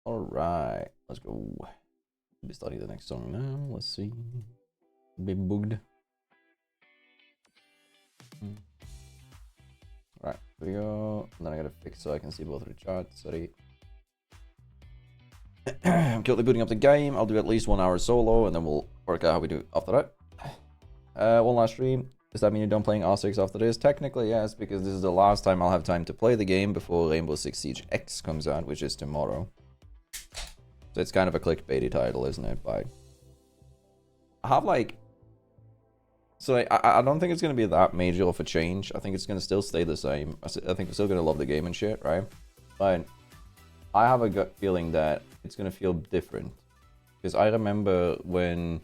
Alright, let's go. We'll be starting the next song now. Let's see. Be bugged. Right, here we go. And then I gotta fix so I can see both of the charts. Sorry. I'm currently booting up the game. I'll do at least 1 hour solo and then we'll work out how we do after that. One last stream. Does that mean you're done playing R6 after this? Technically, yes, because this is the last time I'll have time to play the game before Rainbow Six Siege X comes out, which is tomorrow. So it's kind of a clickbaity title, isn't it? But I have like... So I don't think it's going to be that major of a change. I think it's going to still stay the same. I think we're still going to love the game and shit, right? But I have a gut feeling that it's going to feel different. Because I remember when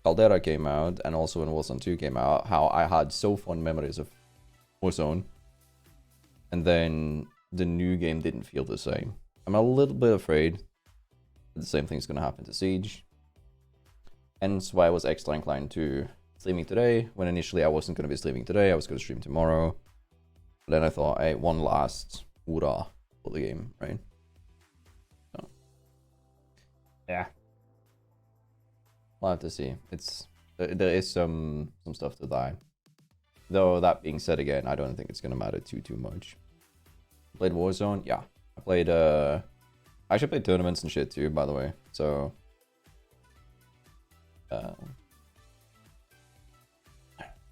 Caldera came out, and also when Warzone 2 came out, how I had so fond memories of Warzone. And then the new game didn't feel the same. I'm a little bit afraid that the same thing's going to happen to Siege. Hence why I was extra inclined to streaming today, when initially I wasn't going to be streaming today, I was going to stream tomorrow. But then I thought, hey, one last hoorah for the game, right? So, yeah. We'll have to see. There is some stuff to die. Though that being said, again, I don't think it's gonna matter too much. Played Warzone, yeah. I played I actually played tournaments and shit too, by the way. So I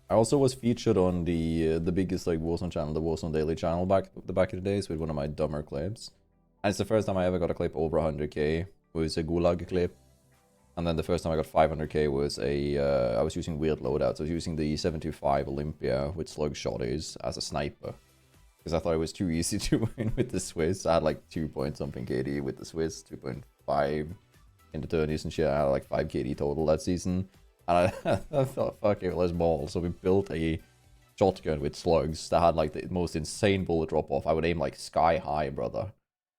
also was featured on the biggest like Warzone channel, the Warzone Daily channel back in the days with one of my dumber clips. And it's the first time I ever got a clip over 100k. It was a Gulag clip. And then the first time I got 500k was I was using weird loadouts. I was using the 725 Olympia with slug shotties as a sniper. Because I thought it was too easy to win with the Swiss. I had like 2 point something KD with the Swiss, 2.5 in the tourneys and shit. I had like 5 KD total that season. And I thought, fuck it, let's ball. So we built a shotgun with slugs that had like the most insane bullet drop off. I would aim like sky high, brother.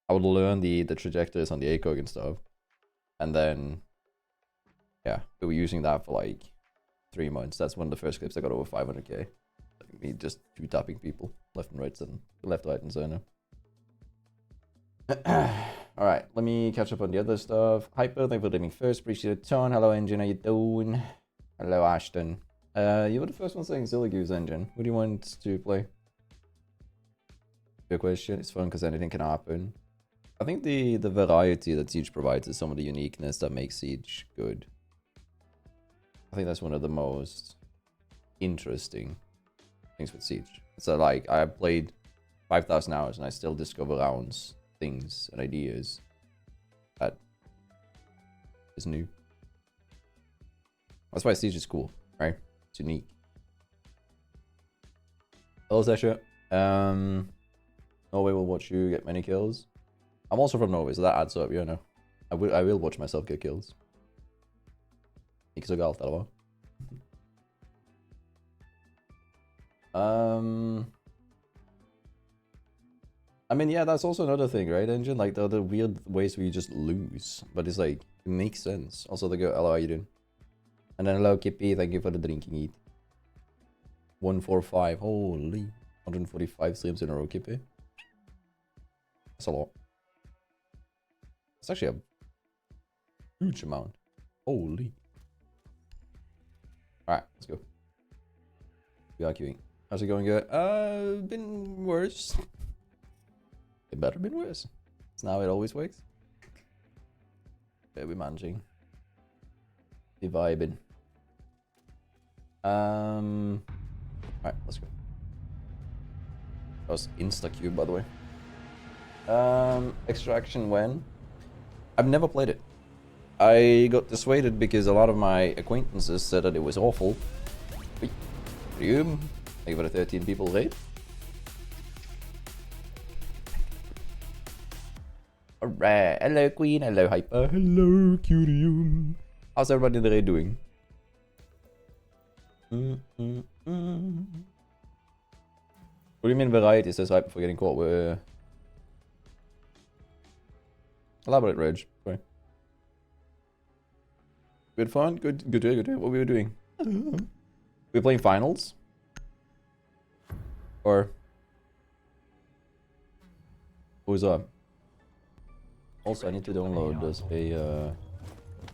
I would learn the trajectories on the ACOG and stuff. And then... yeah, we were using that for like 3 months. That's one of the first clips I got over 500k. Like me just two-tapping people left and right, and left, right, and center. Alright, let me catch up on the other stuff. Hyper, thank you for living first. Appreciate it a ton. Hello, Engine. How you doing? Hello, Ashton. You were the first one saying Zilligoo's Engine. What do you want to play? Good question. It's fun because anything can happen. I think the variety that Siege provides is some of the uniqueness that makes Siege good. I think that's one of the most interesting things with Siege. So like, I played 5,000 hours and I still discover rounds, things, and ideas that is new. That's why Siege is cool, right? It's unique. Hello, Sasha. Norway will watch you get many kills. I'm also from Norway, so that adds up, you know. I will watch myself get kills. Ikke så galt, eller hva? I mean, yeah, that's also another thing, right, Engine? Like, the weird ways where you just lose. But it's like, it makes sense. Also, they go, hello, how you doing? And then, hello, Kippy, thank you for the drinking eat. 145, holy. 145 streams in a row, Kippy. That's a lot. That's actually a huge amount. Holy. Alright, let's go. We are queuing. How's it going, good? Been worse. It better been worse. It's now it always works. Yeah, we're managing. Be vibing. Alright, let's go. That was insta-queue, by the way. Extraction when? I've never played it. I got dissuaded because a lot of my acquaintances said that it was awful. Thank you for the 13 people raid. Alright, hello Queen, hello Hyper, hello Curium. How's everybody in the raid doing? What do you mean variety, says Hyper, for getting caught with... Elaborate, Reg. Sorry. Good fun? Good day, good day. What were we doing? We playing finals? Or... Who's up? Also, I need to download this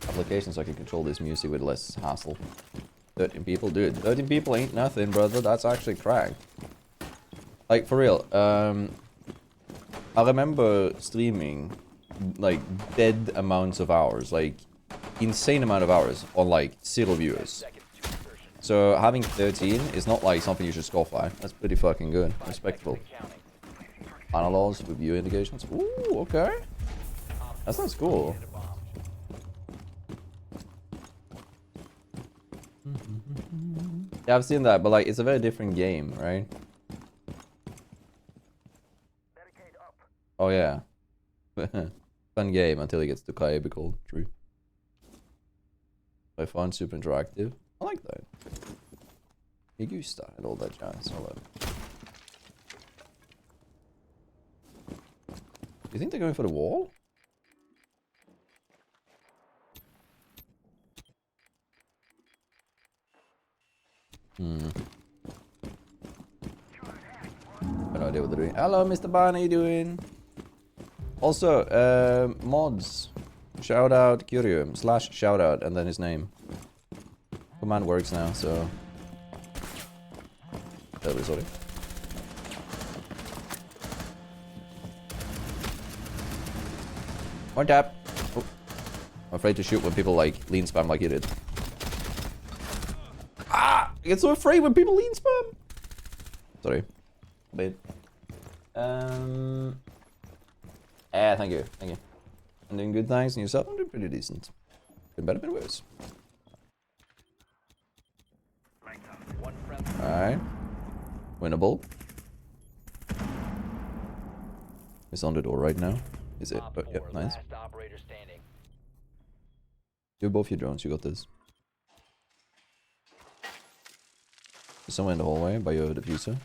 application so I can control this music with less hassle. 13 people, dude. 13 people ain't nothing, brother. That's actually crack. Like, for real. I remember streaming, like, dead amounts of hours. Like, insane amount of hours on, like, 0 viewers. So, having 13 is not, like, something you should scoff at. That's pretty fucking good. Respectable. Analogs with view indications. Ooh, okay. That sounds cool. Yeah, I've seen that, but like, it's a very different game, right? Oh yeah. Fun game until it gets to KAID called. True. By fun, super interactive. I like that. Me gusta and all that jazz. I love it. You think they're going for the wall? Hmm. I have no idea what they're doing. Hello, Mr. Ban, how you doing? Also, mods. Shout out Curium / shout out and then his name. Command works now, so. Terribly sorry. One tap. Oh. I'm afraid to shoot when people like lean spam like you did. Ah! I get so afraid when people lean spam. Sorry. Bait. Thank you. Thank you. I'm doing good, thanks. And yourself? I'm doing pretty decent. Been better, been worse. Alright. Winnable. It's on the door right now. Is it? Oh, yep, nice. Do both your drones, you got this. There's someone in the hallway by your diffuser.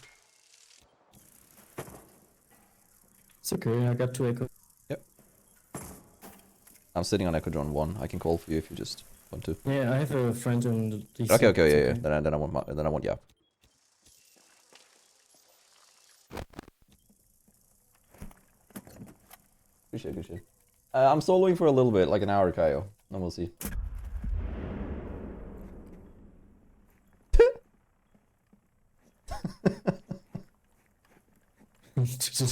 It's okay, I got 2 echo. Yep. I'm sitting on Echo Drone 1. I can call for you if you just want to. Yeah, I have a friend on the DC. Okay, yeah. Then I want Yap. Good shit. I'm soloing for a little bit, like an hour, Kaio. Then we'll see.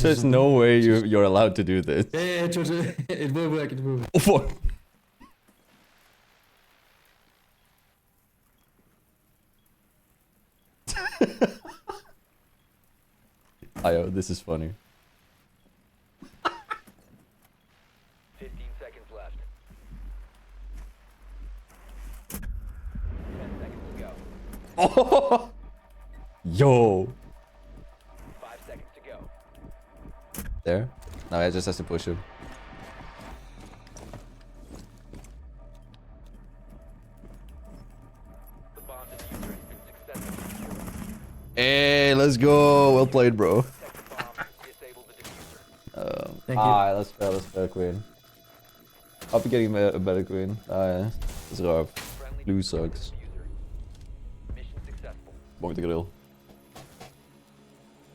There's no way you're allowed to do this. Yeah, it will work, it will work. Oh fuck. Ayo, this is funny. 15 seconds left. 10 seconds to go. Oh! Yo! 5 seconds to go. There? No, I just has to push him. The bomb diffuser has been successfully destroyed. Hey, let's go. Well played, bro. Protect the bomb and disable the diffuser. Thank you. Alright, let's fair, queen. I'll be getting a better queen. It's rough. Friendly Blue destroyed the sucks. diffuser. Mission successful. Bonk the grill.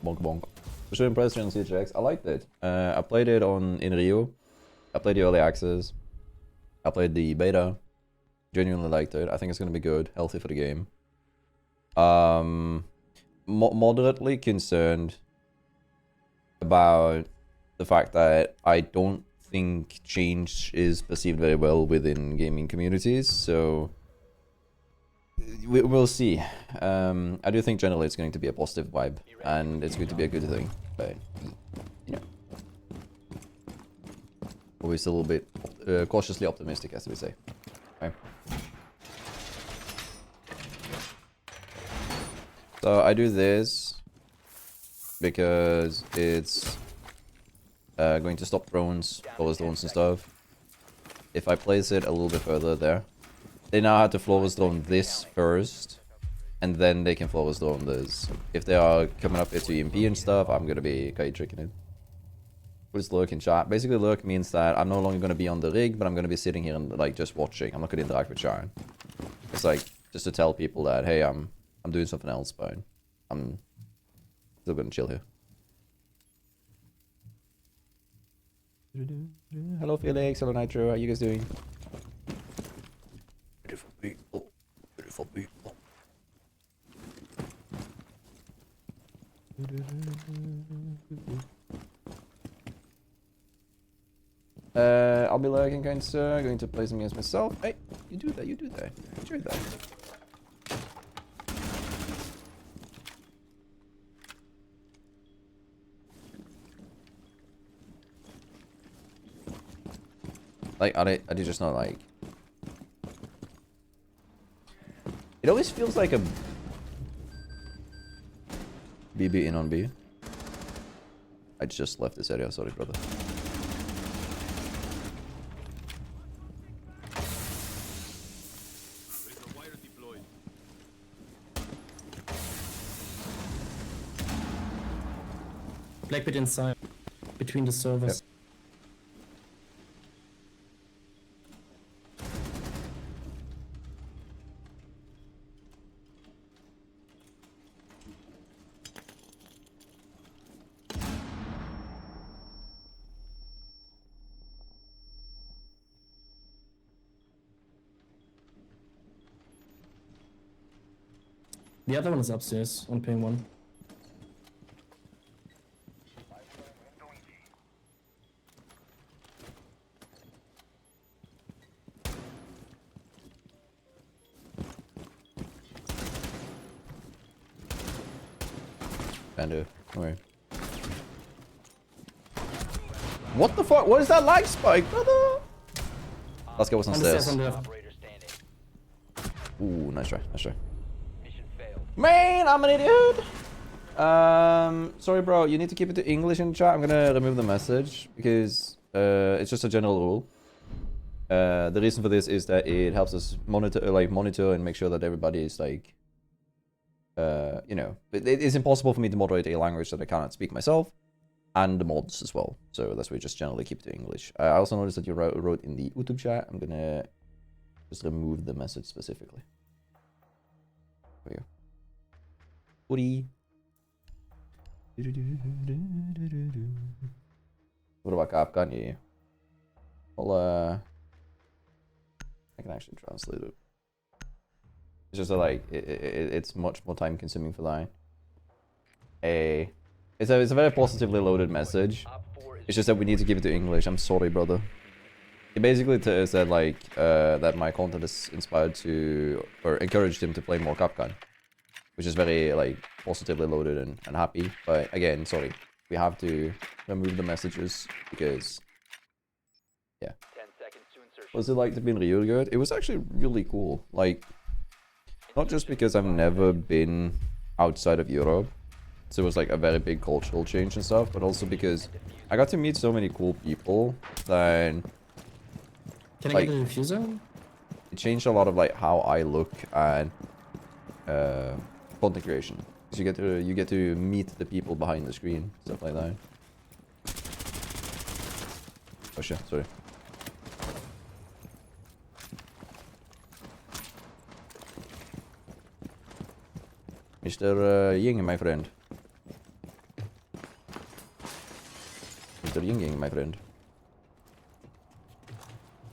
Bonk bonk. For sure impressed on CHX. I liked it. I played it in Rio. I played the early access. I played the beta. Genuinely liked it. I think it's gonna be good, healthy for the game. Moderately concerned about the fact that I don't think change is perceived very well within gaming communities, so we'll see. I do think generally it's going to be a positive vibe, and it's going to be a good thing, but you know, always a little bit cautiously optimistic, as we say. Okay. So I do this because it's going to stop drones, flawless drones and stuff. If I place it a little bit further there, they now have to flawless drone this first, and then they can flawless drone this. If they are coming up into EMP and stuff, I'm gonna be KAID tricking it. What is lurk in chat? Basically, lurk means that I'm no longer gonna be on the rig, but I'm gonna be sitting here and like just watching. I'm not gonna interact with chat. It's like just to tell people that hey, I'm doing something else, but I'm still gonna chill here. Hello Felix, hello Nitro, how you guys doing? Beautiful people, beautiful people. I'll be lagging, kind sir. Going to play some games myself. Hey, you do that, you do that. Enjoy that. Like, are they just not like... It always feels like a... BB in on B. I just left this area, sorry brother. Black pit inside, between the servers. Yep. The other one is upstairs on ping 1. Don't worry. What the fuck? What is that lag spike, brother? Let's go with some On the stairs stairs. on the left. Operator standing. Ooh, nice try, nice try. Mission failed. Man, I'm an idiot! Sorry bro, you need to keep it to English in chat. I'm gonna remove the message because it's just a general rule. The reason for this is that it helps us monitor and make sure that everybody is like, you know, it's impossible for me to moderate a language that I cannot speak myself, and the mods as well. So that's why we just generally keep it to English. I also noticed that you wrote in the YouTube chat. I'm gonna just remove the message specifically. There we go. Woody. What about Capcom? Yeah. Well, I can actually translate it. It's just that, like, it's much more time consuming for that. It's a very positively loaded message. It's just that we need to keep it to English. I'm sorry, brother. It basically said, like, that my content is inspired to, or encouraged him to play more Capcom. Which is very, like, positively loaded and happy. But again, sorry. We have to remove the messages because, yeah. 10 seconds to insertion. Was it like to be in Rio good? It was actually really cool. Like, not just because I've never been outside of Europe. So it was like a very big cultural change and stuff. But also because I got to meet so many cool people that... Can I like, get a diffuser? it changed a lot of like how I look and content creation. Because you get to meet the people behind the screen, stuff like that. Oh shit, sorry. Mr. Ying, my friend. Mr. Ying, my friend.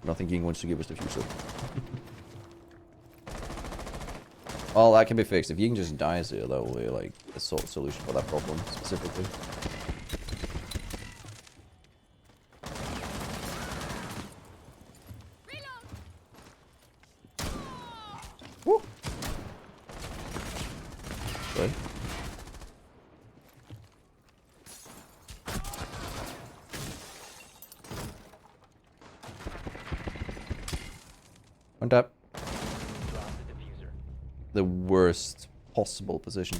I don't think Ying wants to give us the future. Well, that can be fixed. If Ying just dies here, that will be like a solution for that problem specifically. Woo! Sorry. One tap. Drop the diffuser. The worst possible position.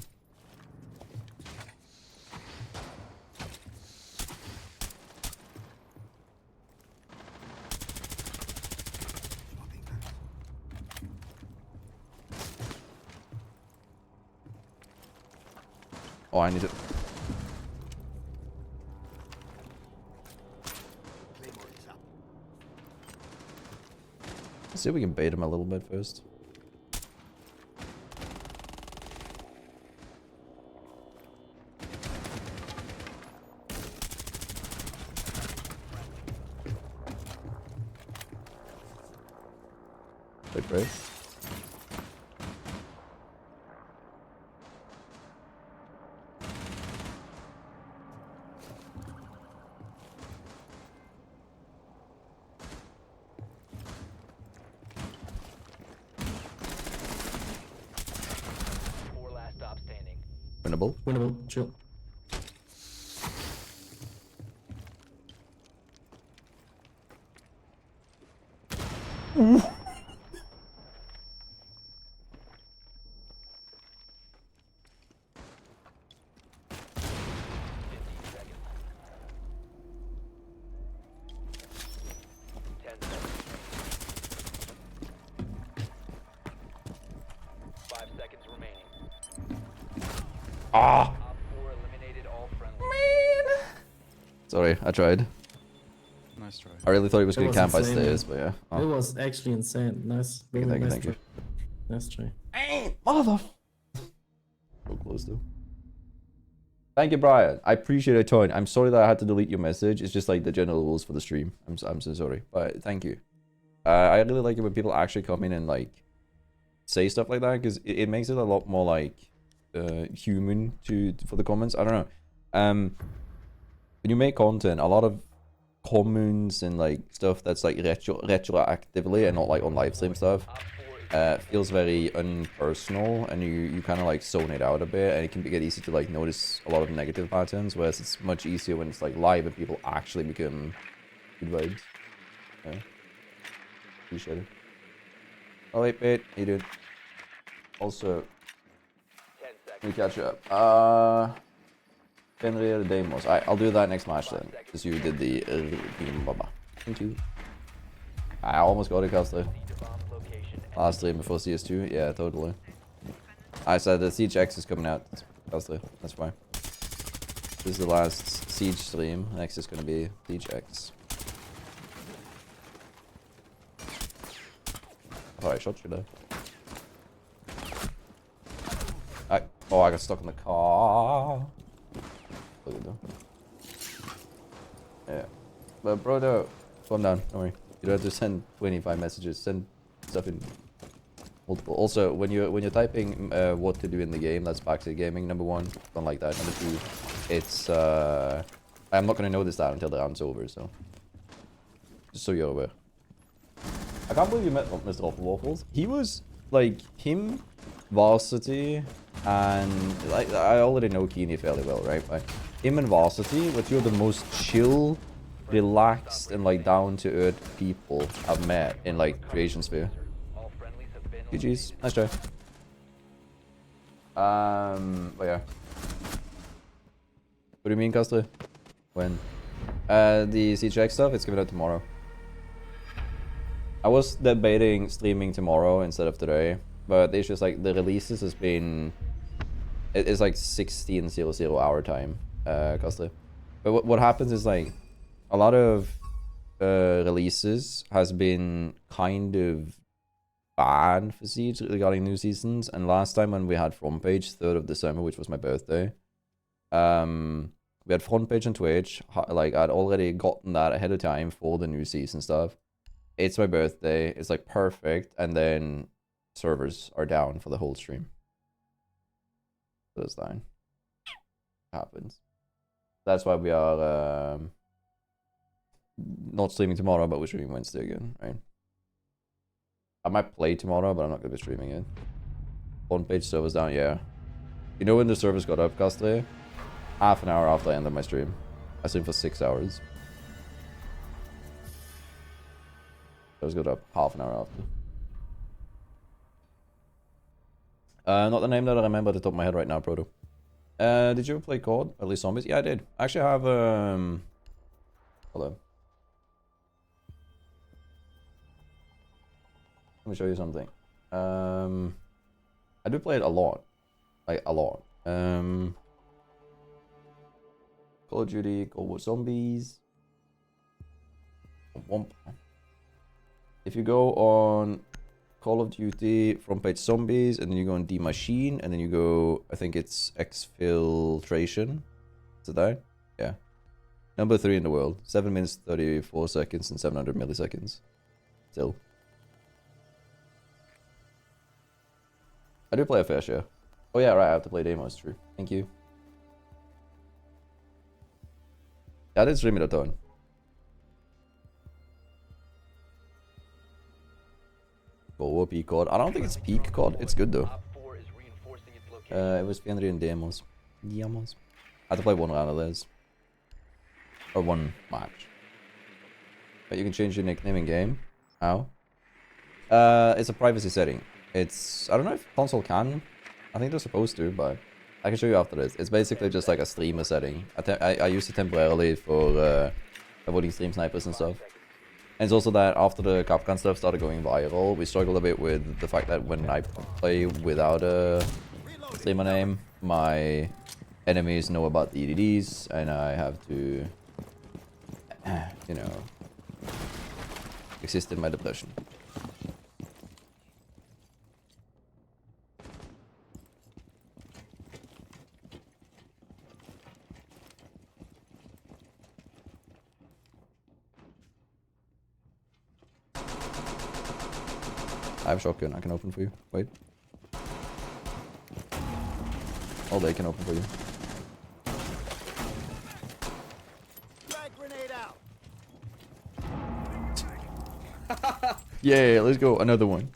Oh, I need it. Let's see if we can bait him a little bit first. Like, right? Four last stop standing. Winnable. Winnable. Chill. Ten seconds. 5 seconds remaining. Ah! Op 4 eliminated all friendly. Sorry, I tried. Nice try. I really thought he was That going to was camp by insane, stairs, man. but yeah. It Oh. was actually insane. Nice. Thank you, Very thank you, nice thank you. try. Nice try. Hey, mother. So close though. Thank you, Brian. I appreciate it, Tony. I'm sorry that I had to delete your message. It's just like the general rules for the stream. I'm so sorry, but thank you. I really like it when people actually come in and like say stuff like that because it makes it a lot more like human for the comments. I don't know. When you make content, a lot of comments and like stuff that's like retroactively and not like on live stream stuff Op 4 is feels very unpersonal, and you kind of like zone it out a bit, and it can get easy to like notice a lot of negative patterns, whereas it's much easier when it's like live and people actually become good vibes. Yeah. Appreciate it. Oh wait, how you doing? Also, 10 let me seconds. catch you up. Fenrir Demos. I'll do that next match then, because you did the Baba. Thank you. I almost got it, Castle. Proceed to bomb's location and Last stream before CS2? Yeah, totally. I said the Siege X is coming out. Castle. That's fine. This is the last Siege stream. Next is gonna be Siege X. Oh, I shot you there. Oh, I got stuck in the car. Look at them. Yeah. But bro, though, calm down. Don't worry. You don't have to send 25 messages. Send stuff in multiple. Also, when you're typing what to do in the game, that's backseat gaming. Number one, don't like that. Number two, it's I'm not gonna notice that until the round's over. So just so you're aware. I can't believe you met Mr. Awful Waffles. He was like him, Varsity, and like I already know Keeney fairly well, right? But him and Varsity were two of the most chill, relaxed, and like down to earth people I've met in like Creation Sphere. all friendlies have been GG's, nice try. But yeah. What do you mean, Custer? When? The CGX stuff, it's coming out tomorrow. I was debating streaming tomorrow instead of today, but it's just like the releases has been... It's like 16:00 our time, Custer. But what happens is like, a lot of releases has been kind of bad for Siege regarding new seasons, and last time when we had front page 3rd of December, which was my birthday, we had front page on Twitch. Like I'd already gotten that ahead of time for the new season stuff. It's my birthday, it's like perfect, and then servers are down for the whole stream. So that's fine. Happens. That's why we are not streaming tomorrow, but we're streaming Wednesday again, right? I might play tomorrow, but I'm not going to be streaming it. Front page servers down, yeah. You know when the servers got up, Castle? Half an hour after I ended my stream. I streamed for 6 hours. Servers got up half an hour after. Not the name that I remember at the top of my head right now, Proto. Did you ever play COD? At least Zombies? Yeah, I did. I actually have, hold on. Let me show you something. I do play it a lot. Like, a lot. Call of Duty, Cold War Zombies. Womp. If you go on Call of Duty front page Zombies, and then you go on D Machine, and then you go, I think it's Exfiltration. Is it that? Yeah. Number 3 in the world. 7 minutes, 34 seconds, and 700 milliseconds. Still. I do play a fair share. Oh yeah, right, I have to play demos, true. Thank you. Yeah, I did stream it a ton. Go up peak COD. I don't think it's peak COD. It's good though. Op 4 is reinforcing its location. It was 300 in demos. Demos. I had to play one round of this. Or one match. But you can change your nickname in game. How? It's a privacy setting. It's, I don't know if console can. I think they're supposed to, but I can show you after this. It's basically just like a streamer setting. I used it temporarily for avoiding stream snipers and stuff. And it's also that after the Capcom stuff started going viral, we struggled a bit with the fact that when I play without a streamer name, my enemies know about the EDDs, and I have to, you know, exist in my depression. I have shotgun, I can open for you. Wait. Oh, they can open for you. Yeah, let's go. Another one.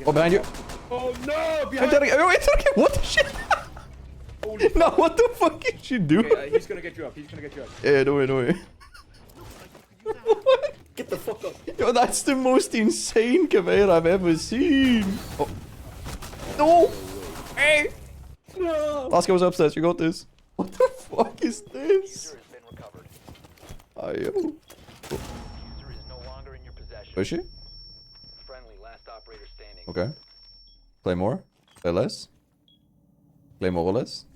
Oh, behind you. Oh no! Wait, what the shit? No, what the fuck is she doing? Okay, he's gonna get you up. He's gonna get you up. Yeah, don't worry, don't worry. Get the fuck up. Yo, that's the most insane conveyor I've ever seen. Oh. No! Hey! No. Last goes upstairs, you got this. What the fuck is this? User has been recovered. Ayo. User is no longer in your possession. Where is she? Friendly, last operator standing. Okay. Play more? Play less? Play more or less?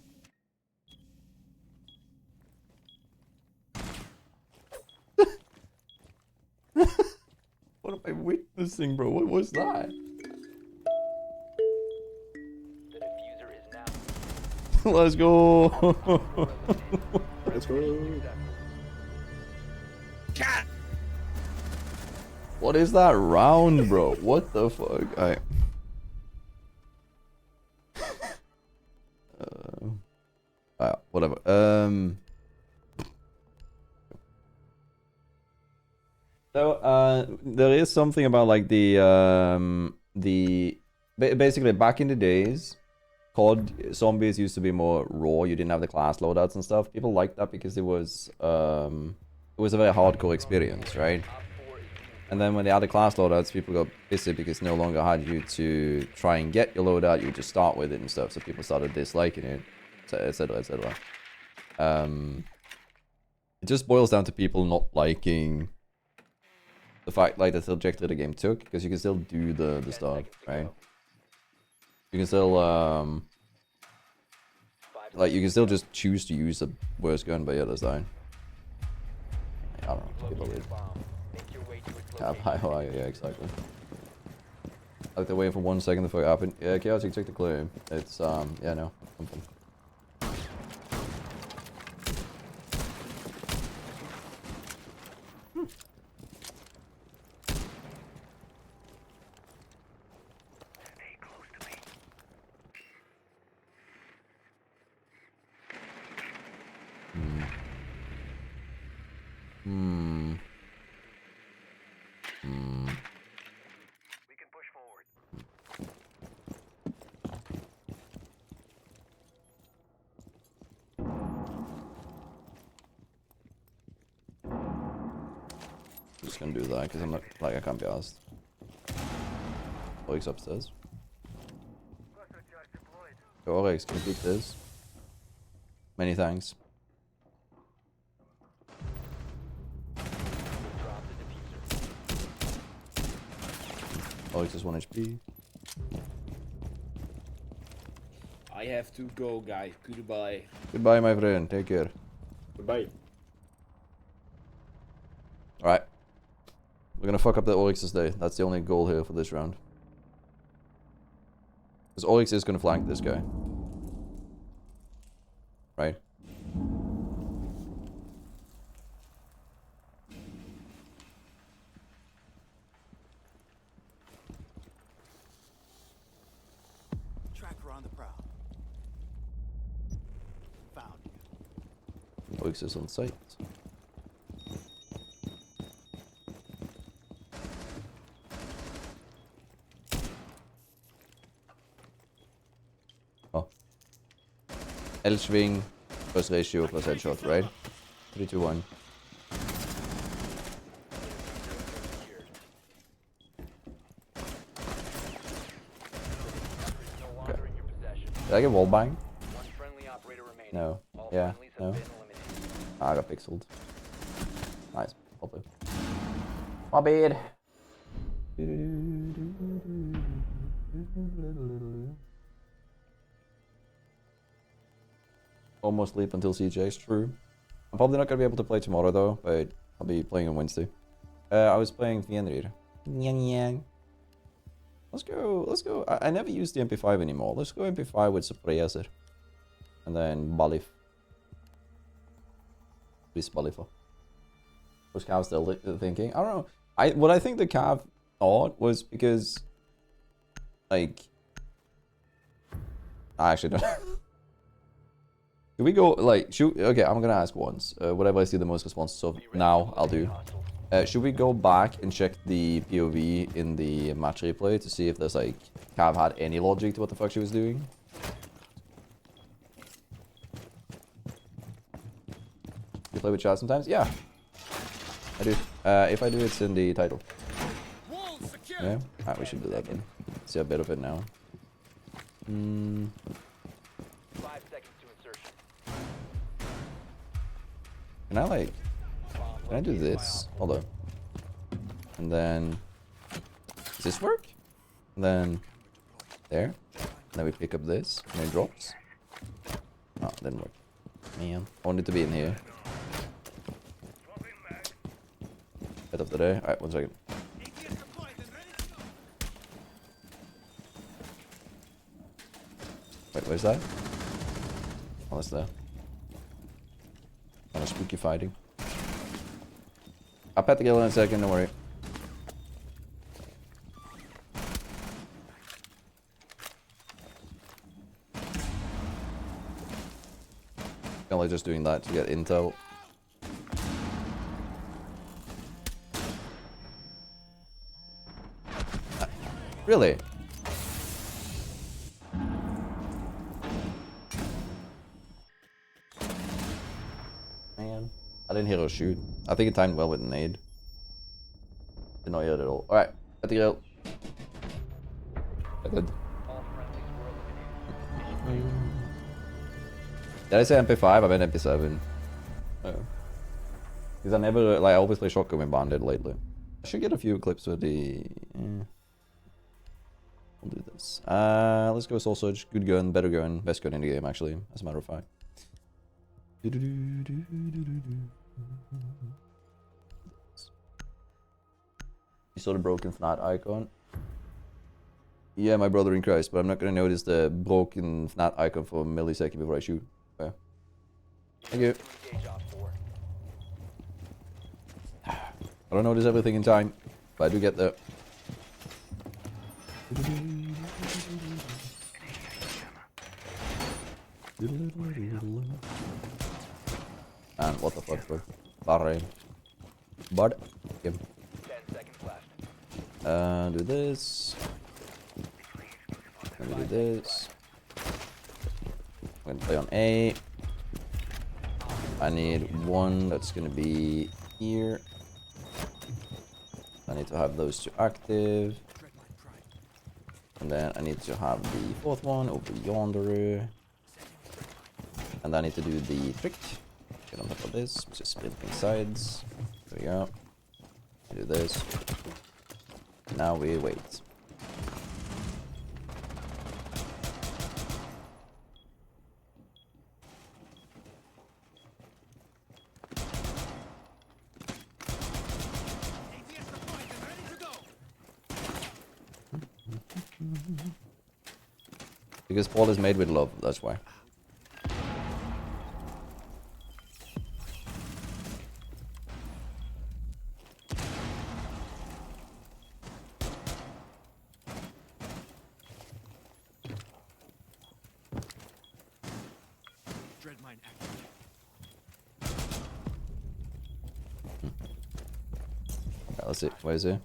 What am I witnessing, bro? What was that? The diffuser is now Let's go. Let's go. successful. What is that round, bro? What the fuck? Whatever. So, there is something about like basically back in the days, COD zombies used to be more raw. You didn't have the class loadouts and stuff. People liked that because it was a very hardcore experience, right? And then when they added class loadouts, people got pissy because no longer had you to try and get your loadout. You would just start with it and stuff. So people started disliking it, etc., etc. It just boils down to people not liking the fact like the trajectory the game took, because you can still do the stuff, right? You can still like you can still just choose to use the worst gun, but yeah, that's fine. I don't know. People weird. Yeah, exactly. Like they're waiting for 1 second before it happened. Yeah, Chaotic took the clue. It's yeah, no, something. We can push forward. I'm just gonna do that because I'm not like I can't be asked. Oryx upstairs. Yo, Oryx, can you peek this? Many thanks. Drop the diffuser. Oryx is 1 HP. I have to go, guys. Goodbye. Goodbye, my friend. Take care. Goodbye. Alright. We're gonna fuck up the Oryx's day. That's the only goal here for this round. Because Oryx is gonna flank this guy. Right? on the prowl. Found you. Oix is on site. Oh. L-swing plus ratio plus headshot, right? 3, 2, 1. No longer in your possession. Did I get wall bang? One friendly operator remaining. No. All Yeah. friendlies have No. been eliminated. Ah, I got pixeled. Nice. Probably. My bad. Almost sleep until CJ's true. I'm probably not gonna be able to play tomorrow though, but I'll be playing on Wednesday. I was playing Fienrir. Let's go. I never used the MP5 anymore. Let's go MP5 with Suppressor. And then Balif. Please Balifa. Was Cav still thinking? I don't know. What I think the Cav thought was because, like, I actually don't know. Should we go, like, okay, I'm gonna ask once. Whatever I see the most responses of now, I'll do. Should we go back and check the POV in the match replay to see if there's, like, Cav had any logic to what the fuck she was doing? You play with chat sometimes? Yeah. I do. If I do, it's in the title. Yeah? Alright, we should do that then. See a bit of it now. 5 seconds to insertion. Can I, like... Can I do this? Hold on. And then... Does this work? And then... There. And then we pick up this. And it drops. Oh, it didn't work. Man. I want it to be in here. Bit of the day. Alright, 1 second. Wait, where's that? Oh, that's there. On a spooky fighting. I'll pet the kill in a second, don't worry. Only just doing that to get intel. Really? Man, I didn't hear her shoot. I think it timed well with an nade. Did not hear it at all. Alright, at the kill. I did. All friendlies were eliminated. Did I say MP5? I meant MP7. Oh. Because I never, like, I always play shotgun with banded lately. I should get a few clips with the... We'll do this. Let's go Soul Surge. Good gun, better gun, best gun in the game, actually, as a matter of fact. You saw the broken FNAT icon? Yeah, my brother in Christ, but I'm not gonna notice the broken FNAT icon for a millisecond before I shoot. Okay. Thank you. Engage Op 4. I don't notice everything in time, but I do get there. And what the fuck, bro? Bahrain. Bud. Yep. 10 seconds left. Do this. Let me do this. I'm gonna play on A. I need one that's gonna be here. I need to have those two active. And then I need to have the fourth one over yonder. And I need to do the trick. Get on top of this, which is splitting sides. There we go. Do this. Now we wait. Because Paul is made with love, that's why. Dread mine active. Yeah, let's see. Where is he?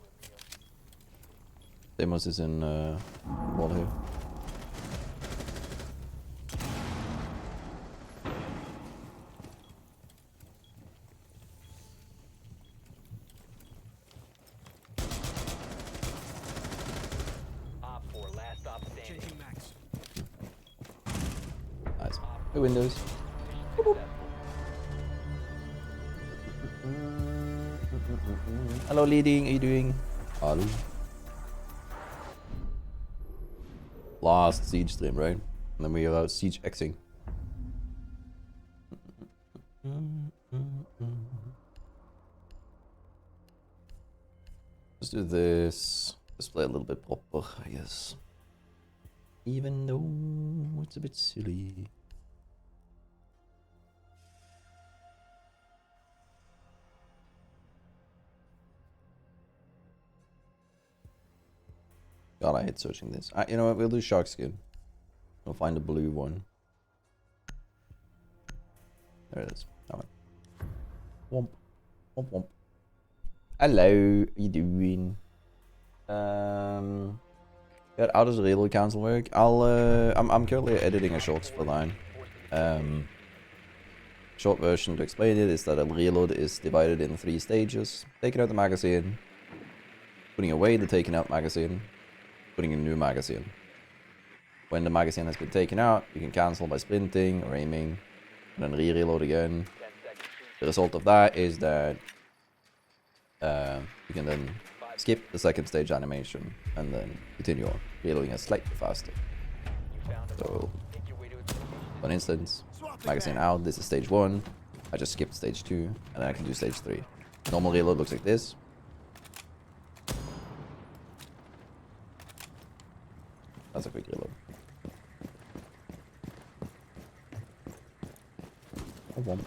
Demos is in wall here. Op 4, last stop standing. Changing max. Nice. Hey, Windows. Hello, leading. How you doing? Hello. Last siege stream, right? And then we are siege Xing. Let's do this. Let's play a little bit proper, I guess. Even though it's a bit silly. God, I hate searching this. You know what? We'll do shark skin. We'll find a blue one. There it is. Alright. Womp. Womp womp. Hello. How you doing? Yeah, how does reload cancel work? I'm currently editing a shorts for line. Short version to explain it is that a reload is divided in 3 stages. Taking out the magazine, putting away the taken out magazine, putting in a new magazine. When the magazine has been taken out, you can cancel by sprinting or aiming, and then reload again. The result of that is that you can then skip the second stage animation and then continue on, reloading it slightly faster. So, for instance, magazine out, this is stage 1, I just skipped stage 2, and then I can do stage 3. Normal reload looks like this. That's a quick reload. Oh, womp.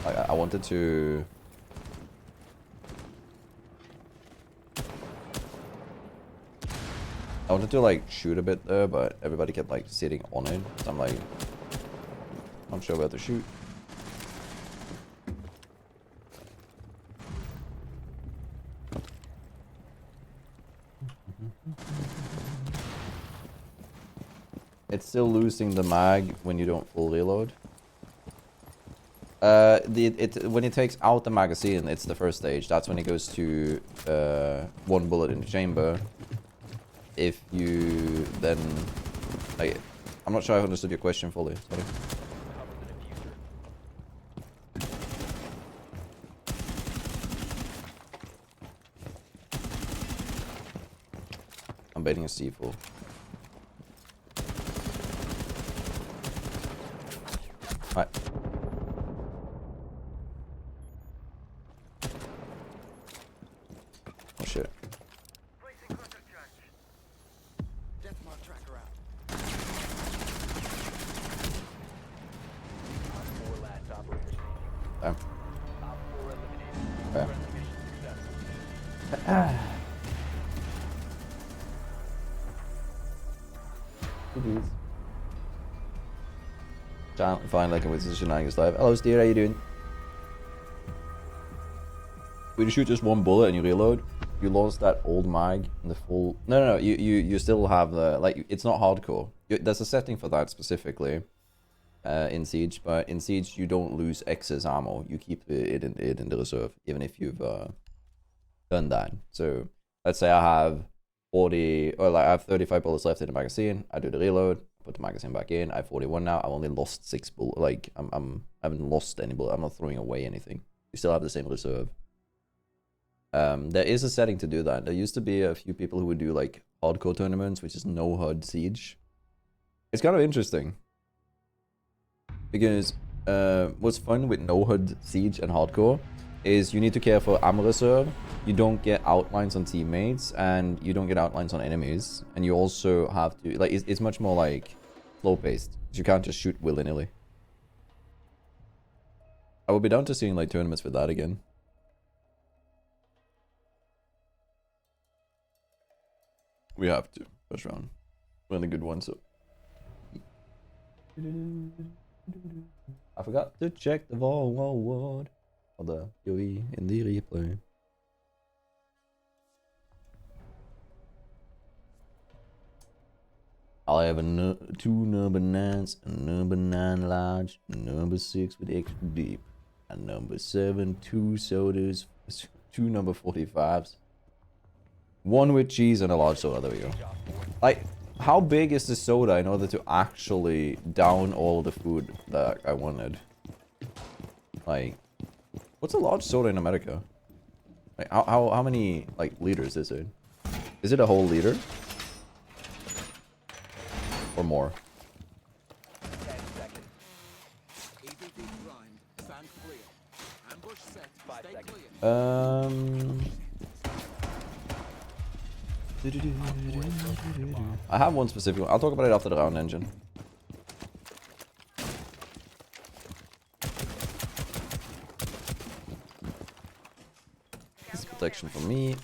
I wanted to... I wanted to like shoot a bit there, but everybody kept like sitting on it. So I'm like, not sure where to shoot. It's still losing the mag when you don't full reload. When it takes out the magazine, it's the first stage. That's when it goes to 1 bullet in the chamber. If you then, like, I'm not sure I understood your question fully. Sorry. I'm baiting a C4. Right. Oh shit. Death mark tracker out. Op 4, last operator standing. Damn. Op 4 eliminated. Damn. Friendly mission successful. Giant fine like a wizard shenanigans live. Hello Steer, how you doing? When you shoot just 1 bullet and you reload, you lost that old mag in the full. No, you still have the, like, it's not hardcore. There's a setting for that specifically in Siege, but in Siege you don't lose excess ammo. You keep it in the reserve, even if you've done that. So let's say I have 40, or like I have 35 bullets left in the magazine. I do the reload, put the magazine back in. I have 41 now. I've only lost 6 bullets. Like I haven't lost any bullet. I'm not throwing away anything. You still have the same reserve. There is a setting to do that. There used to be a few people who would do like hardcore tournaments, which is no HUD Siege. It's kind of interesting because what's fun with no HUD Siege and hardcore is you need to care for ammo reserve. You don't get outlines on teammates, and you don't get outlines on enemies, and you also have to, like, it's much more like slow paced. You can't just shoot willy-nilly. I would be down to seeing like tournaments with that again. We have to. First round. We're in a good one, so. I forgot to check the VOD. Or the POV in the replay. I'll have two number 9s, a number 9 large, a number 6 with extra deep, a number 7, 2 sodas, 2 number 45s, 1 with cheese and a large soda. There we go. Like, how big is the soda in order to actually down all the food that I wanted? Like, what's a large soda in America? Like, how many like liters is it? Is it a whole liter? Or more? 10 seconds. EVP primed. Stand clear. Ambush set. 5 Stay seconds. clear. I have one specific one. I'll talk about it after the round engine. This is protection for me.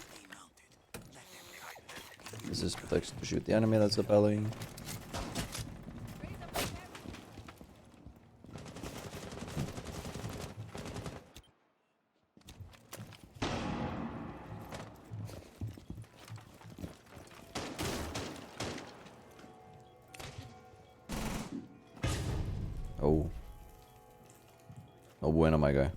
This is protection to shoot the enemy that's repelling. Oh. No bueno, my guy.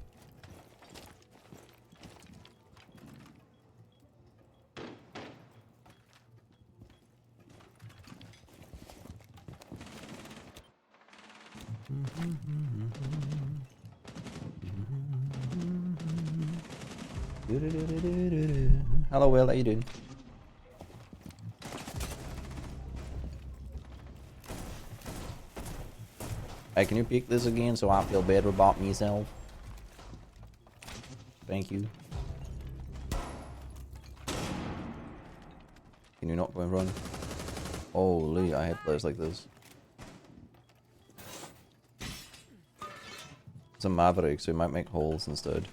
Hello, Will. How you doing? Hey, can you pick this again so I feel better about myself? Thank you. Can you not go and run? Holy, I hate players like this. It's a Maverick, so he might make holes instead.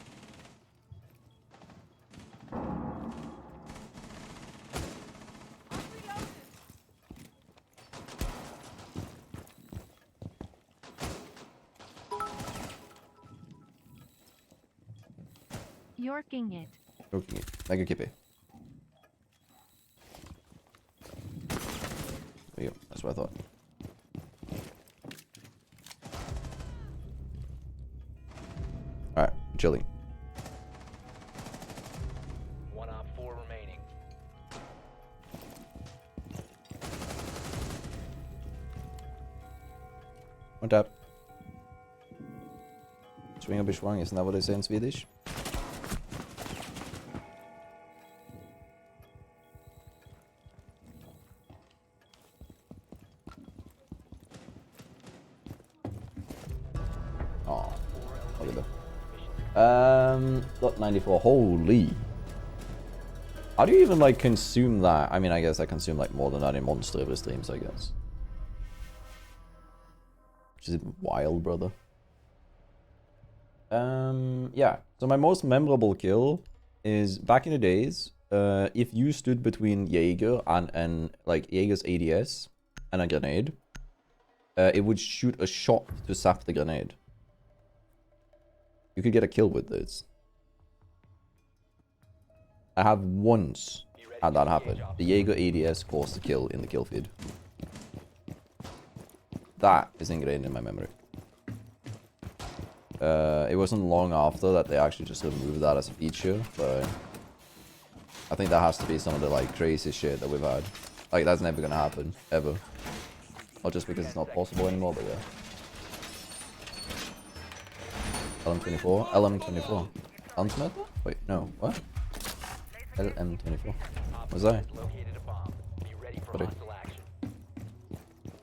Yorking it. Okay, thank you, Kippy. There you go. That's what I thought. Alright, chilling. 1 op 4 remaining. One tap. Swing a beschwang, isn't that what they say in Swedish? Oh, look at that. Got 94. Holy. How do you even like consume that? I mean, I guess I consume like more than that in Monster every streams, I guess. Which is wild, brother. Yeah. So my most memorable kill is back in the days. If you stood between Jaeger and like Jaeger's ADS and a grenade, it would shoot a shot to sap the grenade. You could get a kill with this. I have once had that happen. The Jaeger ADS caused the kill in the kill feed. That is ingrained in my memory. It wasn't long after that they actually just removed that as a feature, but I think that has to be some of the like crazy shit that we've had. Like that's never gonna happen, ever. Not just because it's not possible anymore, but yeah. LM24? LM24. Unsmith? Wait, no, what? LM24. What's that? Located a bomb. Be ready for Sorry. hostile action.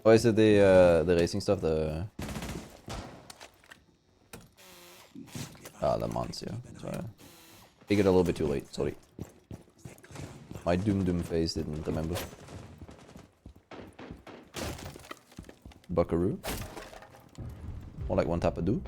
Oh, is it the racing stuff? The Le Mans, yeah. Sorry. Figured a little bit too late. Sorry. My doom face didn't remember. Buckaroo. More like one tap a do.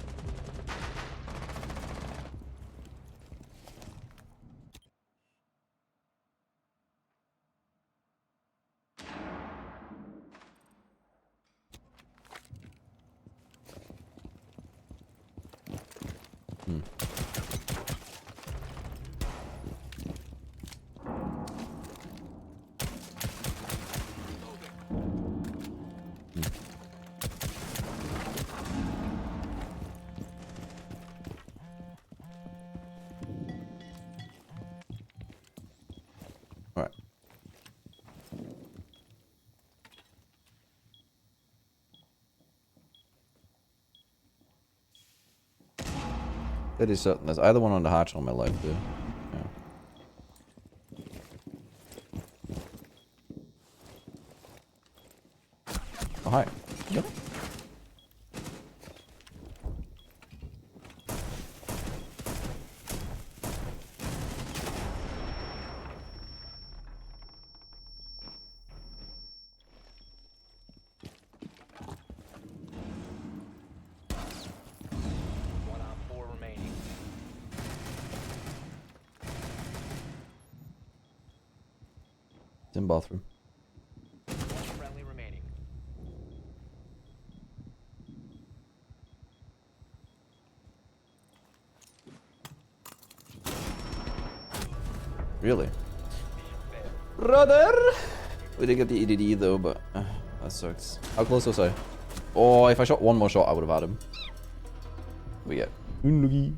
Alright. It is certain. There's either one on the hatch or on my left, dude. Yeah. Oh, hi. Yep. One on 4 remaining. It's in bathroom. One friendly remaining. Really? Mission failed. Brother! We did get the EDD though, but that sucks. How close was I? Oh, if I shot one more shot, I would have had him. We get unlucky.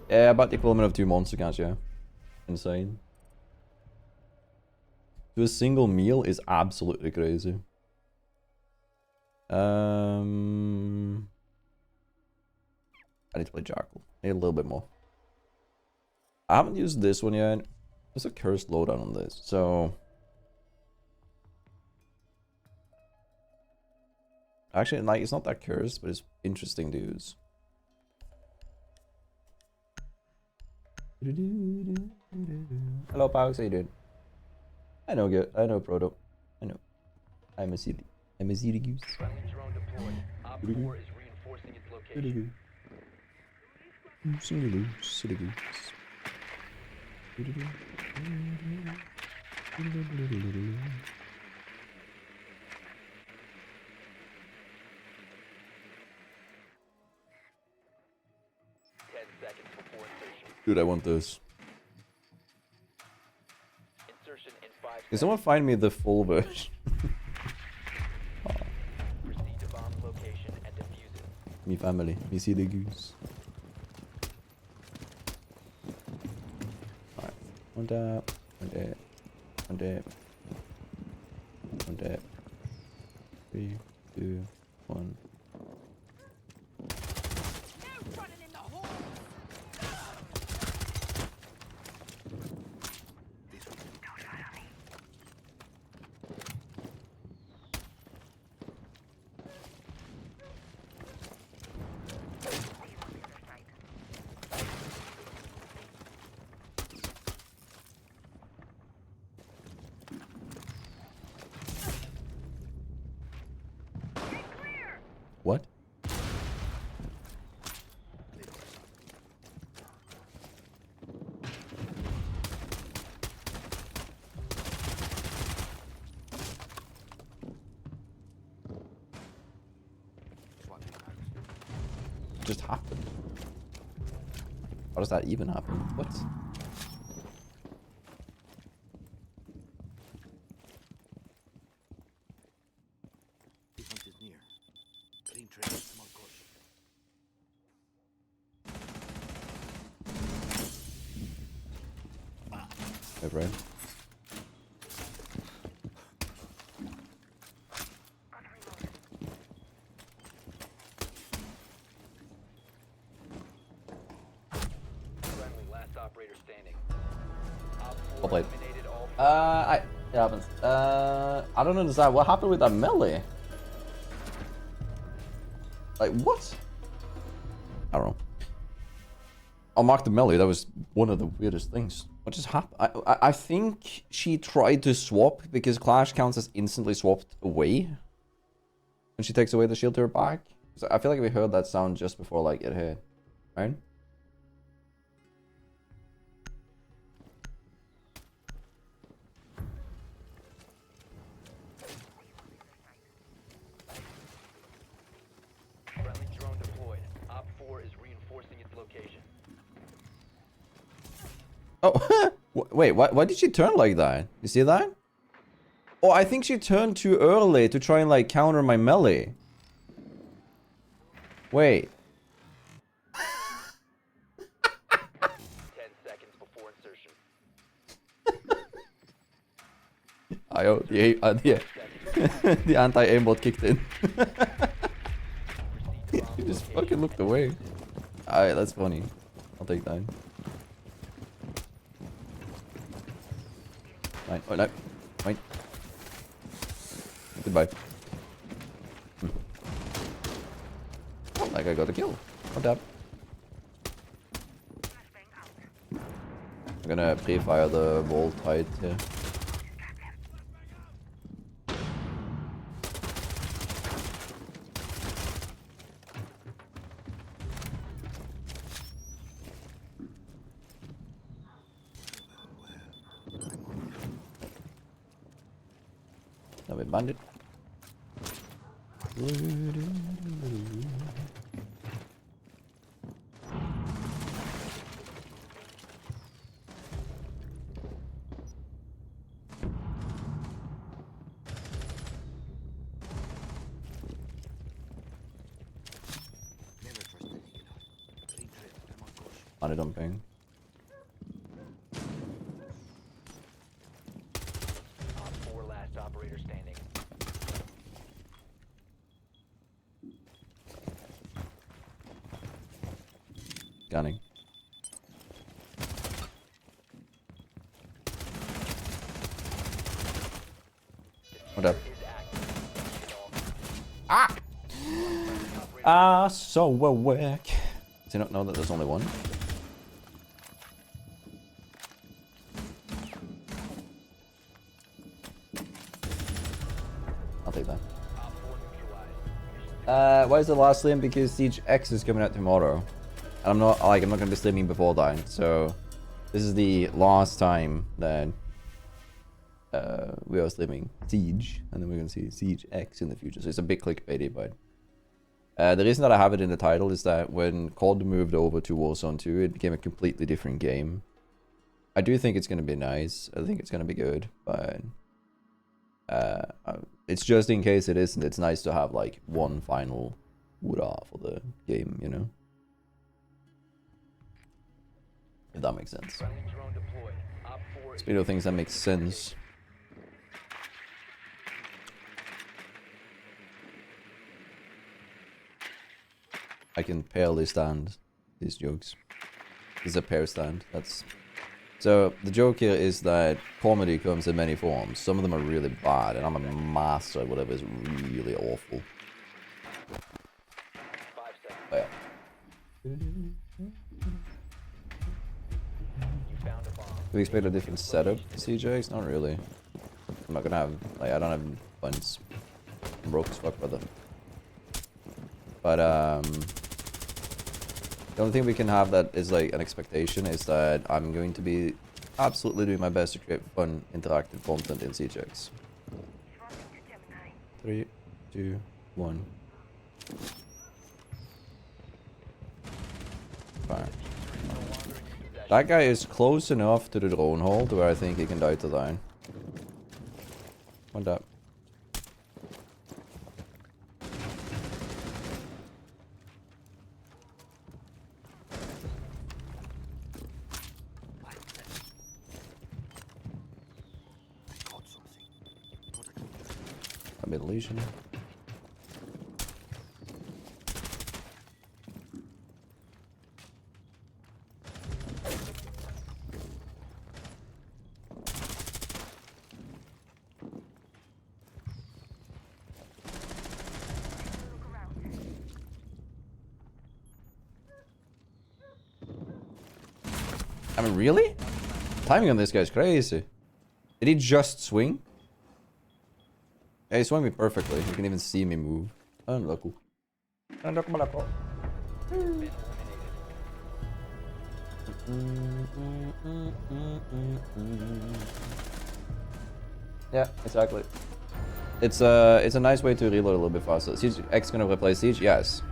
Yeah, about the equivalent of 2 monster cats, yeah. Insane. To a single meal is absolutely crazy. I need to play Jackal. I need a little bit more. I haven't used this one yet. There's a cursed loadout on this, so... Actually, like, it's not that cursed, but it's interesting to use. Hello, Pox, how you doing? I know, good. I know, Proto. I know. I'm a city. I'm a city goose. Friendly drone deployed. Op 4 is reinforcing its location. City goose. City goose. 10 seconds before insertion. Dude, I want this. Insertion in 5 Can seconds. someone find me the full version? Proceed to bomb location and defuse it. Me family. Me see the goose. Alright. One tap. One tap. One tap. One tap. 3, 2, 1. What? Just happened. How does that even happen? What? The hunt is near. Clean trail, small course. Hey, Brian. Friendly last operator standing. Op 4 Well played. eliminated all. It happens. I don't understand what happened with that melee. Like, what? I don't know. I'll mark the melee. That was one of the weirdest things. What just happened? I think she tried to swap because Clash counts as instantly swapped away when she takes away the shield to her back. So I feel like we heard that sound just before like it hit, right? Friendly drone deployed. Op 4 is reinforcing its location. Oh, wait, why did she turn like that? You see that? Oh, I think she turned too early to try and like counter my melee. Wait. 10 seconds before insertion. The anti-aimbot kicked in. He just fucking looked away. Alright, that's funny. I'll take that. Fine. Oh, no. Fine. Goodbye. Oh, that guy got a kill. What up? I'm gonna pre-fire the vault height here. Now we bandit. Never trust any killer. Clean trail. I'm on course. Bandit on ping. Op 4 last operator standing. Gunning. What up? Is active. Ah, so awake. Does he not know that there's only one? I'll take that. Op 4 neutralized. Why is the last stream? Because Siege X is coming out tomorrow. And I'm not gonna be streaming before that, so this is the last time that we are streaming Siege, and then we're gonna see Siege X in the future. So it's a bit clickbaity, but the reason that I have it in the title is that when COD moved over to Warzone 2, it became a completely different game. I do think it's gonna be nice. I think it's gonna be good, but it's just in case it isn't. It's nice to have like one final hurrah for the game, you know. If that makes sense. Friendly drone deployed. Op 4 Speed of things that make sense. I can barely stand these jokes. This is a pair stand. That's so the joke here is that comedy comes in many forms. Some of them are really bad, and I'm a master at whatever is really awful. 5 seconds. But yeah. You found a bomb. Do we expect a different setup for CJX? Not really. I'm not gonna have, like, I don't have funds. I'm broke as fuck, brother. But, the only thing we can have that is, like, an expectation is that I'm going to be absolutely doing my best to create fun, interactive content in CJX. 3, 2, 1. Fire. That guy is close enough to the drone hole to where I think he can die to die. One up. I caught something. Got a clean trail. A bit lesion. I mean, really? Timing on this guy's crazy. Did he just swing? Yeah, he swung me perfectly. You can even see me move. Unlucky. Unlucky. Yeah, exactly. It's a nice way to reload a little bit faster. Siege X gonna replace Siege? Yes.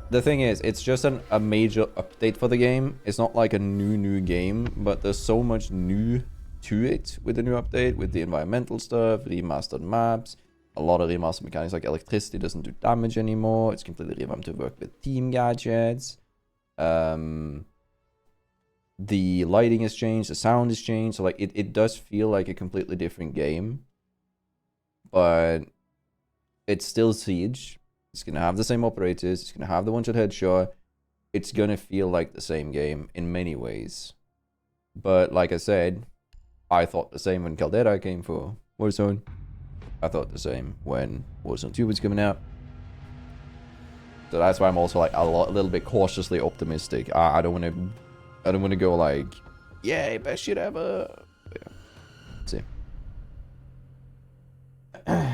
The thing is, it's just a major update for the game. It's not like a new game, but there's so much new to it with the new update, with the environmental stuff, remastered maps, a lot of remastered mechanics, like electricity doesn't do damage anymore. It's completely revamped to work with team gadgets. The lighting has changed, the sound has changed, so like it does feel like a completely different game. But it's still Siege. It's gonna have the same operators, it's gonna have the one-shot headshot. It's gonna feel like the same game in many ways. But like I said, I thought the same when Caldera came for Warzone. I thought the same when Warzone 2 was coming out. So that's why I'm also like a little bit cautiously optimistic. I don't want to go like, yay, best shit ever. Yeah. Let's see.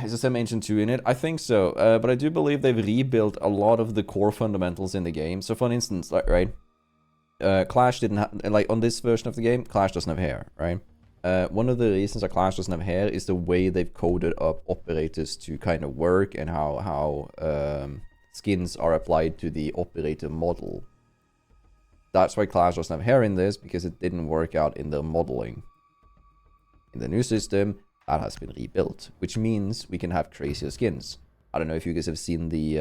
Is the same Ancient 2 in it? I think so, but I do believe they've rebuilt a lot of the core fundamentals in the game. So for instance, like, right, Clash didn't have, like, on this version of the game, Clash doesn't have hair, right? One of the reasons that Clash doesn't have hair is the way they've coded up operators to kind of work, and how skins are applied to the operator model. That's why Clash doesn't have hair in this, because it didn't work out in their modeling. In the new system, that has been rebuilt, which means we can have crazier skins. I don't know if you guys have seen the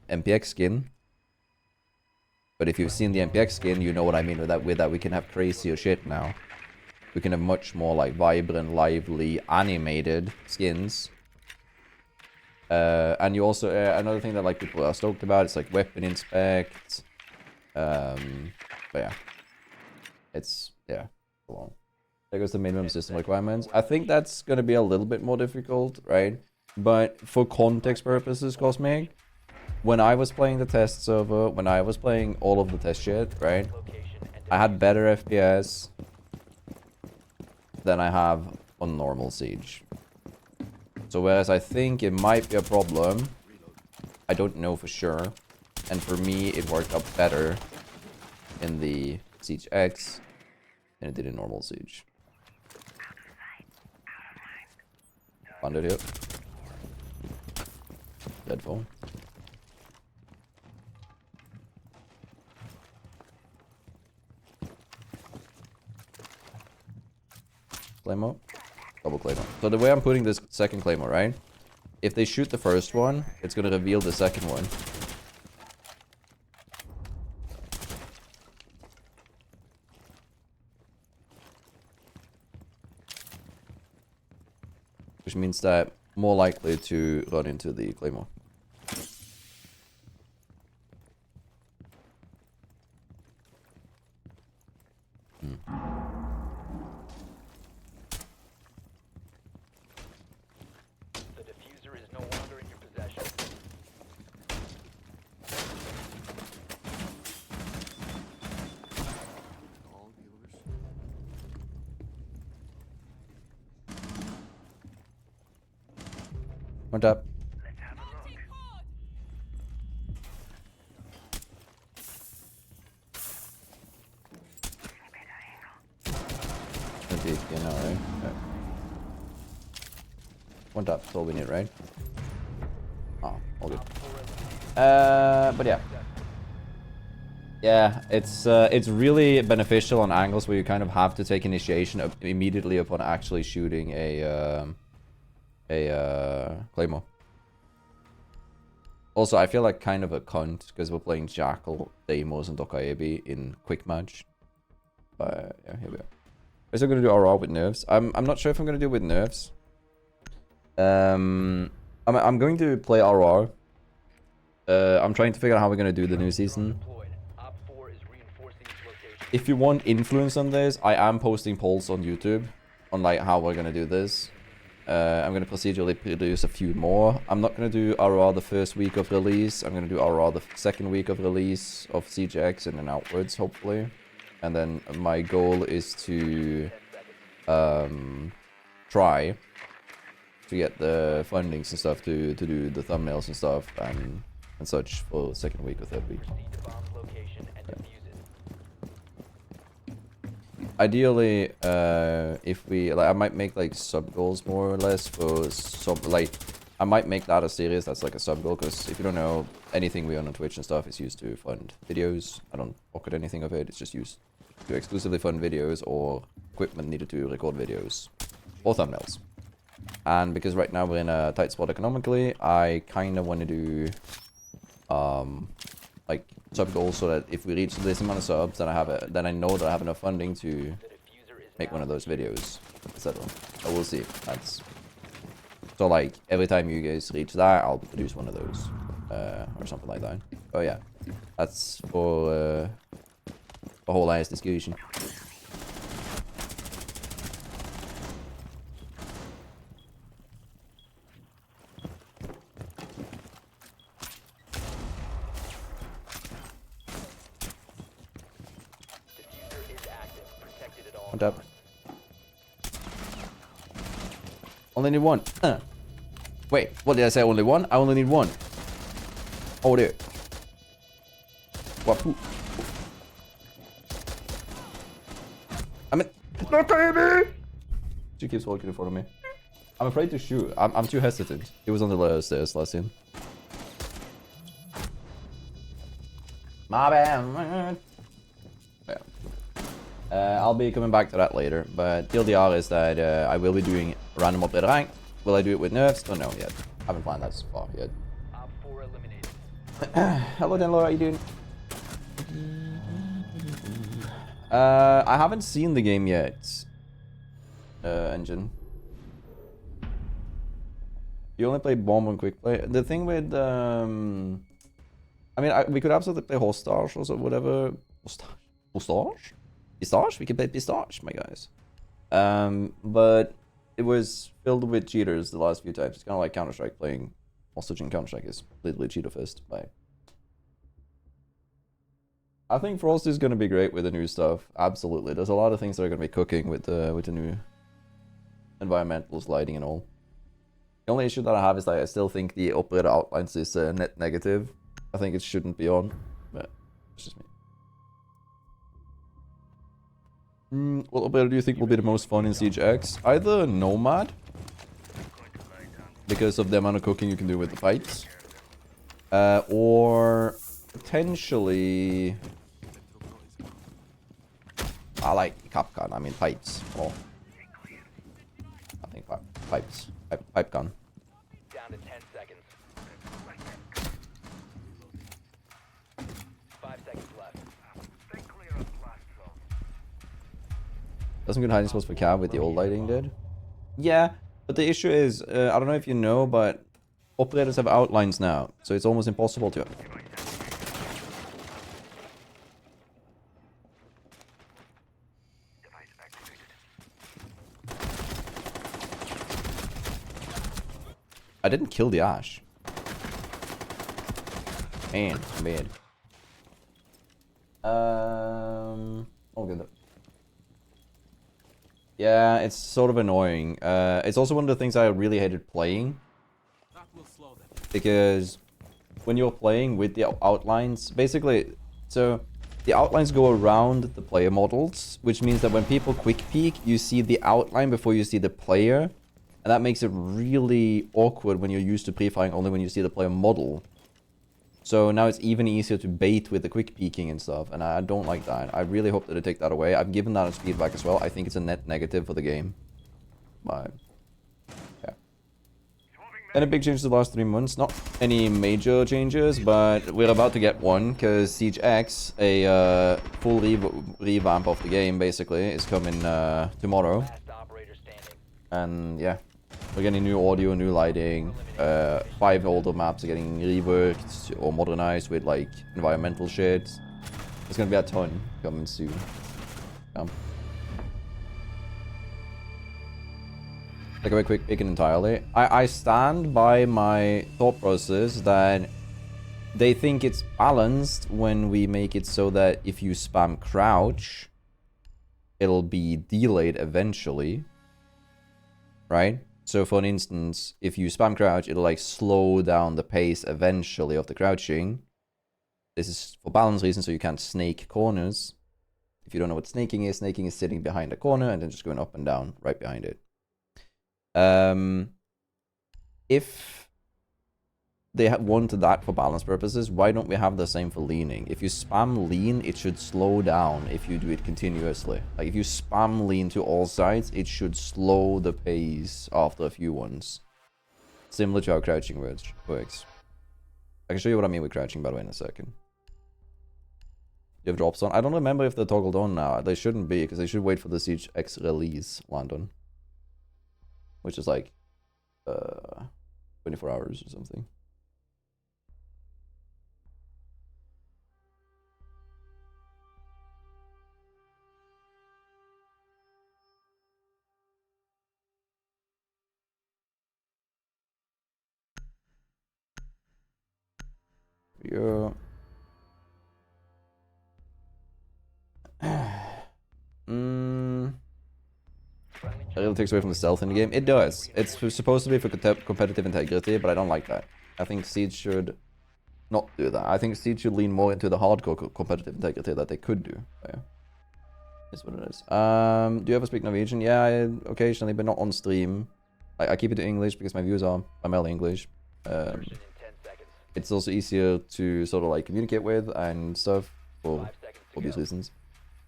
MPX skin, but if you've seen the MPX skin, you know what I mean with that. With that, we can have crazier shit now. We can have much more like vibrant, lively, animated skins. And you also another thing that like people are stoked about is like weapon inspect. But yeah, it's long. There goes the minimum system requirements. I think that's gonna be a little bit more difficult, right? But for context purposes, Cosmic, when I was playing the test server, when I was playing all of the test shit, right, I had better FPS than I have on normal Siege. So whereas I think it might be a problem, I don't know for sure. And for me, it worked out better in the Siege X than it did in normal Siege. Found it here. Dead phone. Claymore. Double Claymore. So the way I'm putting this second Claymore, right? If they shoot the first one, it's gonna reveal the second one. Which means that more likely to run into the Claymore. The diffuser is no longer in your possession. All viewers. One tap. Yeah, no, right? Okay. One tap, that's all we need, right? Oh, all good. But yeah. Yeah, it's really beneficial on angles where you kind of have to take initiation immediately upon actually shooting a Claymore. Also, I feel like kind of a cunt because we're playing Jackal, Deimos, and Dokkaebi in quick match. But yeah, here we are. We're still gonna do RR with nerfs. I'm not sure if I'm gonna do it with nerfs. I'm going to play RR. I'm trying to figure out how we're gonna do the new season. Op 4 is reinforcing its location. If you want influence on this, I am posting polls on YouTube on like how we're gonna do this. I'm gonna procedurally produce a few more. I'm not gonna do RR the first week of release. I'm gonna do RR the second week of release of CGX and then outwards, hopefully. And then my goal is to try to get the fundings and stuff to do the thumbnails and stuff and such for the second week or third week. Proceed to bomb's location and defuse it. Ideally, if we like, I might make like sub goals more or less for sub, like I might make that a series that's like a sub goal, because if you don't know, anything we own on Twitch and stuff is used to fund videos. I don't pocket anything of it. It's just used to exclusively fund videos or equipment needed to record videos or thumbnails. And because right now we're in a tight spot economically, I kind of want to do like sub goals so that if we reach this amount of subs, then I know that I have enough funding to make one of those videos, etc. So we'll see. That's so like every time you guys reach that, I'll produce one of those or something like that. Oh yeah, that's for a whole ass discussion. One tap. Only need one. Wait, what did I say? Only one? I only need one. Oh dear. What? I mean, no baby. She keeps walking in front of me. I'm afraid to shoot. I'm too hesitant. He was on the stairs last scene. My bad. Yeah. I'll be coming back to that later, but TLDR is that I will be doing random update rank. Will I do it with nerfs? Don't know yet. Haven't planned that so far yet. Op 4 eliminated. Hello Denlo, how you doing? I haven't seen the game yet. Engine. You only play bomb and quick play. The thing with I mean, we could absolutely play hostage or so, whatever. Hostage? Pistage? We could play Pistage, my guys. But it was filled with cheaters the last few times. It's kind of like Counter-Strike. Playing hostage in Counter-Strike is completely cheater-fist. I think Frost is going to be great with the new stuff. Absolutely. There's a lot of things that are going to be cooking with the new environmentals, lighting and all. The only issue that I have is that I still think the operator outlines is net negative. I think it shouldn't be on, but it's just me. What operator do you think will be the most fun in Siege X? Either Nomad, because of the amount of cooking you can do with the pipes, or potentially I like Capcan. I mean pipes. Oh, I think pipes. Pipe gun. Down to 10 seconds. 5 seconds left. Doesn't good hiding spots for cab with the old lighting did? Yeah, but the issue is, I don't know if you know, but operators have outlines now, so it's almost impossible to... I didn't kill the Ash. Man, mid. Oh good. Yeah, it's sort of annoying. It's also one of the things I really hated playing. Because when you're playing with the outlines, basically, so the outlines go around the player models, which means that when people quick peek, you see the outline before you see the player. And that makes it really awkward when you're used to pre-firing only when you see the player model. So now it's even easier to bait with the quick peeking and stuff, and I don't like that. I really hope that they take that away. I've given that as feedback as well. I think it's a net negative for the game. But, yeah. Any big changes the last 3 months? Not any major changes, but we're about to get one, because Siege X, a full revamp of the game, basically, is coming tomorrow. Last operator standing. And, yeah. We're getting new audio, new lighting. 5 older maps are getting reworked or modernized with like environmental shit. There's gonna be a ton coming soon. Like a very quick pick entirely. I stand by my thought process that they think it's balanced when we make it so that if you spam crouch, it'll be delayed eventually. Right? So for an instance, if you spam crouch, it'll like slow down the pace eventually of the crouching. This is for balance reasons, so you can't snake corners. If you don't know what snaking is sitting behind a corner and then just going up and down right behind it. If they wanted that for balance purposes, why don't we have the same for leaning? If you spam lean, it should slow down if you do it continuously. Like if you spam lean to all sides, it should slow the pace after a few ones. Similar to how crouching works. I can show you what I mean with crouching, by the way, in a second. You have drops on. I don't remember if they're toggled on now. They shouldn't be, because they should wait for the Siege X release land on. Which is like 24 hours or something. Yeah. It really takes away from the stealth in the game. It does. It's supposed to be for competitive integrity, but I don't like that. I think Siege should not do that. I think Siege should lean more into the hardcore competitive integrity that they could do. So, yeah. That's what it is. Do you ever speak Norwegian? Yeah, occasionally, but not on stream. I keep it in English because my views are primarily English. It's also easier to sort of like communicate with and stuff for obvious reasons.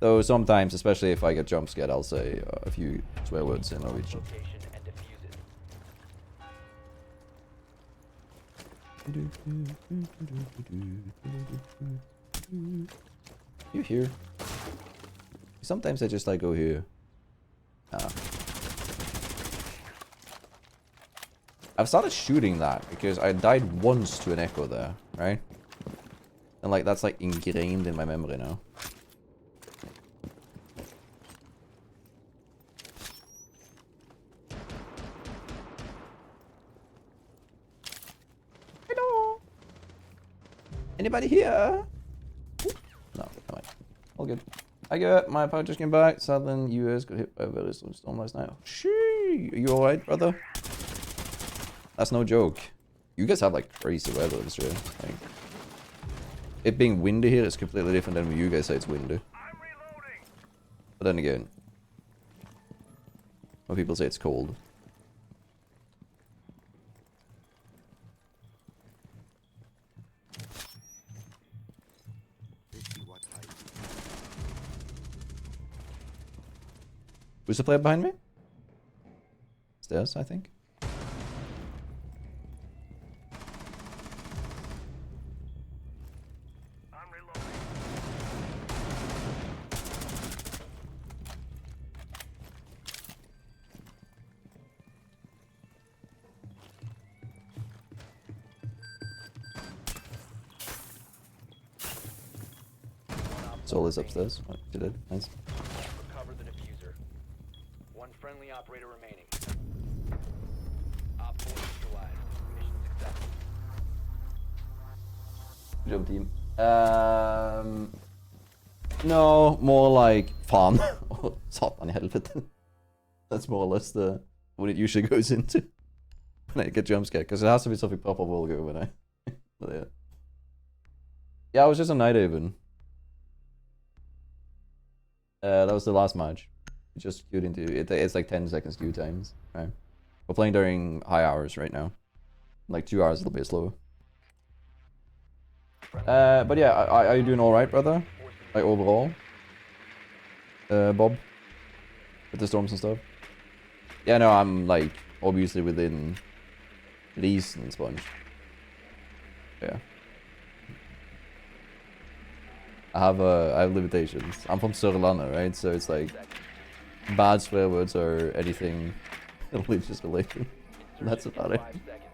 Though sometimes, especially if I get jump scared, I'll say a few swear words in Norwegian. You here? Sometimes I just like go here. I've started shooting that because I died once to an echo there, right? And like that's like ingrained in my memory now. Hello. Anybody here? No, never mind. All good. I got my power just came back. Southern US got hit by a very strong storm last night. Shee, are you alright, brother? That's no joke. You guys have like crazy weather this year. Like, it being windy here is completely different than when you guys say it's windy. But then again, when people say it's cold. Who's the player behind me? Stairs, I think. Soul is upstairs. Oh, you did. Nice. Recover the diffuser. One friendly operator remaining. Op 4 neutralized. Mission successful. Good job, team. No, more like fun. Oh, satan i helvete. That's more or less the what it usually goes into when I get jump scared, because it has to be something proper vulgar when I. Yeah, I was just a night haven. That was the last match. It just queued into it. It's like 10 seconds queue times. Right. We're playing during high hours right now. Like 2 hours, a little bit slower. But yeah, are you doing all right, brother? Like overall, Bob, with the storms and stuff. Yeah, no, I'm like obviously within reason, Sponge. Yeah. I have limitations. I'm from Sørlandet, right? So it's like bad swear words or anything religious related. That's about it. 5 seconds.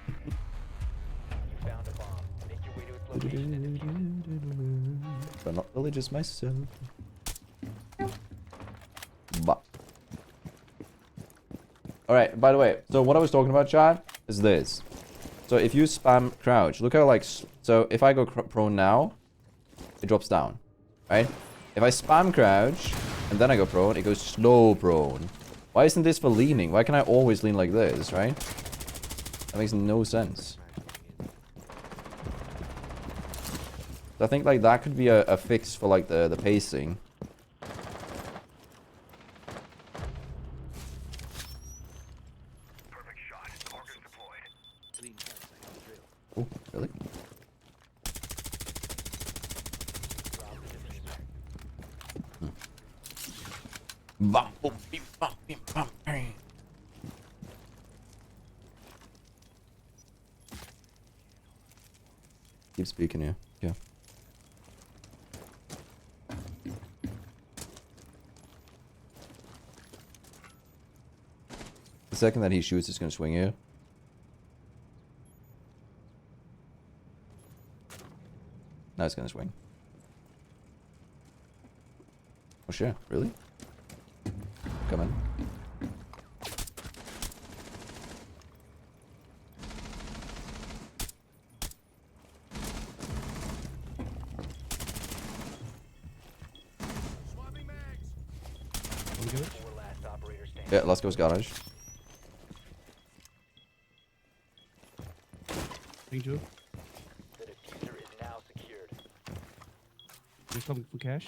You found a bomb. Make your way to its location and defuse it. I'm not religious myself. But. Alright, by the way, so what I was talking about, chat, is this. So if you spam crouch, look how like, so if I go prone now, it drops down, right? If I spam crouch, and then I go prone, it goes slow prone. Why isn't this for leaning? Why can I always lean like this, right? That makes no sense. So I think like that could be a fix for like the pacing. Really? Bam, boom, bim, bam, bim, bam, bang. Keep speaking here. Yeah. The second that he shoots, it's gonna swing here. Now it's gonna swing. Oh shit, really? Come in. Four last operator standing. Yeah, let's go garage. Thank you. The diffuser is now secured. You're coming for cash?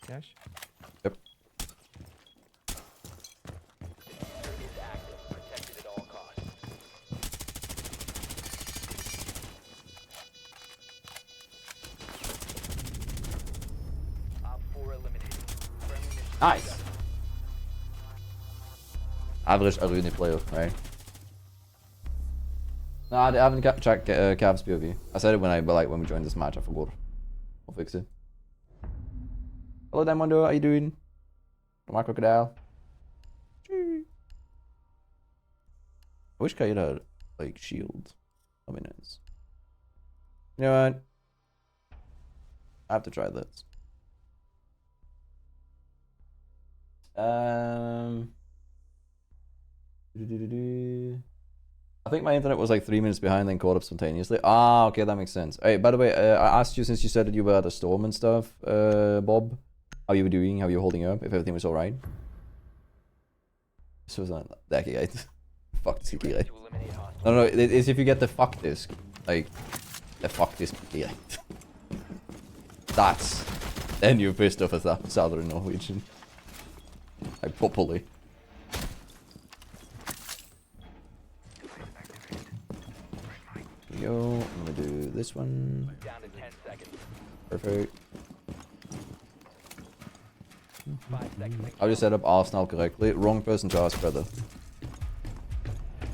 Cash? Yep. Diffuser is active. Protected at all costs. Op 4 eliminated. Friendly mission Nice. successful. Average Aruni player, right? No, I haven't checked Cavs POV. I said it when we joined this match. I forgot. I'll fix it. Hello, Diamondo. How you doing? My crocodile. I wish KAID had like shield. That'd be nice. You know what? I have to try this. I think my internet was like 3 minutes behind, then caught up spontaneously. Ah, okay, that makes sense. Hey, by the way, I asked you since you said that you were at a storm and stuff, Bob, how you were doing, how you were holding up, if everything was alright. This was not that guy. Fuck this guy. To eliminate hostiles. No, it's if you get the fuck disc, like the fuck disc guy. That's then you're pissed off as that Southern Norwegian, like properly. Yo, I'm gonna do this one. Down to 10 seconds. Perfect. 5 seconds. I just set up Arsenal correctly. Wrong person to ask, brother.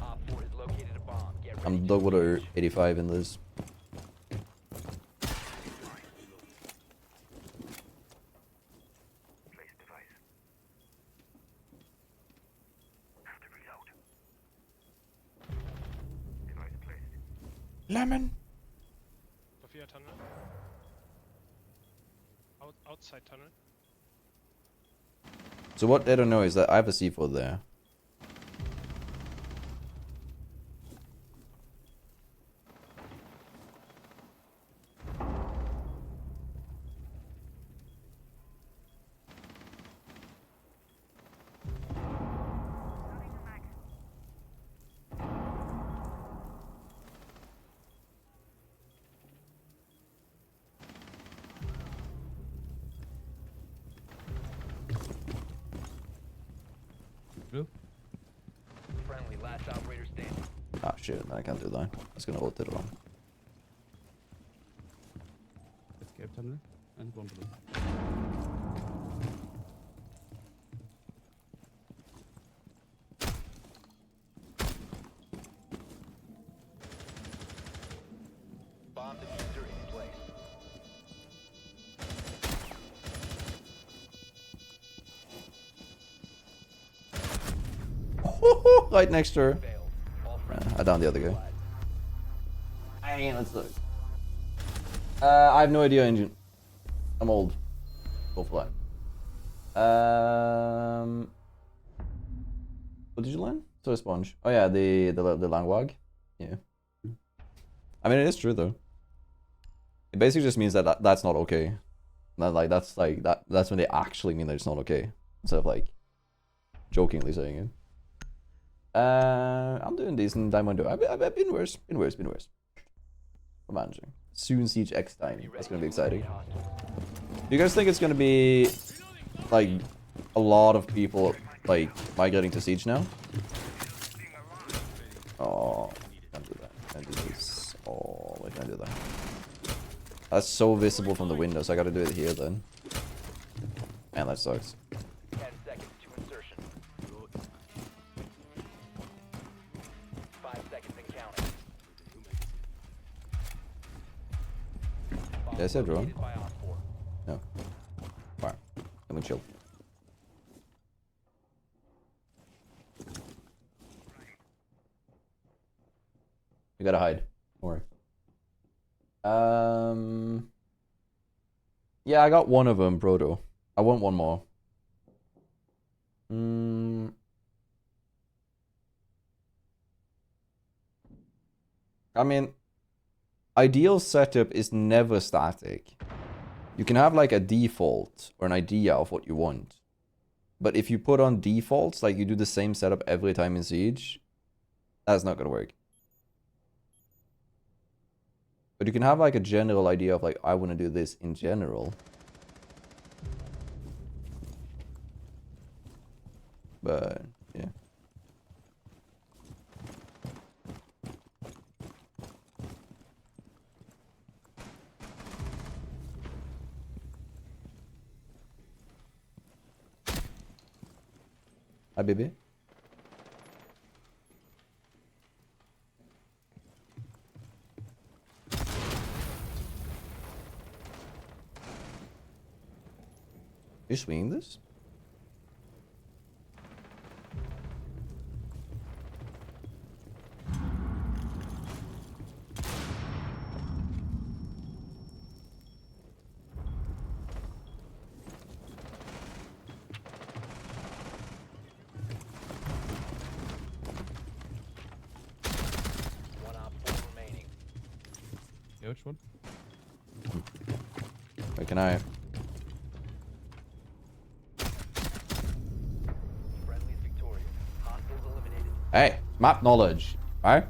Op 4 has located a bomb. Get ready I'm to Dogwater engage. 85 in this. Place device. Have to reload. Device placed. Lemon. Sophia tunnel. Outside tunnel. So what they don't know is that I have a C4 there. Friendly, last operator standing. Ah shit, I can't do that. I was gonna rotate it wrong. Escape tunnel and one blue. Bomb diffuser in place. Right next to her. Failed. All friendly. I downed the other guy. Hey, let's look. I have no idea, engine. I'm old. Go fly. What did you learn? Soy sponge. Oh yeah, the langwag. Yeah. I mean, it is true though. It basically just means that, that's not okay. That's when they actually mean that it's not okay, instead of like jokingly saying it. I'm doing decent, Diamondo. I've been worse. Been worse. I'm managing. Soon Siege X time. That's gonna be exciting. Do you guys think it's gonna be like a lot of people like migrating to Siege now? Oh, can't do that. Can't do this. Oh, why can't I do that? That's so visible from the window, so I gotta do it here then. Man, that sucks. 10 seconds to insertion. 5 seconds and counting. Did I say drone? Located by Op 4. No. Alright. Let me chill. We gotta hide. Don't worry. Yeah, I got one of them, Proto. I want one more. I mean, ideal setup is never static. You can have like a default or an idea of what you want. But if you put on defaults, like you do the same setup every time in Siege, that's not gonna work. But you can have like a general idea of like, I want to do this in general. But, yeah. Hi, baby. You swinging this? One Op 4 remaining. Yeah, which one? Wait, can I? Friendly's victorious. Hostiles eliminated. Hey, map knowledge, right?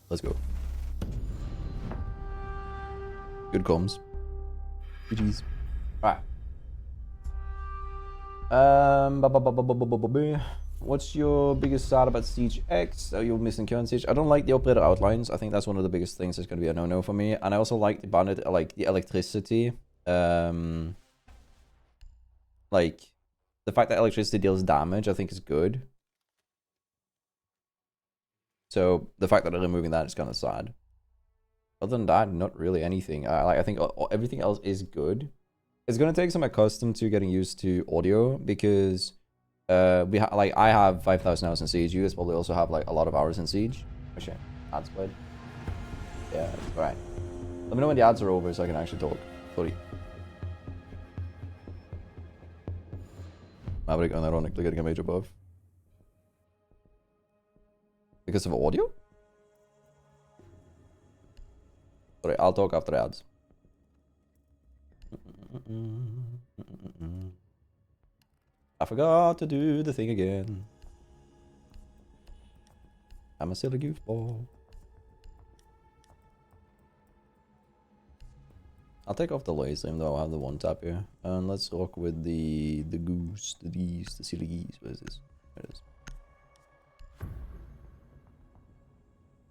Let's go. Good comms. GG's. Right. What's your biggest sad about Siege X? You're missing current Siege. I don't like the operator outlines. I think that's one of the biggest things that's going to be a no-no for me. And I also like the bandit, like the electricity. Like the fact that electricity deals damage, I think is good. So the fact that they're removing that is kind of sad. Other than that, not really anything. I think everything else is good. It's gonna take some accustomed to getting used to audio because I have 5,000 hours in Siege. You guys probably also have like a lot of hours in Siege. Oh shit, ads played. Yeah, right. Let me know when the ads are over so I can actually talk. Sorry. Maverick unironically getting a major buff. Because of audio? Sorry, I'll talk after ads. I forgot to do the thing again. I'm a silly goofball. I'll take off the laser even though I have the one tap here. And let's rock with the goose, the geese, the silly geese. What is this? There it is.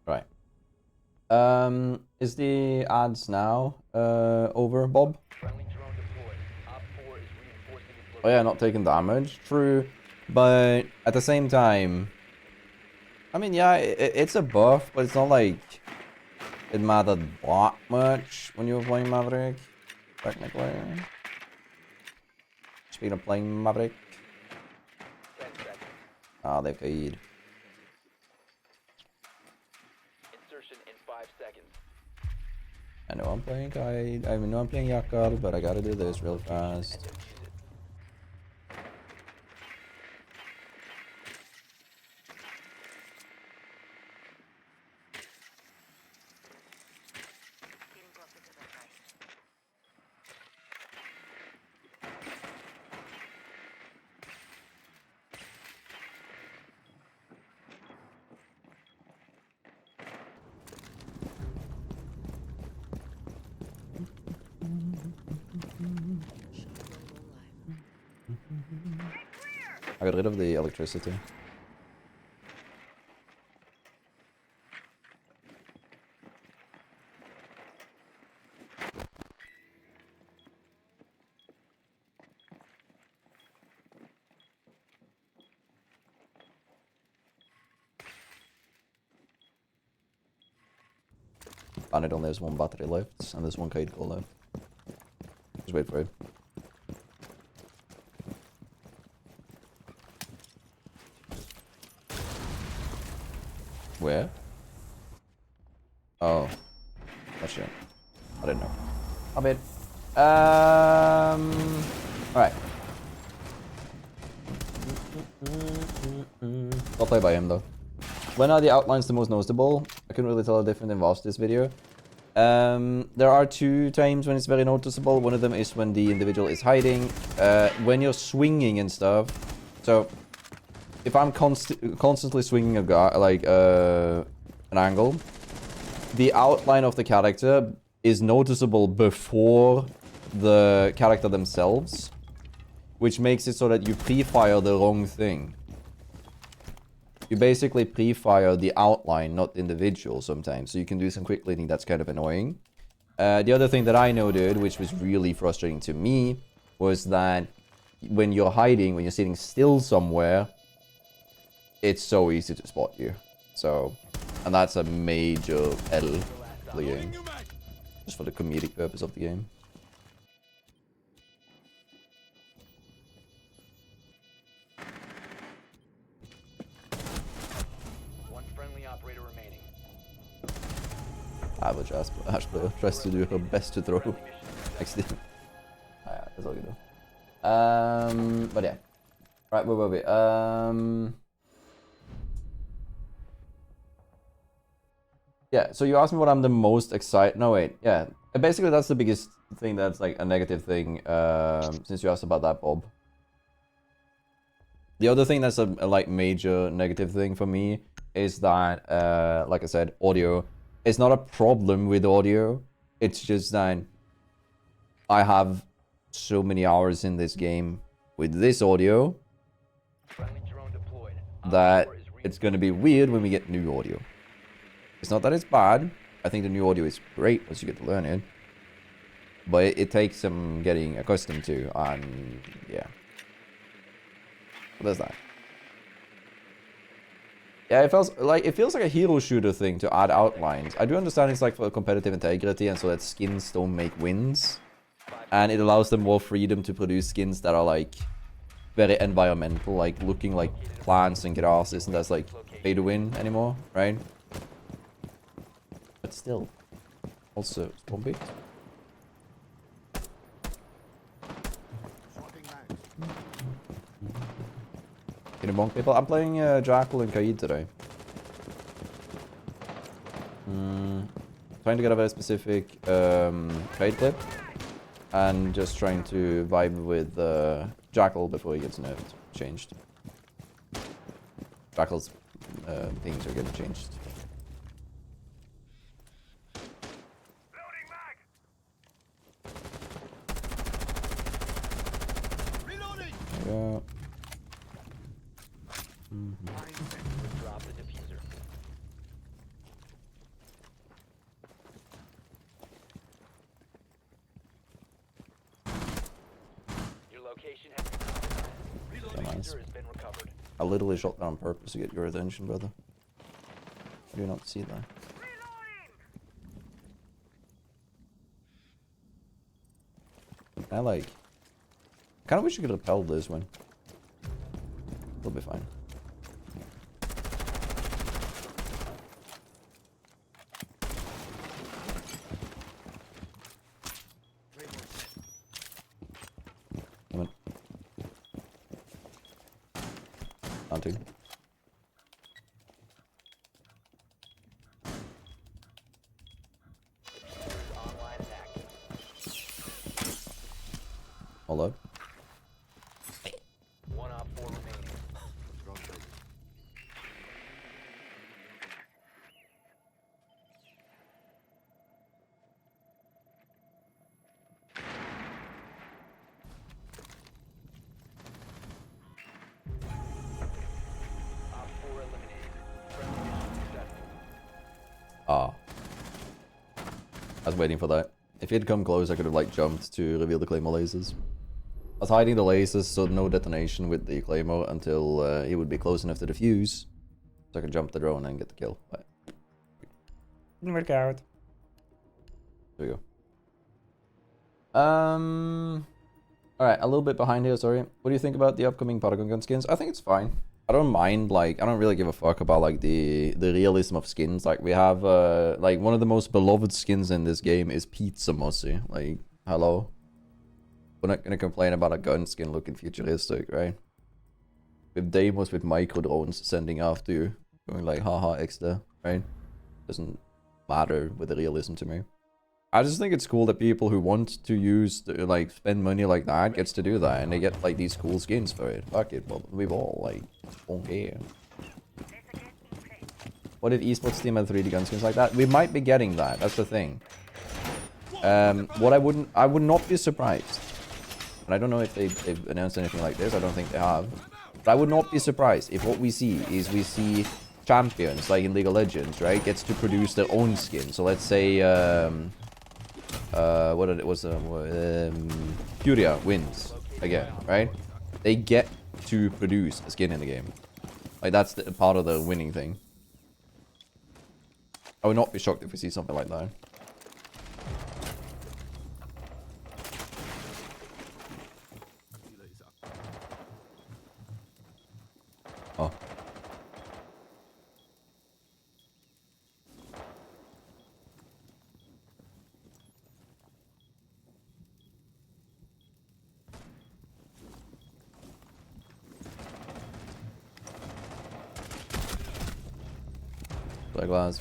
Right. Is the ads now over, Bob? Friendly drone deployed. Op 4 is reinforcing its Oh yeah, not taking damage. True. But at the same time, I mean, yeah, it's a buff, but it's not like it mattered that much when you were playing Maverick, technically. Speaking of playing Maverick. 10 seconds. Ah, they've KAID. Insertion in 5 seconds. I know I'm playing KAID. I know I'm playing Jackal, but I gotta do this real fast. Defuse it. I got rid of the electricity. And it only has one battery left, and there's one KAID call left. Just wait for it. Where? Oh. Oh shit. I didn't know. A bit. Alright. I'll play by him though. When are the outlines the most noticeable? I couldn't really tell a difference in VODs this video. There are two times when it's very noticeable. One of them is when the individual is hiding. When you're swinging and stuff. So, if I'm constantly swinging a guy, like an angle, the outline of the character is noticeable before the character themselves, which makes it so that you pre-fire the wrong thing. You basically pre-fire the outline, not the individual sometimes. So you can do some quick leading that's kind of annoying. The other thing that I noted, which was really frustrating to me, was that when you're hiding, when you're sitting still somewhere, it's so easy to spot you. So, and that's a major L for the game. Just for the comedic purpose of the game. Average Ash player tries to do her best to throw. Actually, that's all you do. But yeah. Right, where were we? Yeah, so you asked me what I'm the most excited. No, wait. Yeah, basically that's the biggest thing that's like a negative thing. Since you asked about that, Bob. The other thing that's a like major negative thing for me is that, like I said, audio. It's not a problem with audio. It's just that I have so many hours in this game with this audio that it's going to be weird when we get new audio. It's not that it's bad. I think the new audio is great once you get to learn it. But it takes some getting accustomed to, and yeah. But there's that. Yeah, it feels like a hero shooter thing to add outlines. I do understand it's like for competitive integrity and so that skins don't make wins. And it allows them more freedom to produce skins that are like very environmental, like looking like plants and grasses, and that's like pay to win anymore, right? But still. Also, zombie. Can you bonk people? I'm playing Jackal and KAID today. Trying to get a very specific KAID clip. And just trying to vibe with Jackal before he gets nerfed. Changed. Jackal's things are getting changed. Yeah. Drop the diffuser. Your location has been compromised. Nice. Diffuser has been recovered. I literally shot that on purpose to get your attention, brother. I do not see that. I like... kinda wish you could repel this one. It'll be fine. Come on. Hunting. Online and active. Hold up. 1 op 4 remaining. Ah. I was waiting for that. If he'd come close, I could have like jumped to reveal the Claymore lasers. I was hiding the lasers, so no detonation with the Claymore until he would be close enough to defuse. So I could jump the drone and get the kill. But didn't work out. There we go. Alright, a little bit behind here, sorry. What do you think about the upcoming Paragon gun skins? I think it's fine. I don't mind, like, I don't really give a fuck about, like, the realism of skins. Like, we have, like, one of the most beloved skins in this game is Pizza Mossy. Like, hello? We're not gonna complain about a gun skin looking futuristic, right? With Deimos with micro drones sending after you, going like, haha, extra, right? Doesn't matter with the realism to me. I just think it's cool that people who want to use, like, spend money like that gets to do that, and they get, like, these cool skins for it. Fuck it, but we've all, like, don't care. What if esports team had 3D gun skins like that? We might be getting that, that's the thing. What I would not be surprised. And I don't know if they've announced anything like this, I don't think they have. But I would not be surprised if what we see is we see champions, like in League of Legends, right, gets to produce their own skin. So let's say, Furia wins again, right? They get to produce a skin in the game. Like, that's the part of the winning thing. I would not be shocked if we see something like that. Oh. Black glass.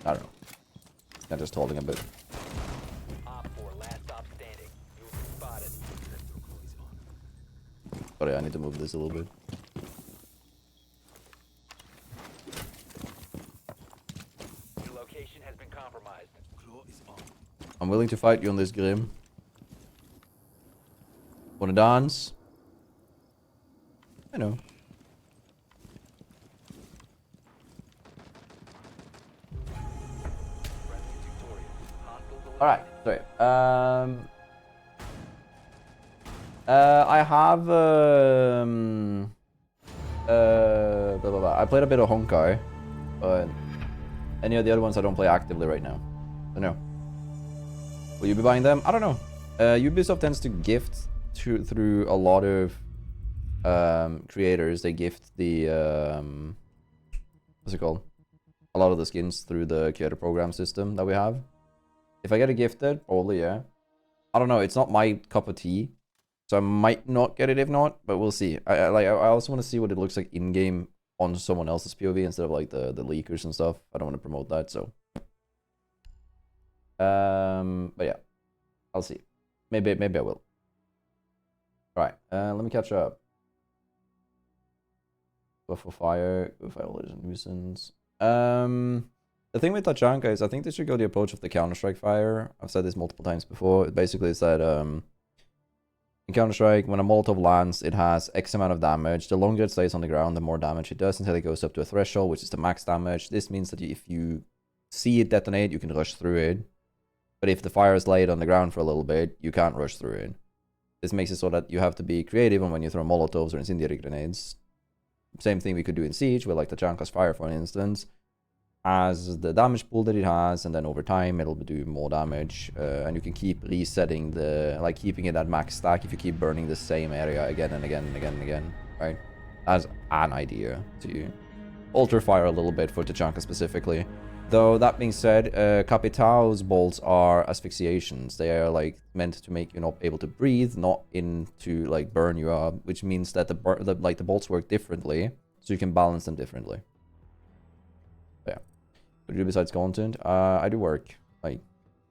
I don't know. I'm just holding a bit. Op 4, last stop standing. You will be spotted. Sorry, I need to move this a little bit. Your location has been compromised. I'm willing to fight you on this, Grim. Wanna dance? I know. Alright, sorry. I have blah, blah, blah. I played a bit of Honkai, but any of the other ones I don't play actively right now. So no. Will you be buying them? I don't know. Ubisoft tends to gift through a lot of creators. They gift the what's it called? A lot of the skins through the creator program system that we have. If I get it gifted, probably, yeah. I don't know, it's not my cup of tea. So I might not get it if not, but we'll see. I also want to see what it looks like in-game on someone else's POV instead of like the leakers and stuff. I don't want to promote that, so. But yeah. I'll see. Maybe I will. Alright, let me catch up. Buff for fire, nuisance. The thing with Tachanka is I think they should go the approach of the Counter-Strike fire. I've said this multiple times before. It basically is that in Counter-Strike, when a Molotov lands, it has X amount of damage. The longer it stays on the ground, the more damage it does until it goes up to a threshold, which is the max damage. This means that if you see it detonate, you can rush through it. But if the fire is laid on the ground for a little bit, you can't rush through it. This makes it so that you have to be creative when you throw Molotovs or incendiary grenades. Same thing we could do in Siege, with like Tachanka's fire, for instance. As the damage pool that it has, and then over time it'll do more damage, and you can keep resetting keeping it at max stack if you keep burning the same area again and again and again and again, right? As an idea to alter fire a little bit for Tachanka specifically. Though that being said, Capitao's bolts are asphyxiations. They are like meant to make you not able to breathe, not to like burn you up, which means that the bolts work differently, so you can balance them differently. What do you do besides content? I do work. Like,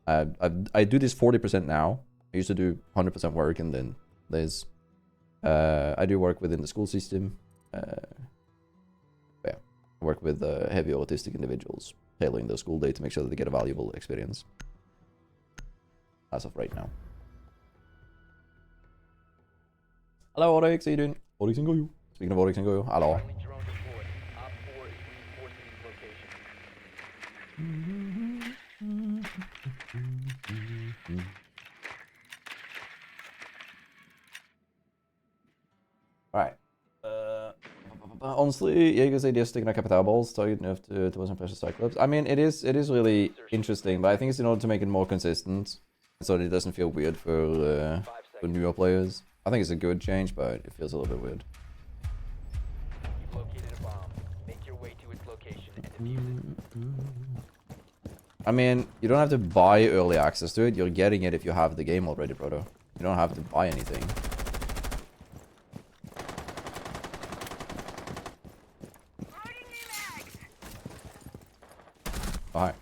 I do this 40% now. I used to do 100% work, and then there's I do work within the school system. Yeah, I work with heavy autistic individuals, tailoring their school day to make sure that they get a valuable experience. As of right now. Hello, Oryx. How you doing? Oryx and Goyo. Speaking of Oryx and Goyo, hello. Friendly drone deployed. Op 4 is reinforcing these locations. Alright. Honestly, Jaeger's idea of sticking a capital balls target nerf to wasn't pressure cyclops. I mean, it is really interesting, but I think it's in order to make it more consistent, so that it doesn't feel weird for newer players. I think it's a good change, but it feels a little bit weird. You've located a bomb. Make your way to its location and defuse it. I mean, you don't have to buy early access to it. You're getting it if you have the game already, brother. You don't have to buy anything. Alright.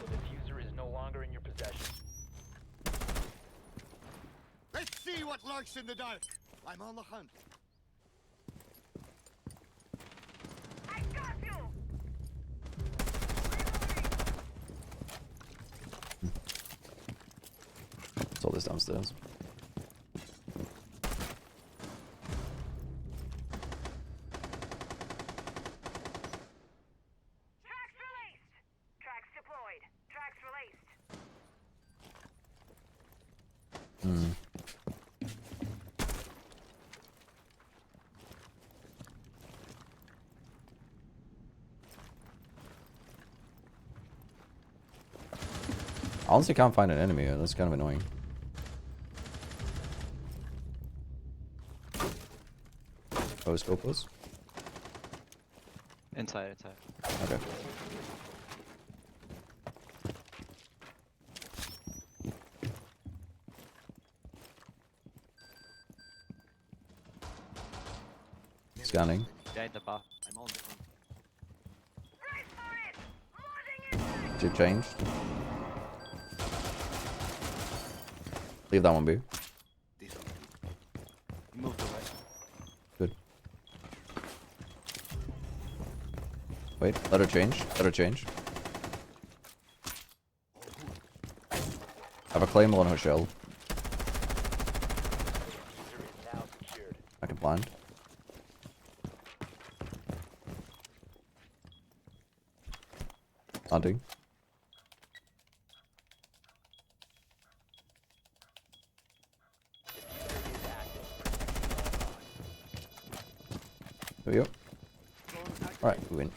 The diffuser is no longer in your possession. Let's see what lurks in the dark. I'm on the hunt. It's all this downstairs. Tracks released. Tracks deployed. Tracks released. I honestly can't find an enemy here. That's kind of annoying. Oh, scope was? Inside. Okay. Scanning. Behind the bar. I'm on the hunt. Is it changed? Leave that one be. This one. Move away. Good. Wait, let her change. Let her change. I have a claymore on her shell. Diffuser is now secured. I can blind. Hunting. There we go. Alright, we win.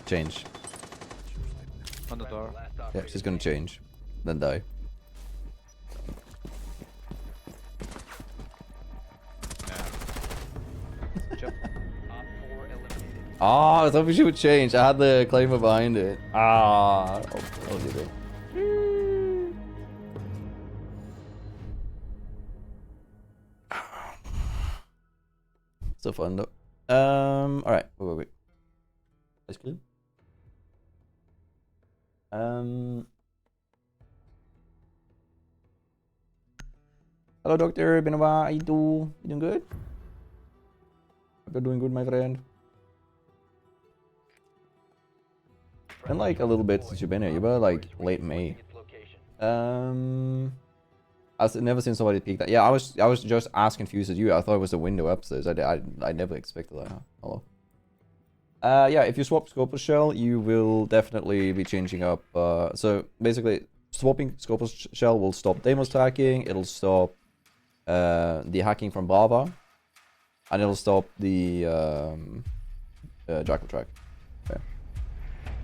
Change. On the door. Last Yeah, operator she's gonna standing. change. Then die. Jump. Op 4 eliminated. Ah, I thought she would change. I had the claimer behind it. Ah, I'll give it. So fun though. Alright, wait. Ice cream? Hello, doctor. Been a while. How you doing? You doing good? Hope you're doing good, my friend. Been like a little bit since you've been here. You were like late May. Its location. I've never seen somebody peek that. Yeah, I was just as confused as you. I thought it was the window upstairs. I never expected that. Hello. Yeah, if you swap Scopus Shell, you will definitely be changing up. So basically, swapping Scopus Shell will stop Deimos hacking. It'll stop the hacking from Brava, and it'll stop the Jackal track. Okay.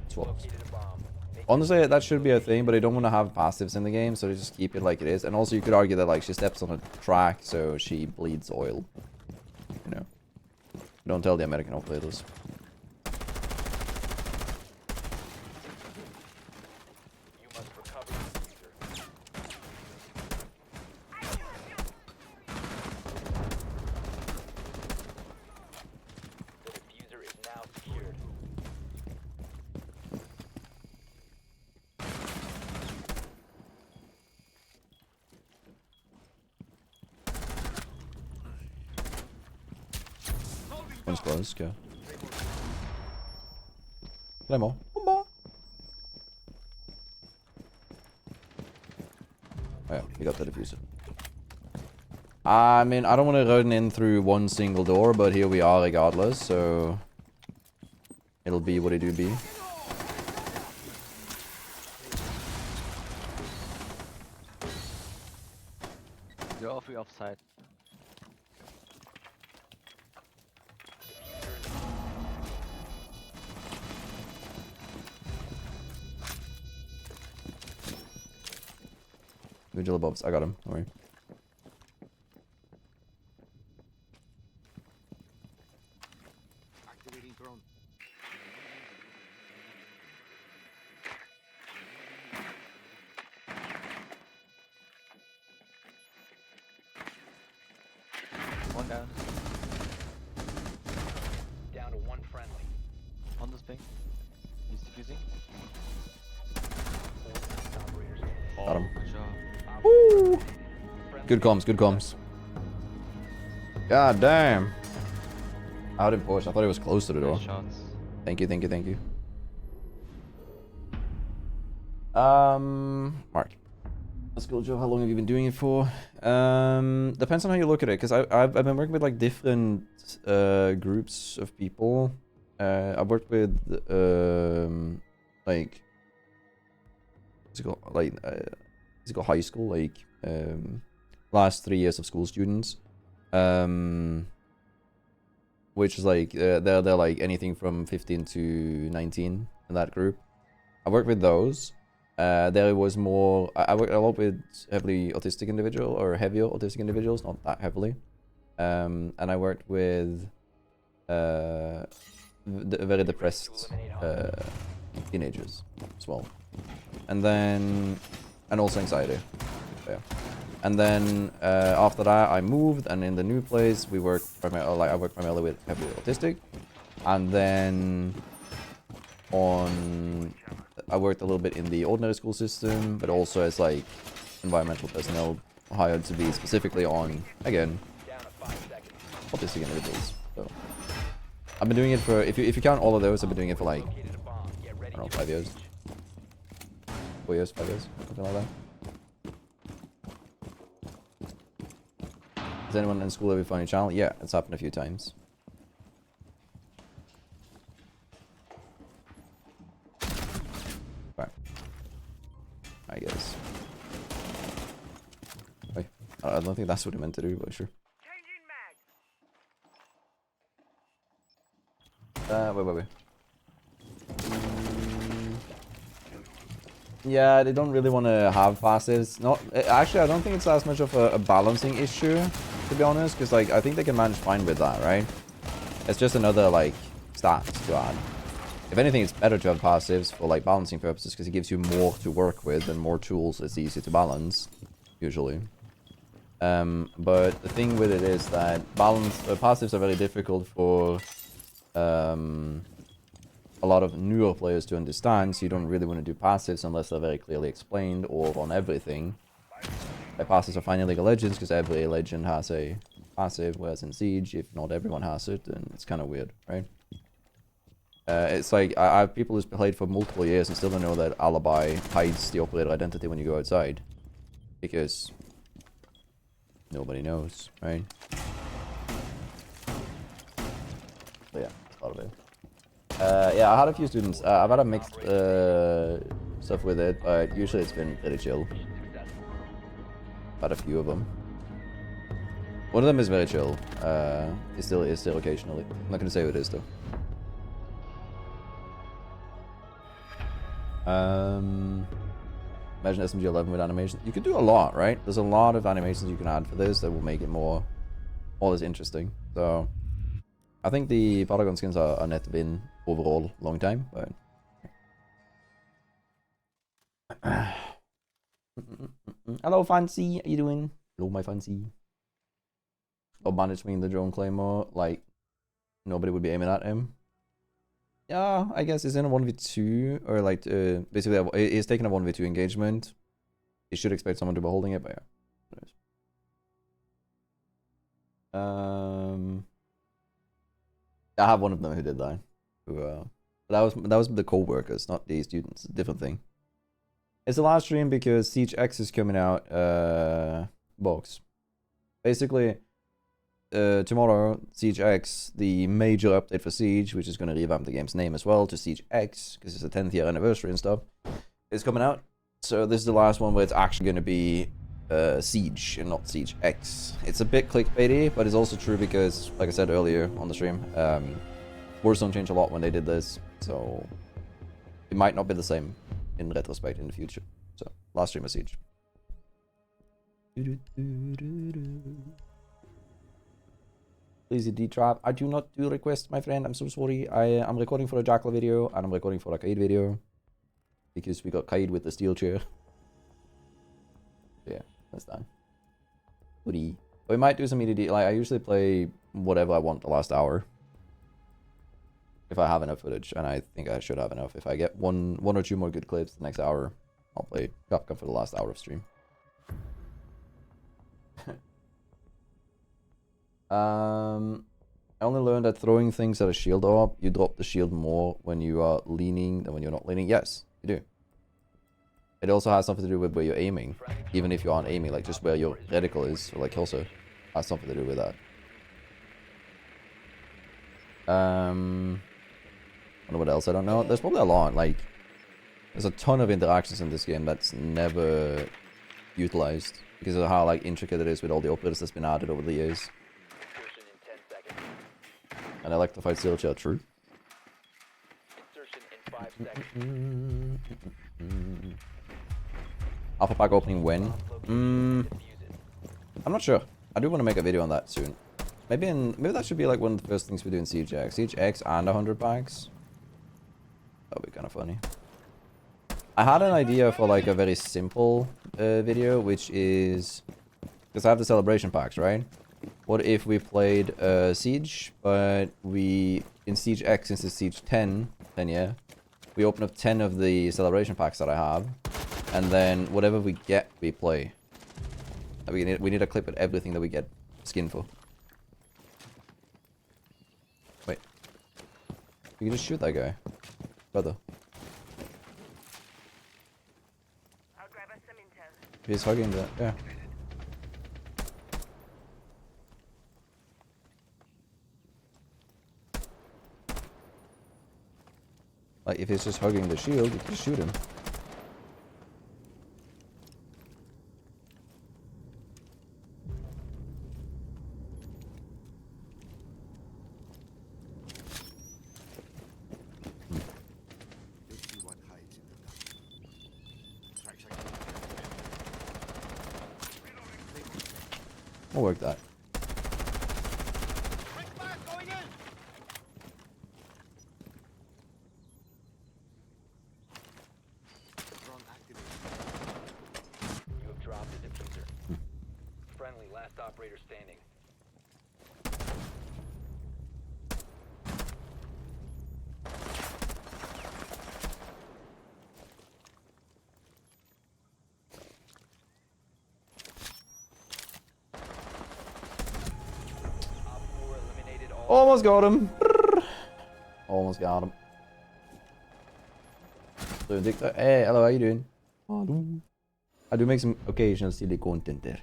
Swap. Located a bomb. Make Honestly, that should be a thing, but I don't want to have passives in the game, so just keep it like it is. And also, you could argue that like she steps on a track, so she bleeds oil. You know, don't tell the American operators. You must recover the diffuser. The diffuser is now secured. One's close, go. Claymore. Oh yeah, we got the diffuser. I mean, I don't want to run in through one single door, but here we are regardless, so... It'll be what it do be. You're off, you're offside. Vigil above. I got him. Don't worry. Activating drone. One down. Down to one friendly. On this ping. He's defusing. Operators. Got him. Good job. Woo! Good comms, good comms. God damn. I didn't push. I thought it was close to the door. Nice shots. Thank you, thank you, thank you. Mark. That's a cool job. How long have you been doing it for? Depends on how you look at it, because I've been working with like different groups of people. I've worked with like physical high school, like last 3 years of school students, which is like they're like anything from 15 to 19 in that group. I worked with those. There was more. I worked a lot with heavily autistic individual or heavier autistic individuals, not that heavily. And I worked with very depressed teenagers as well, and also anxiety. Yeah. And then after that, I moved, and in the new place, we worked primarily. I worked primarily with heavily autistic, and then I worked a little bit in the ordinary school system, but also as like environmental personnel hired to be specifically on, again, autistic individuals. So I've been doing it for, if you count all of those, I've been doing it for like, I don't know, 5 years. 4 years, 5 years, something like that. Has anyone in school ever found your channel? Yeah, it's happened a few times. Okay. I guess. Wait, I don't think that's what I meant to do, but sure. Wait. Yeah, they don't really want to have passives. Not actually, I don't think it's as much of a balancing issue, to be honest, because like I think they can manage fine with that, right? It's just another like stat to add. If anything, it's better to have passives for like balancing purposes because it gives you more to work with and more tools. It's easy to balance, usually. But the thing with it is that passives are very difficult for a lot of newer players to understand, so you don't really want to do passives unless they're very clearly explained or on everything. Like passives are fine in League of Legends because every legend has a passive, whereas in Siege, if not everyone has it, then it's kind of weird, right? It's like, I have people who's played for multiple years and still don't know that Alibi hides the operator identity when you go outside. Because nobody knows, right? So yeah, that's part of it. Yeah, I had a few students. I've had a mixed stuff with it, but usually it's been pretty chill. Had a few of them. One of them is very chill. It still occasionally. I'm not gonna say who it is though. Imagine SMG 11 with animation. You could do a lot, right? There's a lot of animations you can add for this that will make it more all this interesting. So I think the Polygon skins are a net win overall long time, but hello Fancy, how you doing? Hello my Fancy. Or managing the drone claymore, like nobody would be aiming at him. Yeah, I guess it's in a 1v2 or like basically he's taking a 1v2 engagement. You should expect someone to be holding it, but yeah. I have one of them who did that. Who that was the co-workers, not the students. Different thing. It's a live stream because Siege X is coming out. Box. Basically, tomorrow, Siege X, the major update for Siege, which is going to revamp the game's name as well to Siege X, because it's a 10th year anniversary and stuff, is coming out. So this is the last one where it's actually going to be Siege and not Siege X. It's a bit clickbaity, but it's also true because, like I said earlier on the stream, Warzone changed a lot when they did this, so it might not be the same in retrospect in the future. So, last stream of Siege. Please D-Trap. I do not do requests, my friend. I'm so sorry. I'm recording for a Jackal video, and I'm recording for a KAID video. Because we got KAID with the steel chair. Yeah, that's done. Woody. We might do some EDD. Like, I usually play whatever I want the last hour. If I have enough footage, and I think I should have enough. If I get one or two more good clips the next hour, I'll play Capcom for the last hour of stream. I only learned that throwing things at a shield up, you drop the shield more when you are leaning than when you're not leaning. Yes, you do. It also has something to do with where you're aiming. Even if you aren't aiming, like just where your reticle is, or like also has something to do with that. I don't know what else I don't know. There's probably a lot. Like, there's a ton of interactions in this game that's never utilized because of how like intricate it is with all the updates that's been added over the years. Insertion in 10 seconds. And electrified steel chair, true. Insertion in 5 seconds. Alpha pack opening when? Defuse it. I'm not sure. I do want to make a video on that soon. Maybe that should be like one of the first things we do in Siege X. Siege X and 100 packs. That would be kind of funny. I had an idea for like a very simple video, which is because I have the celebration packs, right? What if we played Siege, but we in Siege X, since it's Siege 10, then yeah, we open up 10 of the celebration packs that I have, and then whatever we get, we play. We need a clip at everything that we get skin for. Wait, you can just shoot that guy, brother. I'll grab us some intel. He's hugging the yeah. Like if he's just hugging the shield, you can just shoot him. You'll see what hides in the dark. Tracks are We'll work that. drone activated. You have dropped the diffuser. Friendly, last operator standing. Op 4 eliminated all. Almost got him. Almost got him. So, Victor, hey, hello, how you doing? Hello. I do make some occasional silly content there.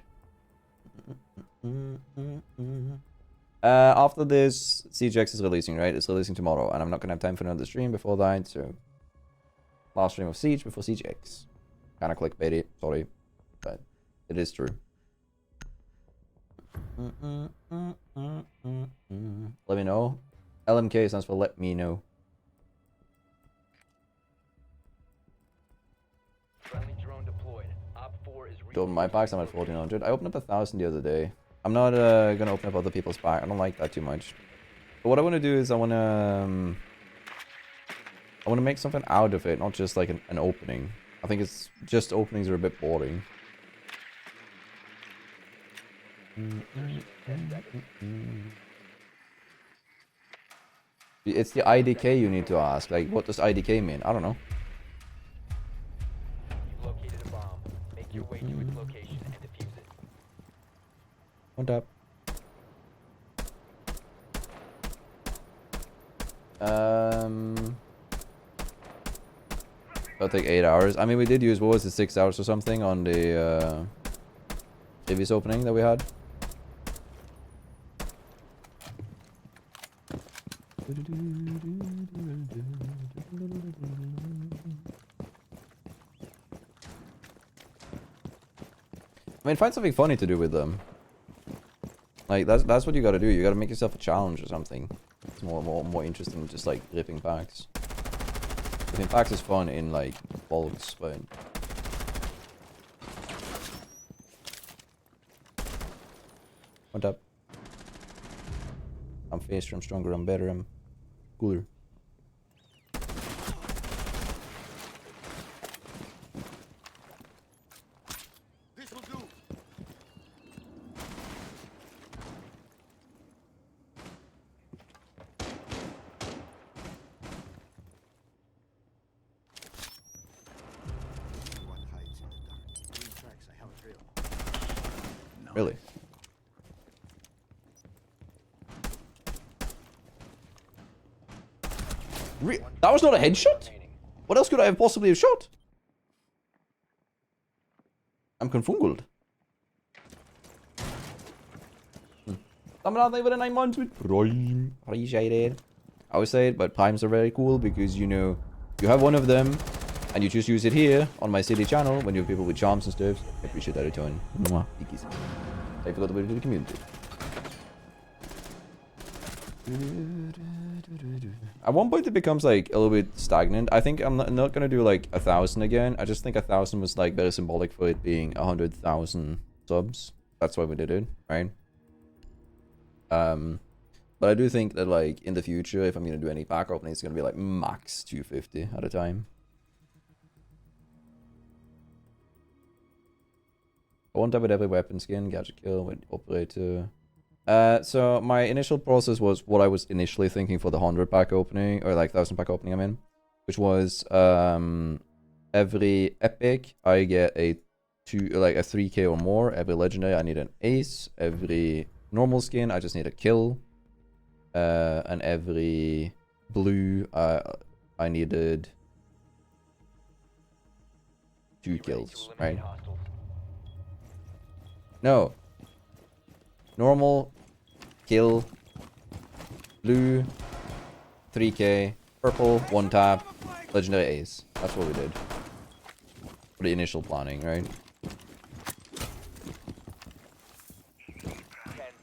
After this, CGX is releasing, right? It's releasing tomorrow, and I'm not gonna have time for another stream before that, so last stream of Siege before Siege X. Kinda clickbaity, sorry, but it is true. Let me know. LMK stands for let me know. UAV Open my packs, I'm at 1400. I opened up 1,000 the other day. I'm not gonna open up other people's pack. I don't like that too much. But what I want to do is I want to make something out of it, not just like an opening. I think it's just openings are a bit boring. 10 seconds. It's the IDK you need to ask. Like, what does IDK mean? I don't know. You've located a bomb. Make your way to its location and defuse it. One tap. That'll take 8 hours. I mean, we did use, what was it, 6 hours or something on the previous opening that we had. I mean, find something funny to do with them. Like, that's what you gotta do. You gotta make yourself a challenge or something. It's more interesting than just like ripping packs. Ripping packs is fun in like bulks, but what up? I'm faster, I'm stronger, I'm better, I'm cooler. This will do. What hides in the dark? Green tracks, I have a trail. Really? That was not a headshot? What else could I have possibly have shot? I'm confused. I'm not even 9 months with Prime. Appreciated. I always say it, but Primes are very cool because, you know, you have one of them and you just use it here on my city channel when you have people with charms and stuff. I appreciate that a ton. Mwah. Ickies. I forgot about the community. At one point it becomes like a little bit stagnant. I think I'm not gonna do like 1,000 again. I just think 1,000 was like very symbolic for it being 100,000 subs. That's why we did it, right? But I do think that like in the future, if I'm gonna do any pack opening, it's gonna be like max 250 at a time. I want that with every weapon skin, gadget kill with operator. So my initial process was what I was initially thinking for the 100 pack opening, or like 1,000 pack opening, I mean, which was every epic I get a 3k or more. Every legendary I need an ace. Every normal skin I just need a kill. And every blue I needed 2 kills, right? No. Normal, kill, blue, 3k, purple, 1 tap, legendary ace. That's what we did. For the initial planning, right? 10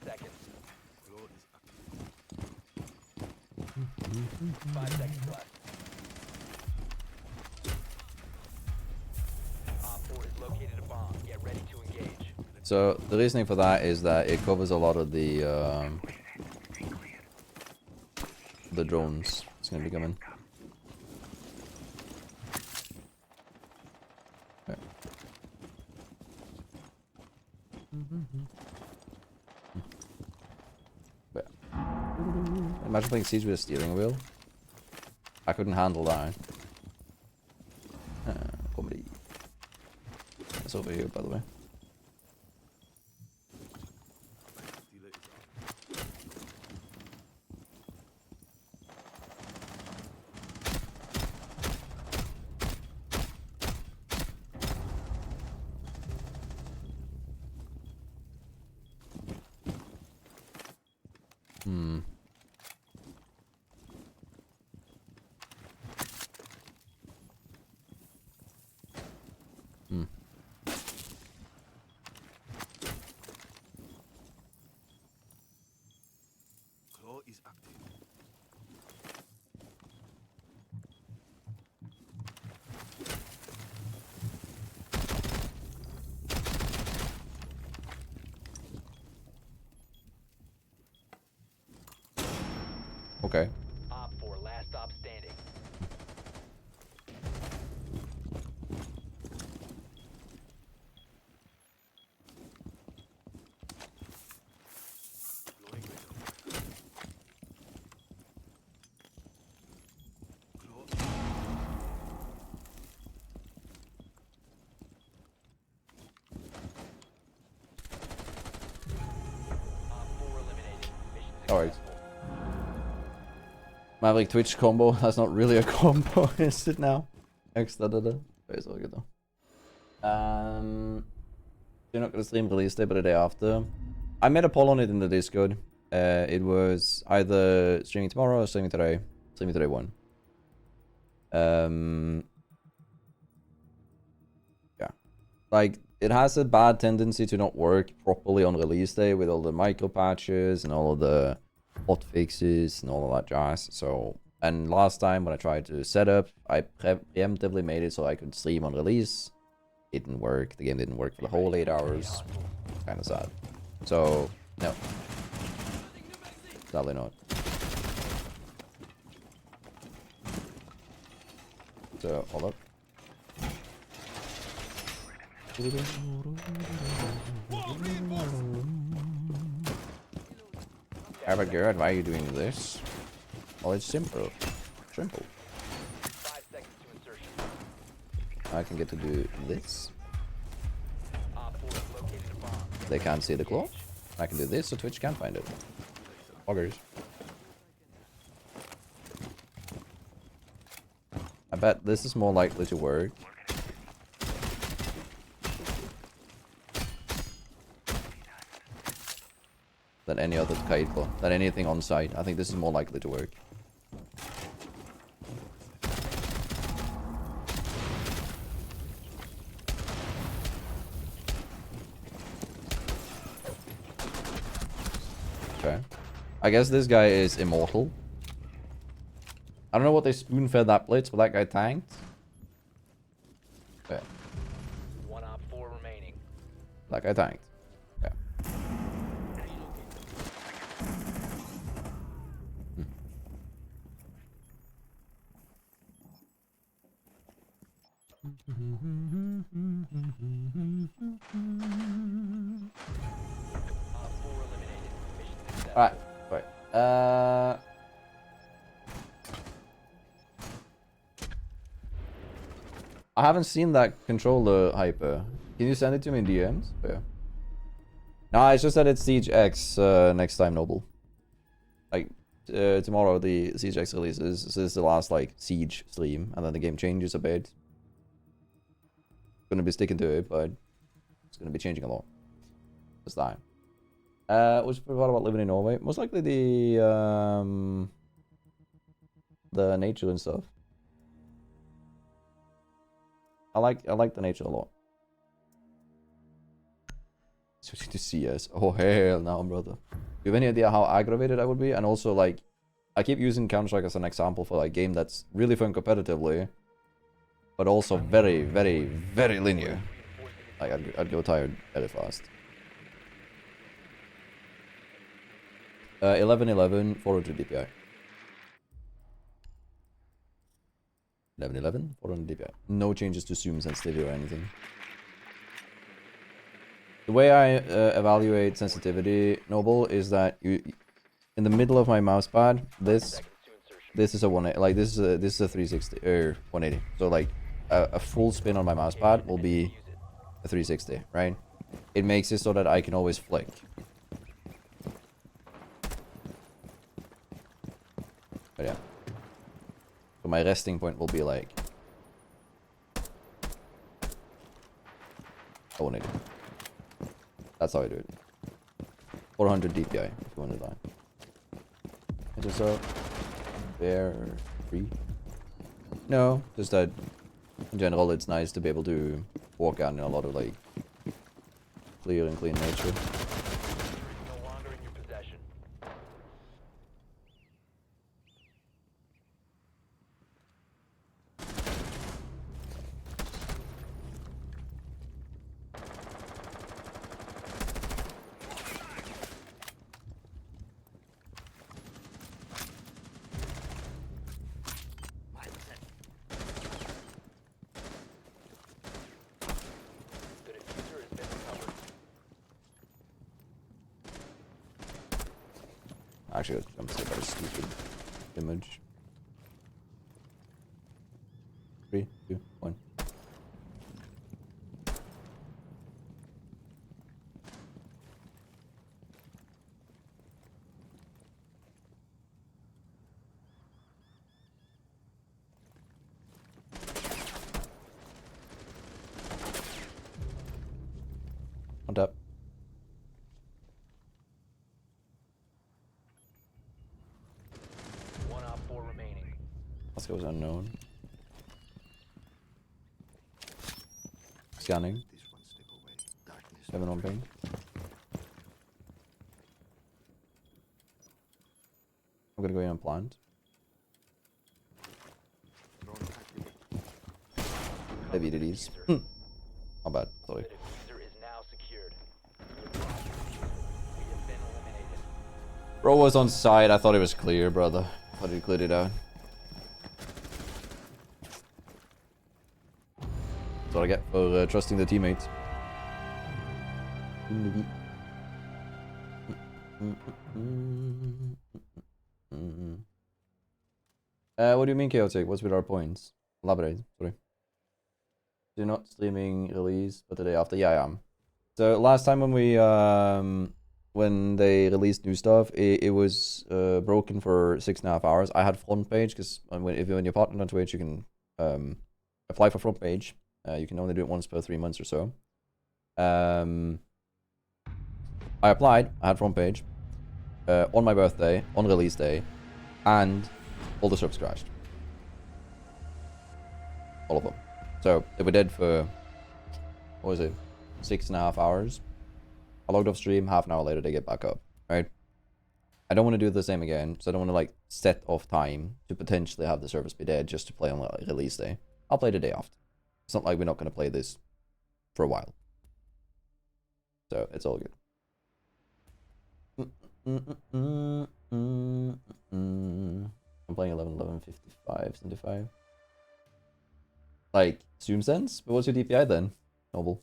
seconds. 5 seconds left. Op 4 has located a bomb. Get ready to engage. So the reasoning for that is that it covers a lot of the drones. It's gonna be coming. Okay. But imagine playing Siege with a steering wheel. I couldn't handle that. Comedy. That's over here, by the way. Claw is active. Okay. Op 4, last stop standing. Op 4 eliminated. Mission Alright. successful. Maverick Twitch combo. That's not really a combo, is it now? X da da da. It's all good though. You're not gonna stream release day, but the day after. I made a poll on it in the Discord. It was either streaming tomorrow or streaming today. Streaming today one. Yeah. Like, it has a bad tendency to not work properly on release day with all the micro patches and all of the hot fixes and all of that jazz. So, and last time when I tried to set up, I preemptively made it so I could stream on release. It didn't work. The game didn't work for the whole 8 hours. Kind of sad. So, no. Sadly not. So, hold up. Albert Garrett, why are you doing this? Well, it's simple. Simple. 5 seconds to insertion. I can get to do this. Op 4 has located a bomb. They can't see the claw. I can do this, so Twitch can't find it. Augers. I bet this is more likely to work. Than any other KAID claw. Than anything on site. I think this is more likely to work. Okay. I guess this guy is immortal. I don't know what they spoon-fed that blitz, but that guy tanked. Okay. 1 Op 4 remaining. That guy tanked. Okay. Op 4 eliminated. Mission successful. Alright. Wait. I haven't seen that controller hyper. Can you send it to me in DMs? Yeah. Nah, it's just that it's Siege X next time, Noble. Like, tomorrow the Siege X releases. This is the last, like, Siege stream, and then the game changes a bit. Gonna be sticking to it, but it's gonna be changing a lot this time. What's forgot about living in Norway? Most likely the nature and stuff. I like the nature a lot. Switching to CS. Oh hell no, brother. Do you have any idea how aggravated I would be? And also, like, I keep using Counter-Strike as an example for like game that's really fun competitively, but also very, very, very linear. Like I'd go tired very fast. 11-11, 400 DPI. 11-11, 400 DPI. No changes to zoom sensitivity or anything. The way I evaluate sensitivity, Noble, is that you, in the middle of my mouse pad, this is a 180, like this is a 360 or 180. So like a full spin on my mouse pad will be a 360, right? It makes it so that I can always flick. But yeah. So my resting point will be like 180. That's how I do it. 400 DPI if you want to die. It is a bear free. No, just that in general it's nice to be able to walk out in a lot of like clear and clean nature. No longer in your possession. Actually, I'm still got a stupid image. 3, 2, 1. On top. One op 4 remaining. Let's go unknown. Scanning. This one step away. Darkness. 7 on ping. I'm gonna go in and plant. Drone activated. Maybe it is. Not bad, sorry. The diffuser is now secured. We have been eliminated. Bro was on side, I thought it was clear, brother. Thought he cleared it out. That's what I get for trusting the teammates. What do you mean chaotic? What's with our points? Elaborate, sorry. You're not streaming release, but the day after? Yeah, I am. So last time when we when they released new stuff, it was broken for 6.5 hours. I had front page because when you're partnered on Twitch, you can apply for front page. You can only do it once per 3 months or so. I applied. I had front page on my birthday, on release day, and all the subs crashed. All of them. So they were dead for, what was it, 6.5 hours. I logged off stream, half an hour later they get back up, right? I don't want to do the same again, so I don't want to like set off time to potentially have the service be dead just to play on like, release day. I'll play the day after. It's not like we're not going to play this for a while. So it's all good. I'm playing 11, 11, 55, 75. Like, zoom sense? But what's your DPI then? Noble.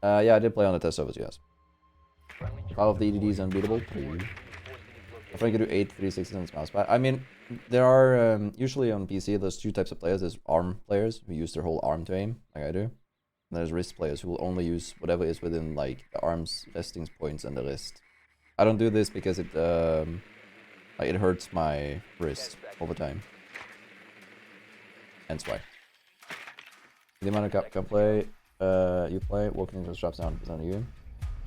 Yeah, I did play on the test servers, yes. All of the EDD is unbeatable. I think I do 8, 360 on mouse pad. I mean, there are, usually on PC, there's 2 types of players. There's ARM players who use their whole arm to aim, like I do. And there's wrist players who will only use whatever is within, like, the arm's resting points and the wrist. I don't do this because it, like, it hurts my wrist over time. Hence why. The amount of cap play you play, walking into the straps 100% of you.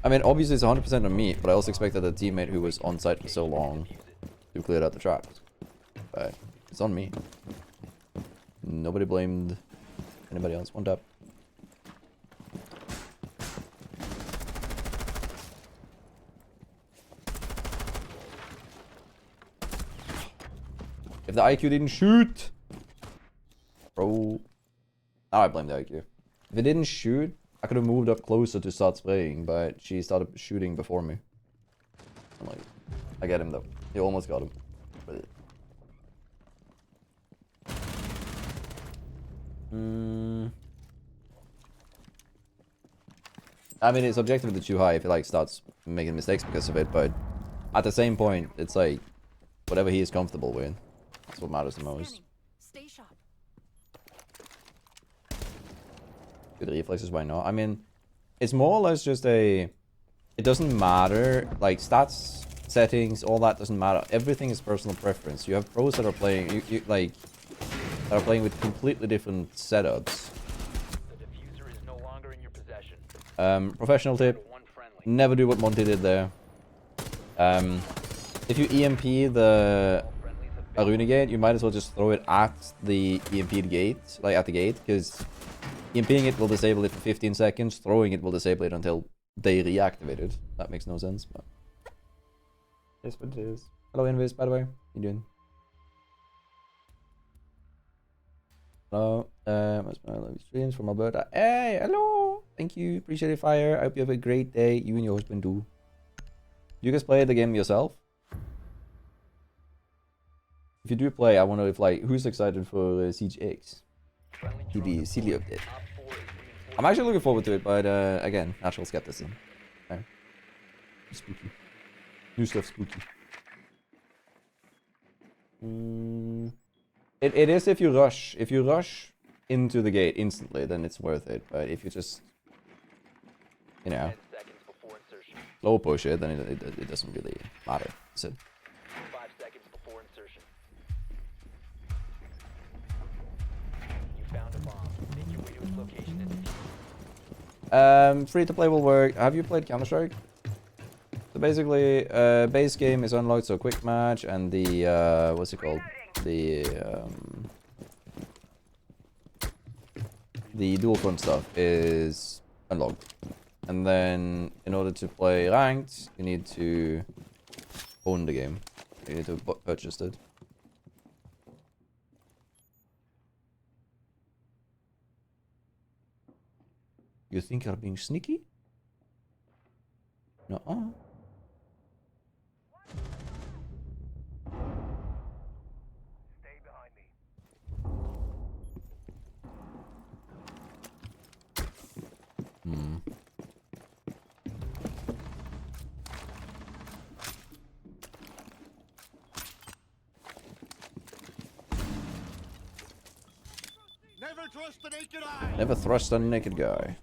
I mean, obviously it's 100% on me, but I also expected the teammate who was on site for so long to clear out the traps. But it's on me. Nobody blamed anybody else. One tap. If the IQ didn't shoot, bro. Now I blame the IQ. If it didn't shoot, I could have moved up closer to start spraying, but she started shooting before me. I'm like, I get him though. You almost got him. But... I mean, it's objectively too high if he like starts making mistakes because of it, but at the same point, it's like whatever he is comfortable with. That's what matters the most. Stay sharp. Good reflexes, why not? I mean, it's more or less just a... It doesn't matter. Like, stats, settings, all that doesn't matter. Everything is personal preference. You have pros that are playing... that are playing with completely different setups. The diffuser is no longer in your possession. Professional tip. One friendly. Never do what Monty did there. If you EMP the Aruna gate, you might as well just throw it at the EMP'd gate. Like, at the gate, because... EMPing it will disable it for 15 seconds, throwing it will disable it until they reactivate it. That makes no sense, but... It's what it is. Hello Invis, by the way. How you doing? Hello. What's my live streams from Alberta? Hey, hello! Thank you, appreciate it, Fire. I hope you have a great day. You and your husband do. Do you guys play the game yourself? If you do play, I wonder if, like, who's excited for Siege X? The silly update. I'm actually looking forward to it, but again, natural skepticism. Okay. Spooky. New stuff spooky. It is if you rush. If you rush into the gate instantly, then it's worth it. But if you just, you know, 10 seconds before insertion. slow push it, then it doesn't really matter. So 5 seconds before insertion. You found a bomb. Make your way to its location and defuse. free to play will work. Have you played Counter-Strike? So basically, base game is unlocked, so quick match, and the what's it called? The dual front stuff is unlocked. And then, in order to play ranked, you need to own the game. You need to purchase it. You think you're being sneaky? No. Stay behind me. Hmm. Never trust the naked eye. Never thrust a naked guy.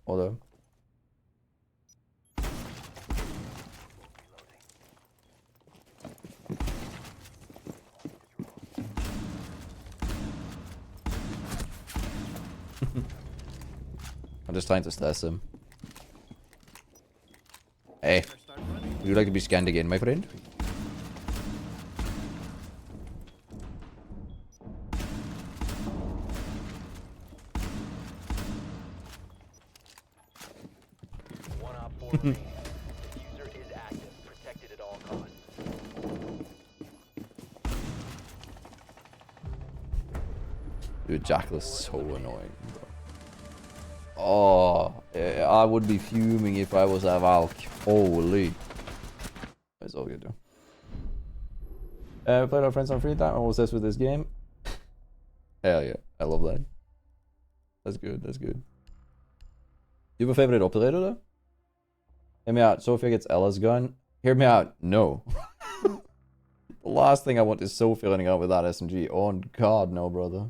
Although. I'm just trying to stress him. Hey, would you like to be scanned again, my friend? One op 4 remaining. Diffuser is active. Protected at all costs. Dude, Jackal is so annoying, bro. Oh, I would be fuming if I was a Valk. Holy. It's all good, though. We played our friends on free time. I was obsessed with this game. Hell yeah, I love that. That's good, that's good. Do you have a favorite operator, though? Hear me out. Sophia gets Ella's gun. Hear me out. No. The last thing I want is Sophia running out with that SMG. Oh, God, no, brother.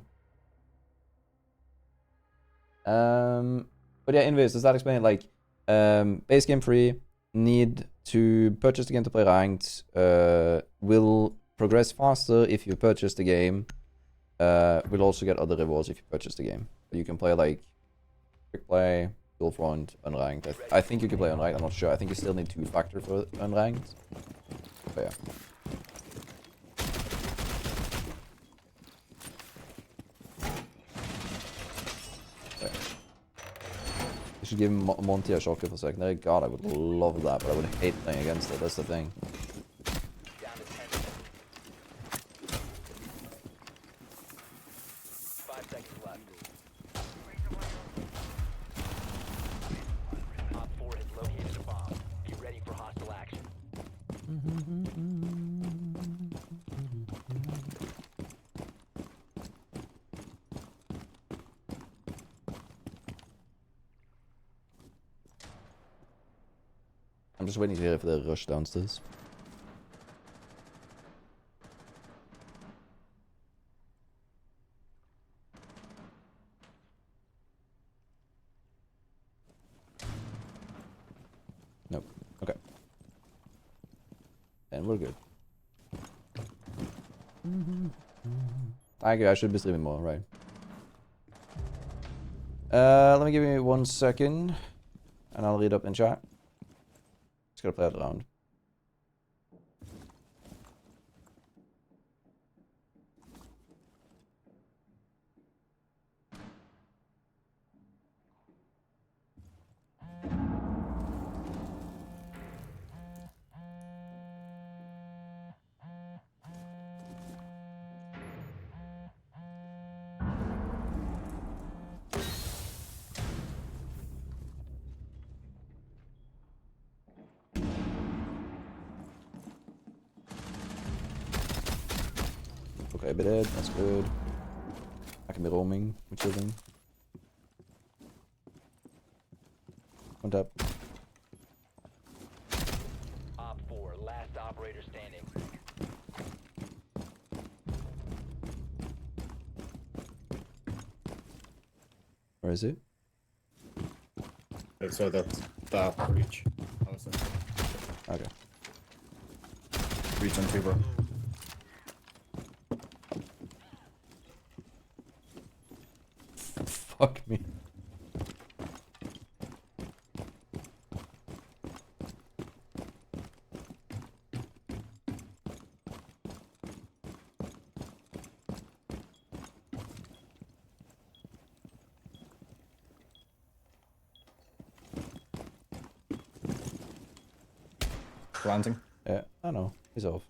But yeah, anyways, does that explain it? Like, base game free, need to purchase the game to play ranked, will progress faster if you purchase the game, will also get other rewards if you purchase the game. You can play like, quick play, dual front, unranked. I think you can play unranked, I'm not sure. I think you still need 2-factor for unranked. But yeah. Should give Monty a shocker for a second. God, I would love that, but I would hate playing against it. That's the thing. Down to 10 seconds. 5 seconds left. Op 4 has located a bomb. Be ready for hostile action. I'm just waiting to hear if they rush downstairs. Nope. Okay. And we're good. Thank you, I should be streaming more, right. Let me give you 1 second. And I'll read up in chat. Just gotta play it around. Okay, bit dead, that's good. I can be roaming, which is thing. One tap. Op 4, last operator standing. Where is it? So that's that breach. Okay. Breach on two, bro. Fuck me. Planting. Yeah, I know. He's off.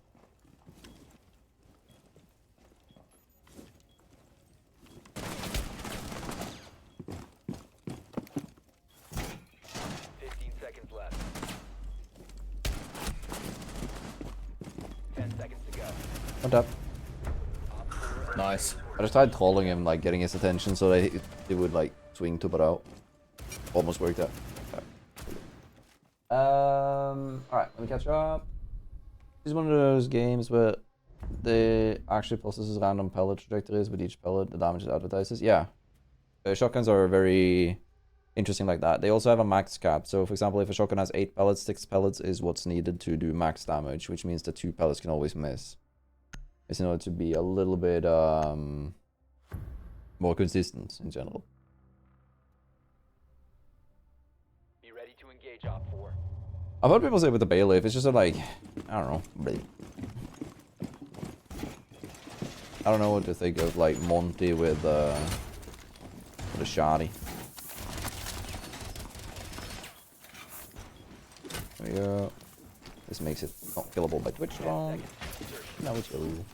Seconds left. 10 seconds to go. One tap. Op 4 Nice. I just tried trolling him, like getting his attention so that he would like swing to it out. Almost worked out. Alright, let me catch up. This is one of those games where they actually processes random pellet trajectories with each pellet, the damage it advertises. Yeah. Shotguns are very interesting like that. They also have a max cap. So for example, if a shotgun has 8 pellets, 6 pellets is what's needed to do max damage, which means that 2 pellets can always miss. It's in order to be a little bit more consistent in general. Be ready to engage Op 4. I've heard people say with the bailiff, it's just a, like, I don't know. I don't know what to think of like Monty with a shoddy. There we go. This makes it not killable by Twitch long. Now it's illegal.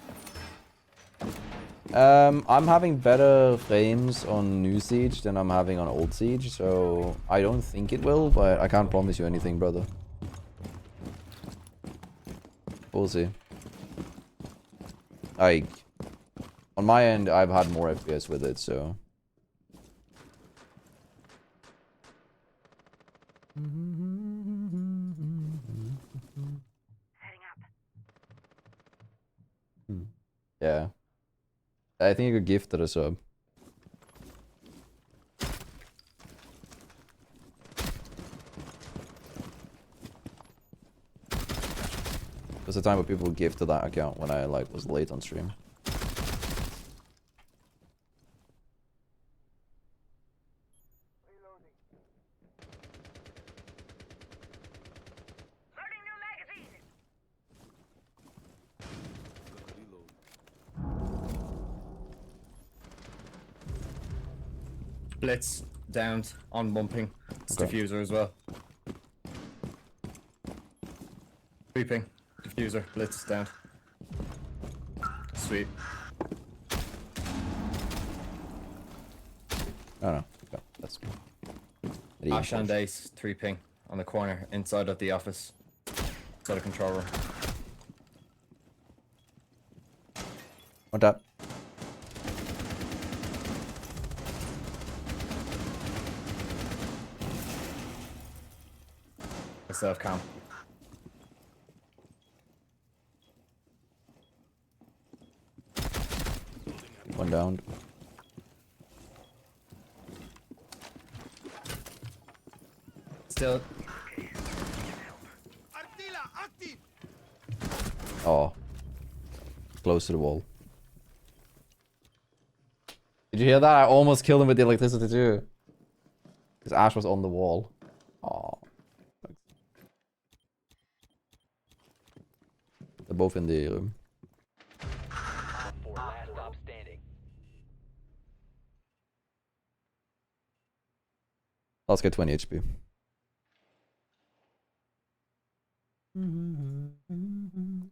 I'm having better frames on new Siege than I'm having on old Siege, so I don't think it will, but I can't promise you anything, brother. We'll see. Like, on my end, I've had more FPS with it, so. Heading up. Yeah. I think you could gift it a sub. There's a time where people gifted that account when I like was late on stream. Loading new magazine. Blitz downed on bumping. It's Okay. diffuser as well. Creeping. Diffuser. Blitz down. Sweet. Oh no. Okay, that's good. Ash and Ace. 3 ping on the corner inside of the office. Inside the control room. One tap. Self cam. One down. Still. Oh. Close to the wall. Did you hear that? I almost killed him with the electricity too. Because Ash was on the wall. Oh. They're both in the room. Op 4, last stop standing. Let's get 20 HP.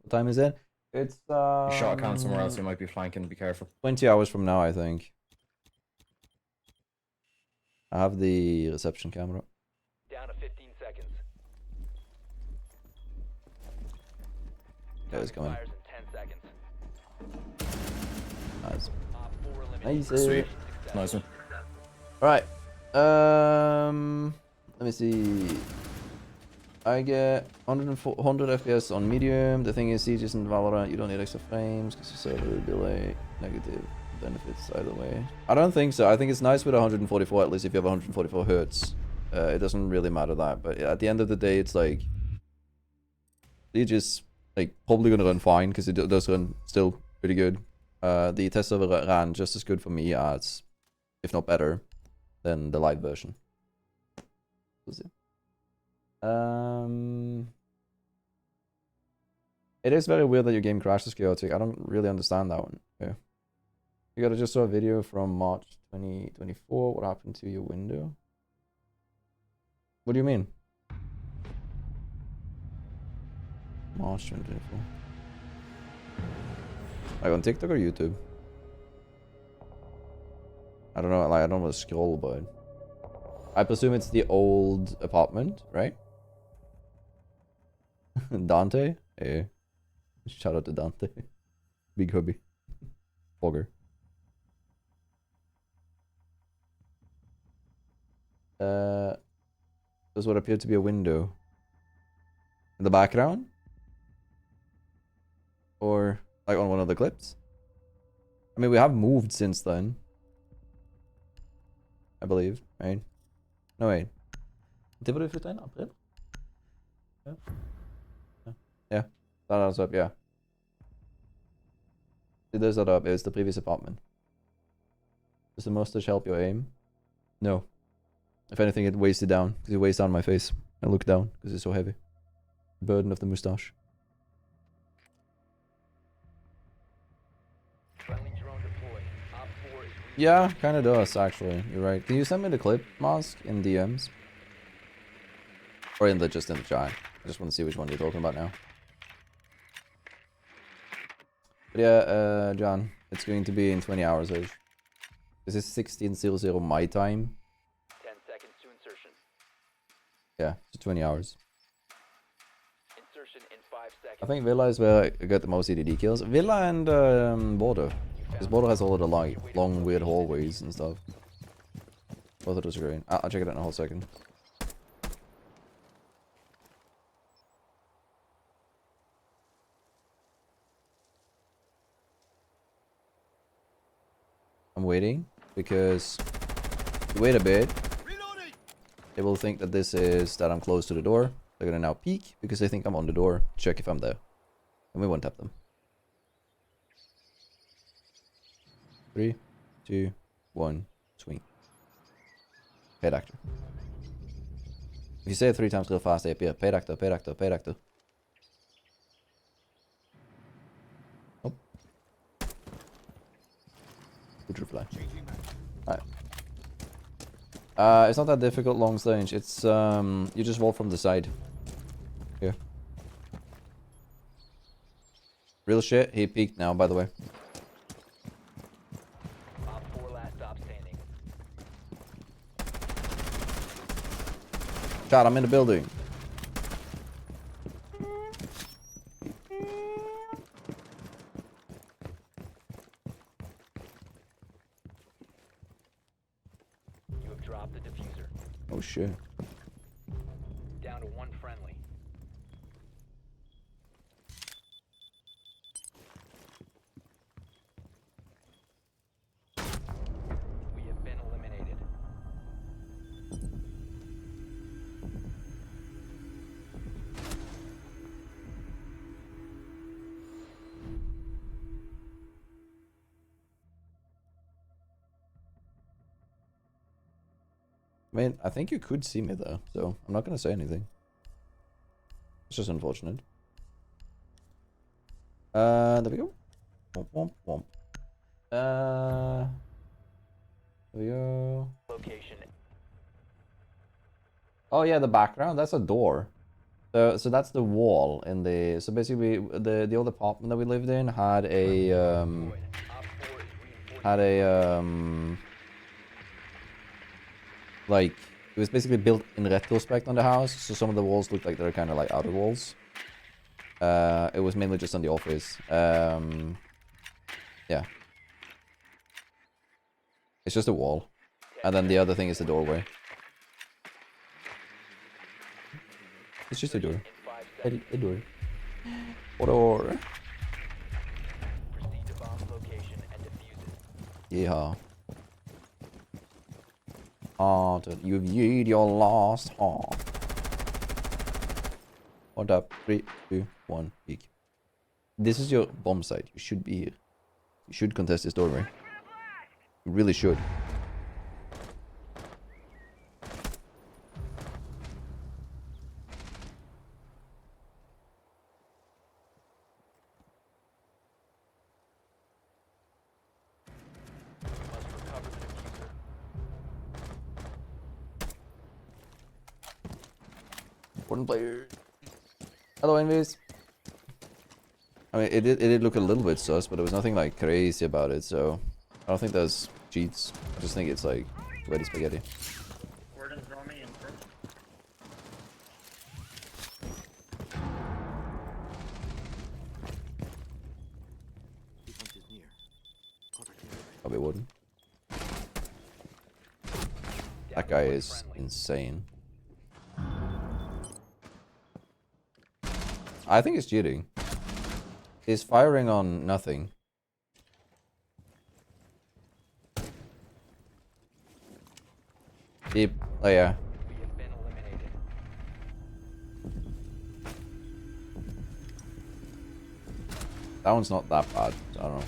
What time is it? It's Shot account somewhere else. You might be flanking. Be careful. 20 hours from now, I think. I have the reception camera. Down to 15 seconds. Yeah, it's coming. Expires in 10 seconds. Nice. Op 4 eliminated. Nice. Sweet. Nice one. Alright. Let me see. I get 100 FPS on medium. The thing is, Sieges and Valorant, you don't need extra frames because you server delay. Negative benefits either way. I don't think so. I think it's nice with 144, at least if you have 144 hertz. It doesn't really matter that, but at the end of the day, it's like Sieges like probably gonna run fine because it does run still pretty good. The test server ran just as good for me as, if not better, than the live version. We'll see. It is very weird that your game crashes chaotic. I don't really understand that one. Yeah. You gotta just saw a video from March 2024. What happened to your window? What do you mean? March 2024. Like on TikTok or YouTube? I don't know, like I don't want to scroll, but I presume it's the old apartment, right? Dante? Hey. Shout out to Dante. Big hubby. Bogger. There's what appeared to be a window. In the background? Or like on one of the clips? I mean, we have moved since then. I believe, right? No, wait. Det var du flytta in april? Yeah. Yeah. That adds up, yeah. It does add up. It's the previous apartment. Does the mustache help your aim? No. If anything, it weighs it down. Because it weighs down my face. I look down because it's so heavy. The burden of the mustache. Yeah, kind of does, actually. You're right. Can you send me the clip, Mask, in DMs? Or in the just in the chat. I just want to see which one you're talking about now. But yeah, John, it's going to be in 20 hours age. This is 16:00 my time. 10 seconds to insertion. Yeah, so 20 hours. Insertion in 5 seconds. I think Villa is where I got the most EDD kills. Villa and Border. Because Border has all of the long weird hallways and stuff. Both of those are great. I'll check it out in a whole second. I'm waiting because if you wait a bit, they will think that this is that I'm close to the door. They're gonna now peek because they think I'm on the door. Check if I'm there, and we won't tap them. 3, 2, 1, swing. Paid actor. If you say it 3 times real fast, they appear. Paid actor, paid actor, paid actor. Oh. Good reply. Alright. It's not that difficult long range. It's you just roll from the side. Here. Real shit, he peeked now, by the way. God, I'm in the building. You have dropped the diffuser. Oh shit. Down to 1 friendly. We have been eliminated. I mean, I think you could see me though, so I'm not gonna say anything. It's just unfortunate. There we go. Womp, womp, womp. There we go. Location. Oh yeah, the background. That's a door. So that's the wall in the. So basically, the old apartment that we lived in had a like it was basically built in retrospect on the house, so some of the walls looked like they're kind of like outer walls. It was mainly just on the office. Yeah, it's just a wall, and then the other thing is the doorway. It's just a door. In 5 seconds. A door. What door? Proceed to bomb's location and defuse it. Yeah. Heart, you've used your last heart. What up? 3, 2, 1, peek. This is your bomb site. You should be here. You should contest this doorway. You really should. You must recover the diffuser. Important player. Hello, Envies. I mean, it did look a little bit sus, but there was nothing like crazy about it, so I don't think there's cheats. I just think it's like ready spaghetti. Defense is near. Contact in area. Probably wouldn't. That guy is insane. I think it's cheating. He's firing on nothing. Deep. Oh yeah. We have been eliminated. That one's not that bad. I don't know.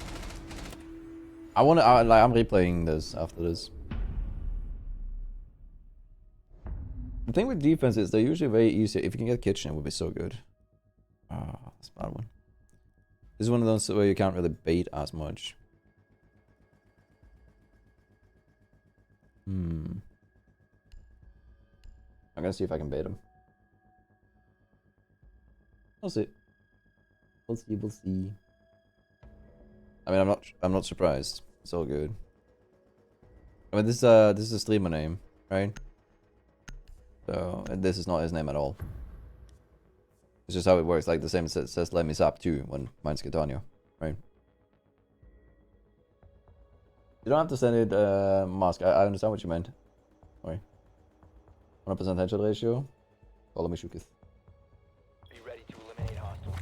I'm replaying this after this. The thing with defense is they're usually very easy. If you can get kitchen, it would be so good. Ah, that's a bad one. This is one of those where you can't really bait as much. I'm gonna see if I can bait him. We'll see. We'll see. We'll see. I mean, I'm not surprised. It's all good. I mean, this is a streamer name, right? So, and this is not his name at all. It's just how it works. Like the same says "Let me sap" too when mine's Girtania, right? You don't have to send it, Mask. I understand what you meant. Sorry. 100% headshot ratio. Follow me, Shukith. Be ready to eliminate hostiles.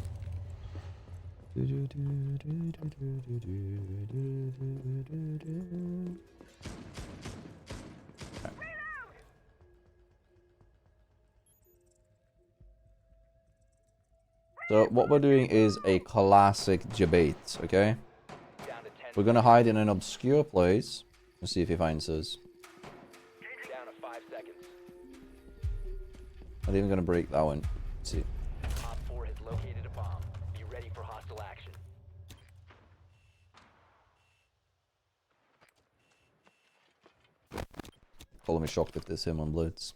So what we're doing is a classic debate, okay? Down to 10. We're gonna hide in an obscure place and see if he finds us. Down to 5 seconds. Not even gonna break that one. Let's see. Op 4 has located a bomb. Be ready for hostile action. Follow me, shocked if there's him on Blitz.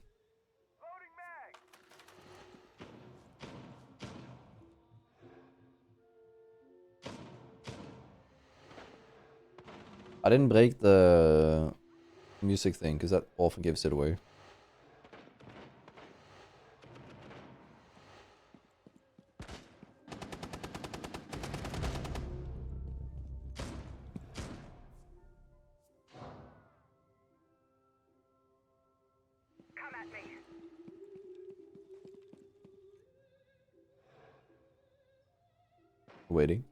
I didn't break the music thing because that often gives it away. Come at me. Waiting.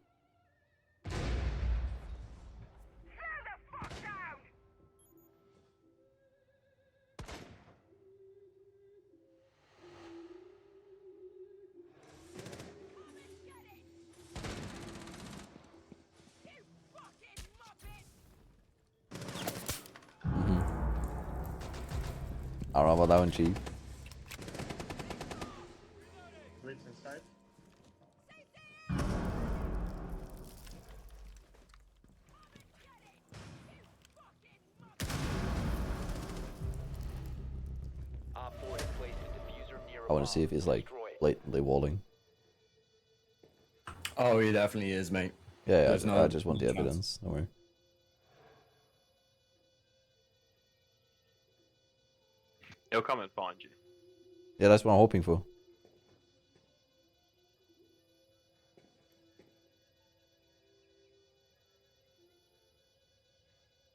I don't know about that one, Chief. Op 4 has placed a diffuser near a I want to see bomb. if he's like Destroy it. blatantly walling. Oh, he definitely is, mate. Yeah, yeah, There's I no just want the chance. evidence. Don't worry. He'll come and find you. Yeah, that's what I'm hoping for.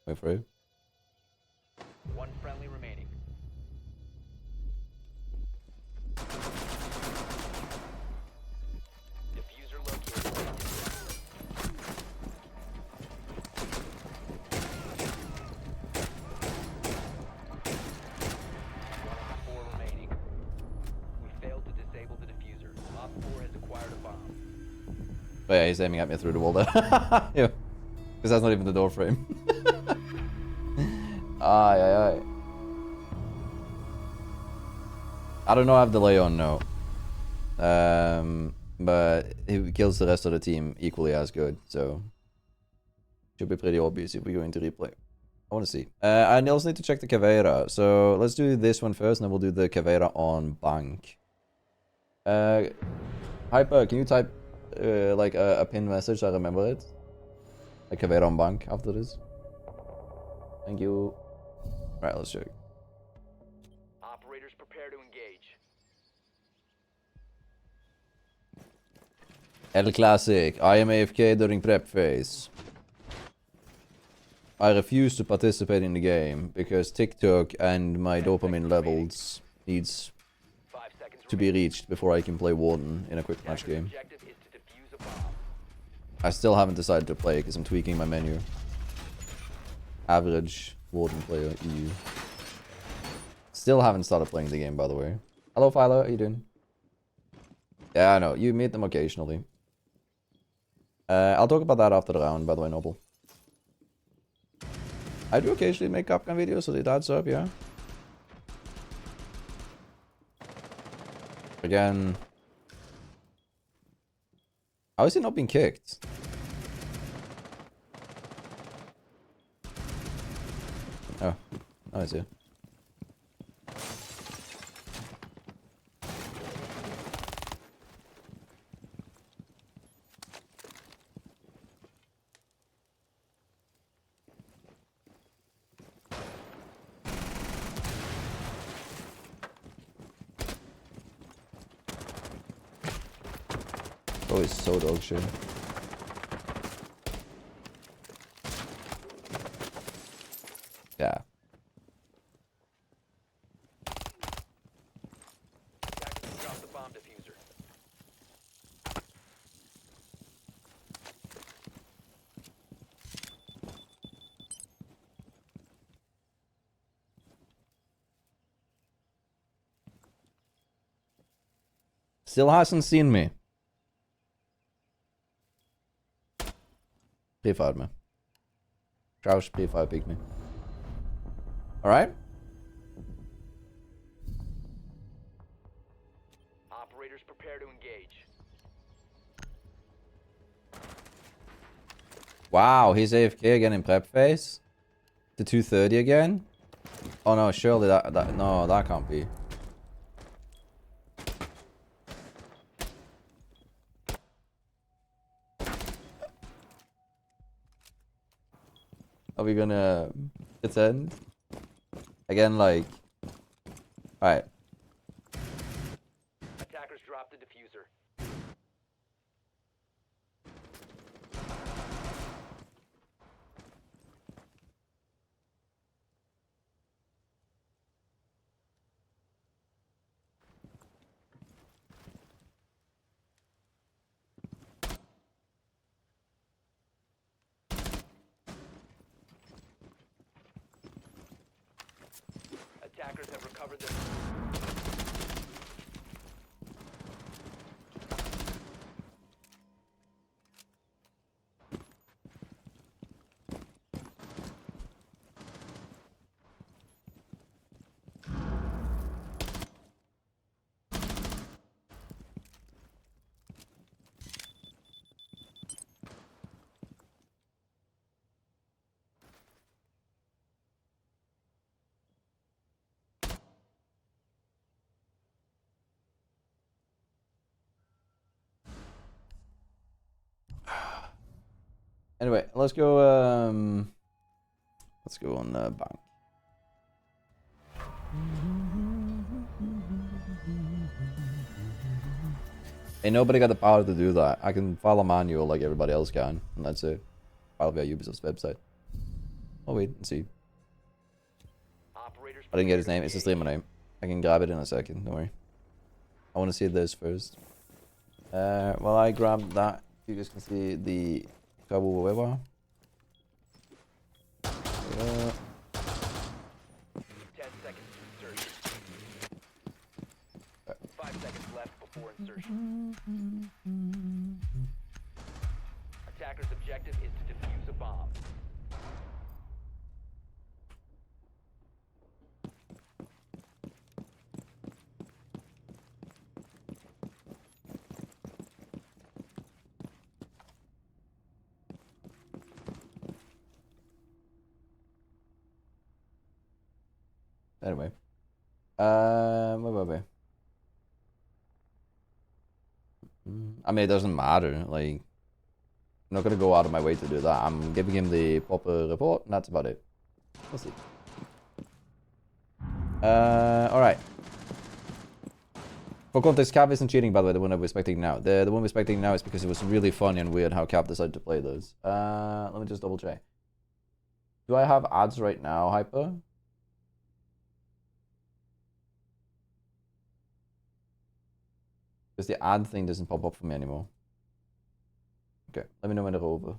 Wait for it. One friendly remaining. Oh yeah, he's aiming at me through the wall there. Yeah. Because that's not even the door frame. Aye, aye, aye. I don't know I have delay on, no. But he kills the rest of the team equally as good, so... Should be pretty obvious if we go into replay. I want to see. I also need to check the Caveira. So let's do this one first, and then we'll do the Caveira on bank. Hyper, can you type like a pin message? I remember it. Like Caveira on bank after this. Thank you. Right, let's check. Operators prepare to engage. El Classic. I am AFK during prep phase. I refuse to participate in the game because TikTok and my dopamine levels needs 5 seconds to be reached before I can play Warden in a quick match game. Objective is to defuse a bomb. I still haven't decided to play because I'm tweaking my menu. Average Warden player EU. Still haven't started playing the game, by the way. Hello, Philo. How you doing? Yeah, I know. You meet them occasionally. I'll talk about that after the round, by the way, Noble. I do occasionally make Capcom videos, so that's up, yeah. Again. How is he not being kicked? Oh, I see. Oh, it's so dog shit. Yeah. Attackers drop the bomb diffuser. Still hasn't seen me. Pre-fired me. Crouch pre-fire picked me. Alright. Operators prepare to engage. Wow, he's AFK again in prep phase. To 230 again. Oh no, surely no, that can't be. Are we gonna pretend? Again, like... Alright. Attackers drop the diffuser. Attackers have recovered their... Anyway, let's go on bank. Ain't nobody got the power to do that. I can follow manual like everybody else can, and that's it. File via Ubisoft's website. Oh wait, let's see. Operators I didn't get his name. It's the streamer name. I can grab it in a second. Don't worry. I want to see this first. While I grab that, you guys can see the Kabu Wewa. 10 seconds to insertion. 5 seconds left before insertion. Attacker's objective is to defuse a bomb. Anyway. Where were we? I mean, it doesn't matter. Like, I'm not gonna go out of my way to do that. I'm giving him the proper report, and that's about it. We'll see. Alright. For context, Cav isn't cheating, by the way, the one I'm expecting now. The one we're expecting now is because it was really funny and weird how Cav decided to play those. Let me just double check. Do I have ads right now, Hyper? Because the ad thing doesn't pop up for me anymore. Okay, let me know when they're over.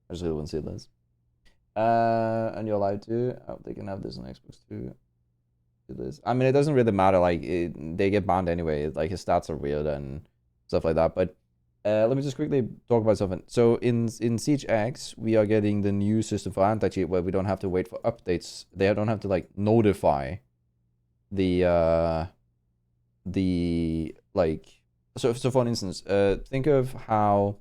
I just really want to see this. And you're allowed to. Oh, they can have this on Xbox too. Do this. I mean, it doesn't really matter. Like, they get banned anyway. Like, his stats are weird and stuff like that. But let me just quickly talk about something. So in Siege X, we are getting the new system for anti-cheat where we don't have to wait for updates. They don't have to like notify the like. So for instance, think of how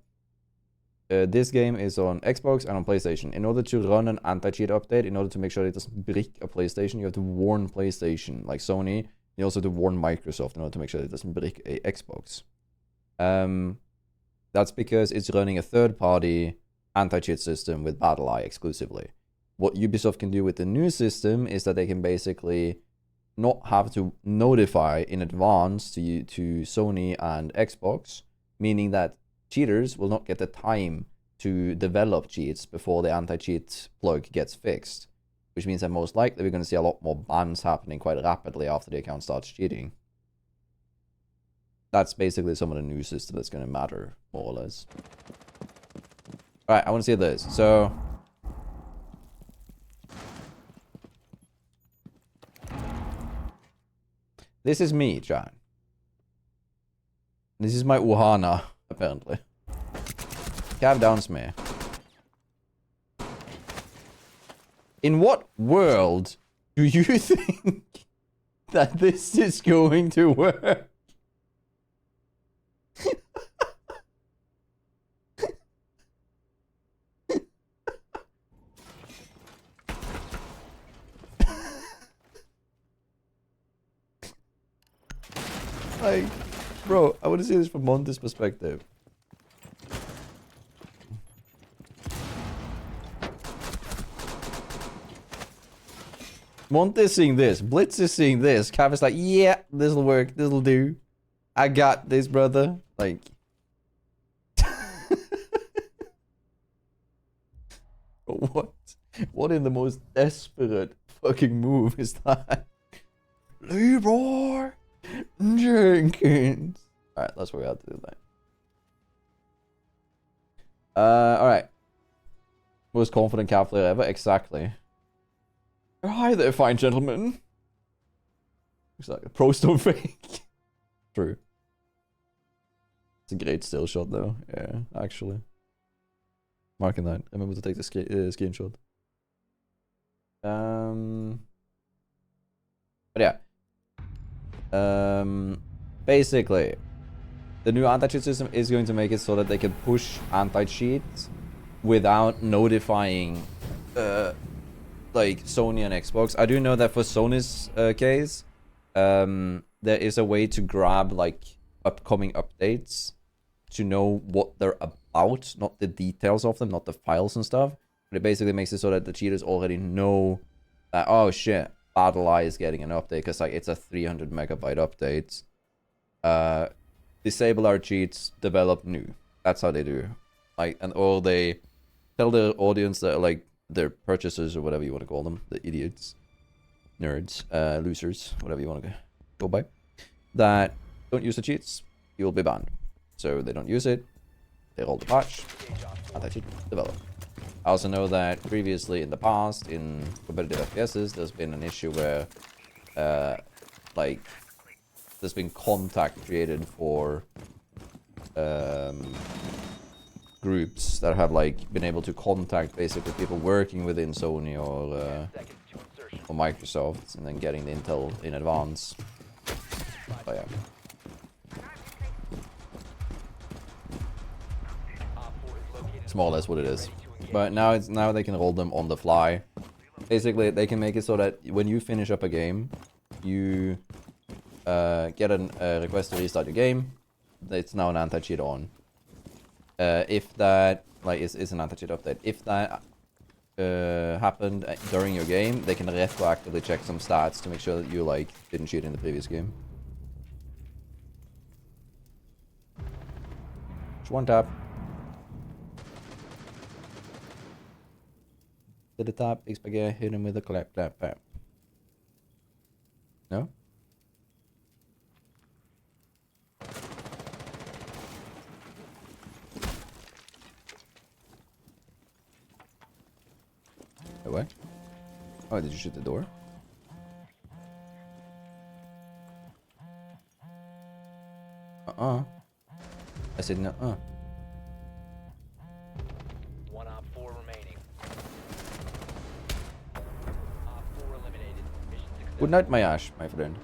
this game is on Xbox and on PlayStation. In order to run an anti-cheat update, in order to make sure it doesn't brick a PlayStation, you have to warn PlayStation, like Sony. You also have to warn Microsoft in order to make sure it doesn't brick a Xbox. That's because it's running a third-party anti-cheat system with BattleEye exclusively. What Ubisoft can do with the new system is that they can basically not have to notify in advance to Sony and Xbox, meaning that cheaters will not get the time to develop cheats before the anti-cheat plug gets fixed, which means that most likely we're going to see a lot more bans happening quite rapidly after the account starts cheating. That's basically some of the new system that's going to matter, more or less. Alright, I want to see this. So this is me, John. This is my Uhana, apparently. Cav downs me. In what world do you think that this is going to work? Like, bro, I want to see this from Monte's perspective. Monte is seeing this. Blitz is seeing this. Cav is like, yeah, this'll work. This'll do. I got this, brother. Like. What? What in the most desperate fucking move is that? Leroy Jenkins. Alright, that's what we have to do that. Alright. Most confident Cav player ever? Exactly. Hi there, fine gentlemen. Looks like a pro stone fake. True. It's a great still shot though. Yeah, actually. Marking that. Remember to take the screenshot. But yeah. Basically, the new anti-cheat system is going to make it so that they can push anti-cheat without notifying like Sony and Xbox. I do know that for Sony's case, there is a way to grab like upcoming updates to know what they're about, not the details of them, not the files and stuff. But it basically makes it so that the cheaters already know that, oh shit, BattleEye is getting an update because like it's a 300 megabyte update. Disable our cheats, develop new. That's how they do. Like, and or they tell their audience that like their purchasers or whatever you want to call them, the idiots, nerds, losers, whatever you want to go by, that don't use the cheats, you'll be banned. So they don't use it, they roll the patch, anti-cheat, develop. I also know that previously in the past, in competitive FPSs, there's been an issue where, like, there's been contact created for groups that have like been able to contact basically people working within Sony or 10 seconds to insertion. Microsoft, and then getting the intel in advance. But yeah. Op 4 is located. It's more or less what it is. Ready to engage. But now they can roll them on the fly. Basically, they can make it so that when you finish up a game, you get a request to restart your game. It's now an anti-cheat on. If that like is an anti-cheat update. If that happened during your game, they can retroactively check some stats to make sure that you like didn't cheat in the previous game. Just one tap. To the top, XPG, hit him with a clap, clap, clap. No? Wait, what? Oh, did you shoot the door? I said no. One Op 4 remaining. Op 4 eliminated. Mission success. Good night, my Ash, my friend.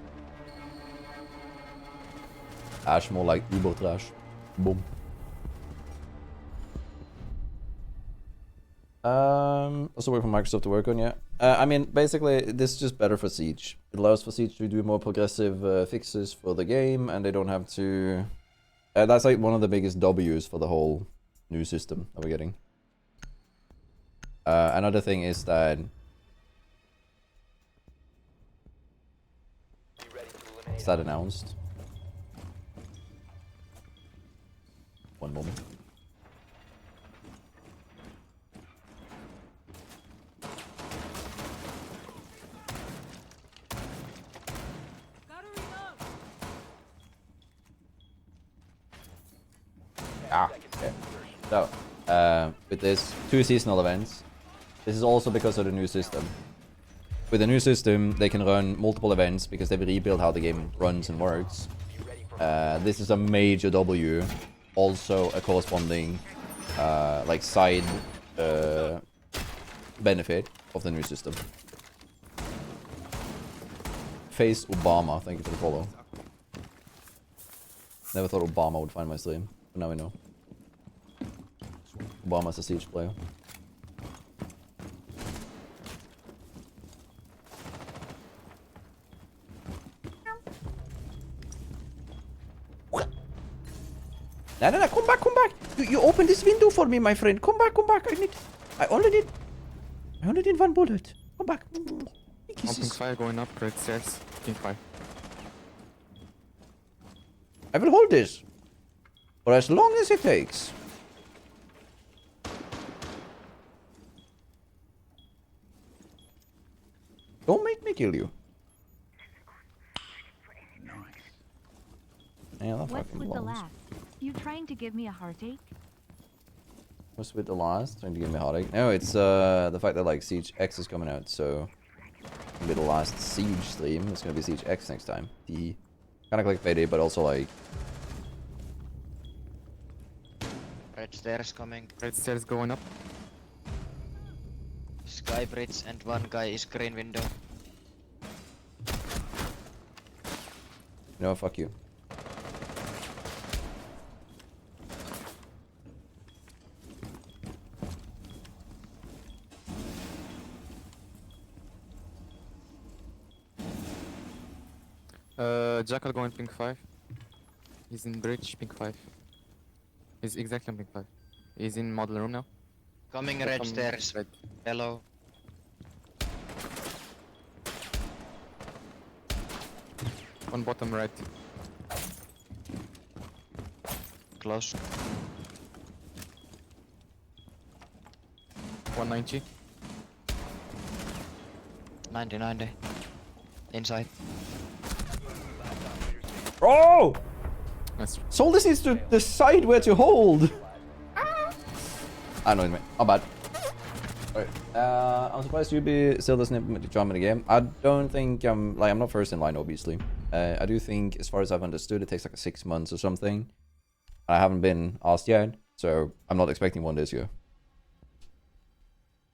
Ash more like Uber trash. Boom. Also wait for Microsoft to work on, yeah. I mean, basically, this is just better for Siege. It allows for Siege to do more progressive fixes for the game, and they don't have to... that's like one of the biggest W's for the whole new system that we're getting. Another thing is that... Be ready to eliminate. Is that announced? One moment. Okay. So, with this 2 seasonal events, this is also because of the new system. With the new system, they can run multiple events because they've rebuilt how the game runs and works. This is a major W, also a corresponding like side benefit of the new system. Face Obama, thank you for the follow. Never thought Obama would find my stream, but now we know. Obama's a Siege player. No, come back, come back! You open this window for me, my friend. Come back, come back. I only need one bullet. Come back. Pink fire going up, great stairs. Pink fire. I will hold this for as long as it takes. Don't make me kill you. Yeah, that What's fucking with the belongs. last? You trying to give me a heartache? What's with the last? Trying to give me a heartache? No, it's the fact that like Siege X is coming out, so it'll be the last Siege stream. It's gonna be Siege X next time. Kind of clickbaity, but also like. Red stairs coming. Red stairs going up. Sky bridge and one guy is green window. No, fuck you. Jackal going pink 5. He's in bridge, pink 5. He's exactly on pink 5. He's in model room now. Coming red stairs. Red. Yellow. One bottom right. Close. 190. 90. Inside. Oh! Nice. Soldiers needs to decide where to hold. I know, mate. I'm bad. Alright. I'm surprised you be still doesn't jump in the game. I don't think I'm not first in line, obviously. I do think, as far as I've understood, it takes like 6 months or something. I haven't been asked yet, So I'm not expecting one this year.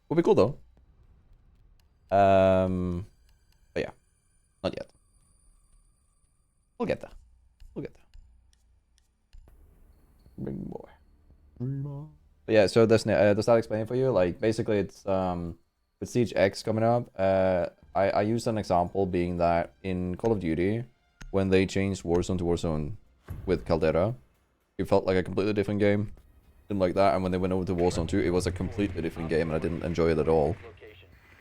Would be cool though. But yeah, not yet. We'll get there. We'll get there. Bring more. But yeah, so does that explain for you? Like basically, it's with Siege X coming up. I used an example being that in Call of Duty, when they changed Warzone to Warzone with Caldera, it felt like a completely different game. Didn't like that, and when they went over to Warzone 2, it was a completely different game, and I didn't enjoy it at all.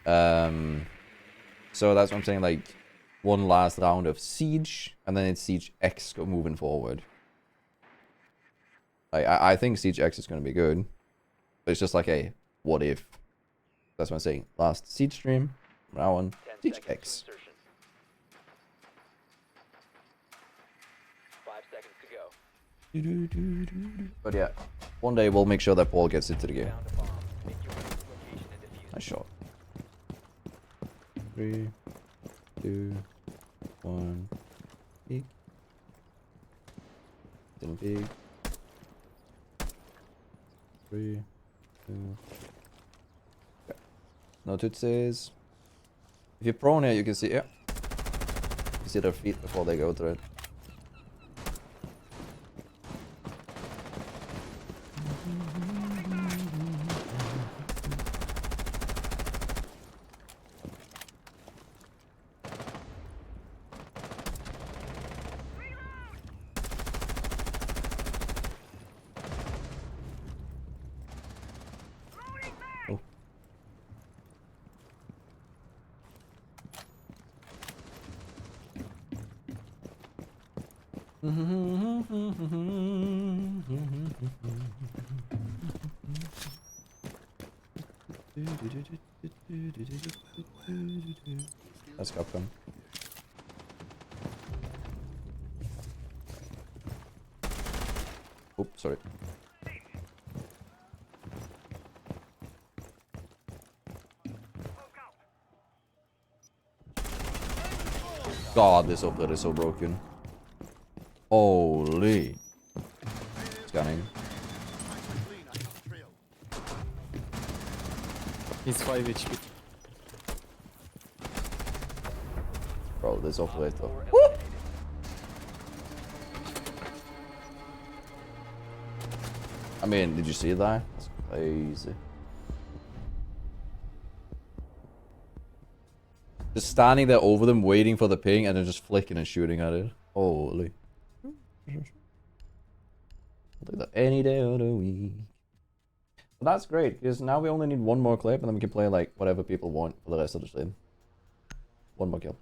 So that's what I'm saying, like, one last round of Siege, and then it's Siege X moving forward. Like, I think Siege X is going to be good, but it's just like a what if. That's what I'm saying. Last Siege stream, now on Siege X. 5 seconds to go. But yeah, one day we'll make sure that Paul gets into the game. Found a bomb. Make your way to its location and defuse it. Nice shot. 3, 2, 1. Peek. Didn't peek. 3, 2. Okay. No tootsies. If you're prone here, you can see, yeah. You see their feet before they go through it. Let's go, come. Oops, sorry. God, this upload is so broken. Holy. Scanning. He's 5 HP. Bro, this operator. I mean, did you see that? That's crazy. Just standing there over them, waiting for the ping, and then just flicking and shooting at it. Holy. I'll do that any day of the week. But that's great, because now we only need one more clip, and then we can play like whatever people want for the rest of the stream. One more kill.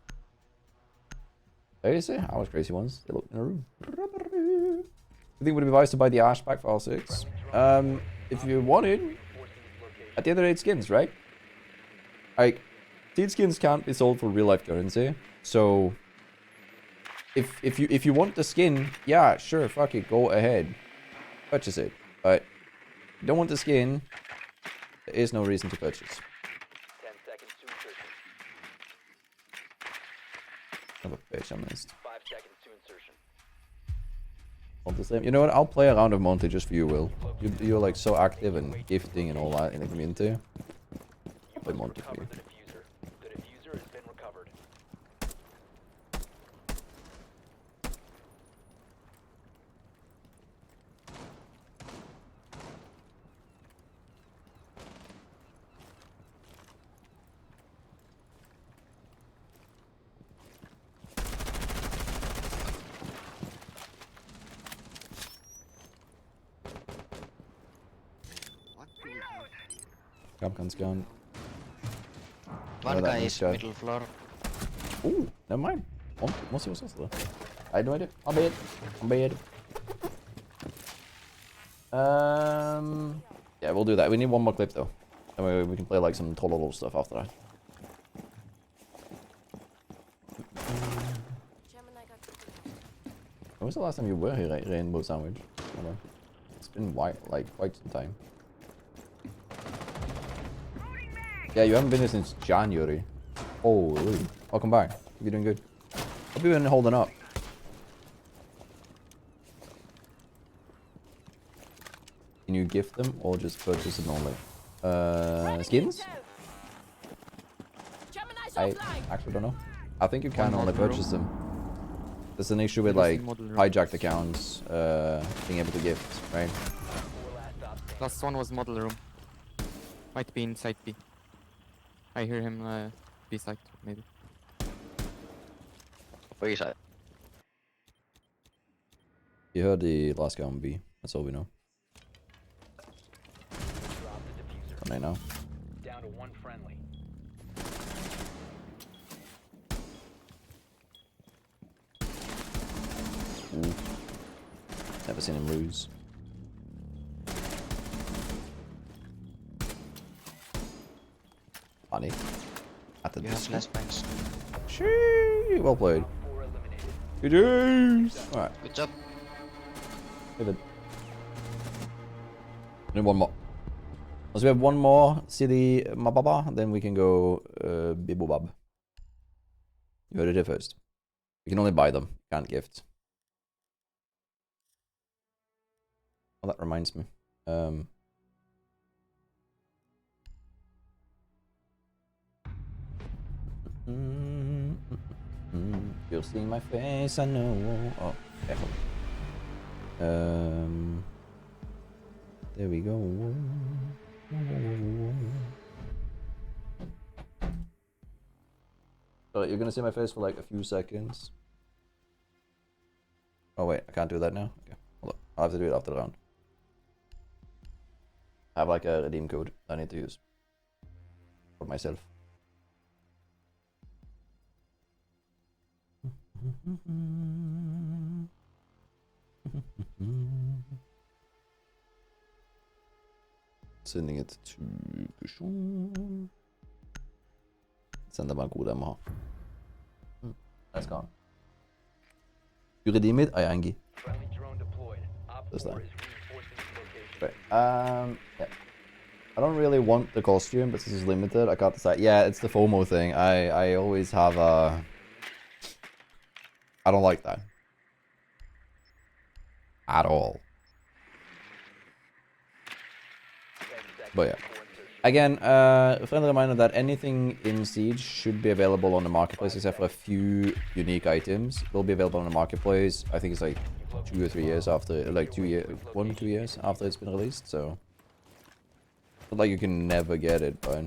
There you see, I was crazy ones. They looked in a room. You think would be advised to buy the Ash pack for R6? If you wanted, at the end of the day, it's skins, right? Like, seed skins can't be sold for real life currency. So, if you want the skin, yeah, sure, fuck it, go ahead, purchase it. But if you don't want the skin, there is no reason to purchase. 10 seconds to insertion. Have a bitch, I missed. 5 seconds to insertion. Want the same? You know what? I'll play a round of Monty just for you, Will. You're like so active and gifting and all that in the community. I'll play Monty for you. Recover the diffuser. The diffuser has been recovered. Capcan's gone. One guy is middle floor. Ooh, never mind. What's yours though? I had no idea. I'm bad. I'm bad. Yeah, we'll do that. We need one more clip though. And we can play like some tolerable stuff after that. When was the last time you were here, Rainbow Sandwich? I don't know. It's been quite some time. Yeah, you haven't been here since January. Holy. Welcome back. You're doing good. Hope you've been holding up. Can you gift them or just purchase them only? Skins? I actually don't know. I think you can only purchase them. There's an issue with like hijacked accounts, being able to gift, right? Last one was model room. Might be inside B. I hear him B side, maybe. Where is that? You heard the last guy on B. That's all we know. Come right now. Down to one friendly. Ooh. Never seen him lose. Funny. At the You have flashbangs. Shee, well played. Good news. Alright. Good job. David. We need one more. Once we have one more city mababa, then we can go bibobab. You heard it here first. We can only buy them, can't gift. Oh, that reminds me. You'll see my face, I know. Oh, careful. There we go. Alright, you're gonna see my face for like a few seconds. Oh wait, I can't do that now? Okay, hold on. I'll have to do it after the round. I have like a redeem code I need to use for myself. Sending it to Kushon. Sender bare en god jeg må ha. Jeg skal ha den. You redeem it? I Angie. That's that. Right. Yeah. I don't really want the costume, but this is limited. I can't decide. Yeah, it's the FOMO thing. I always have a... I don't like that. At all. But yeah. Again, a friendly reminder that anything in Siege should be available on the marketplace except for a few unique items. Will be available on the marketplace. I think it's like 2 or 3 years after, like 1 or 2 years after it's been released, so. But like you can never get it, but.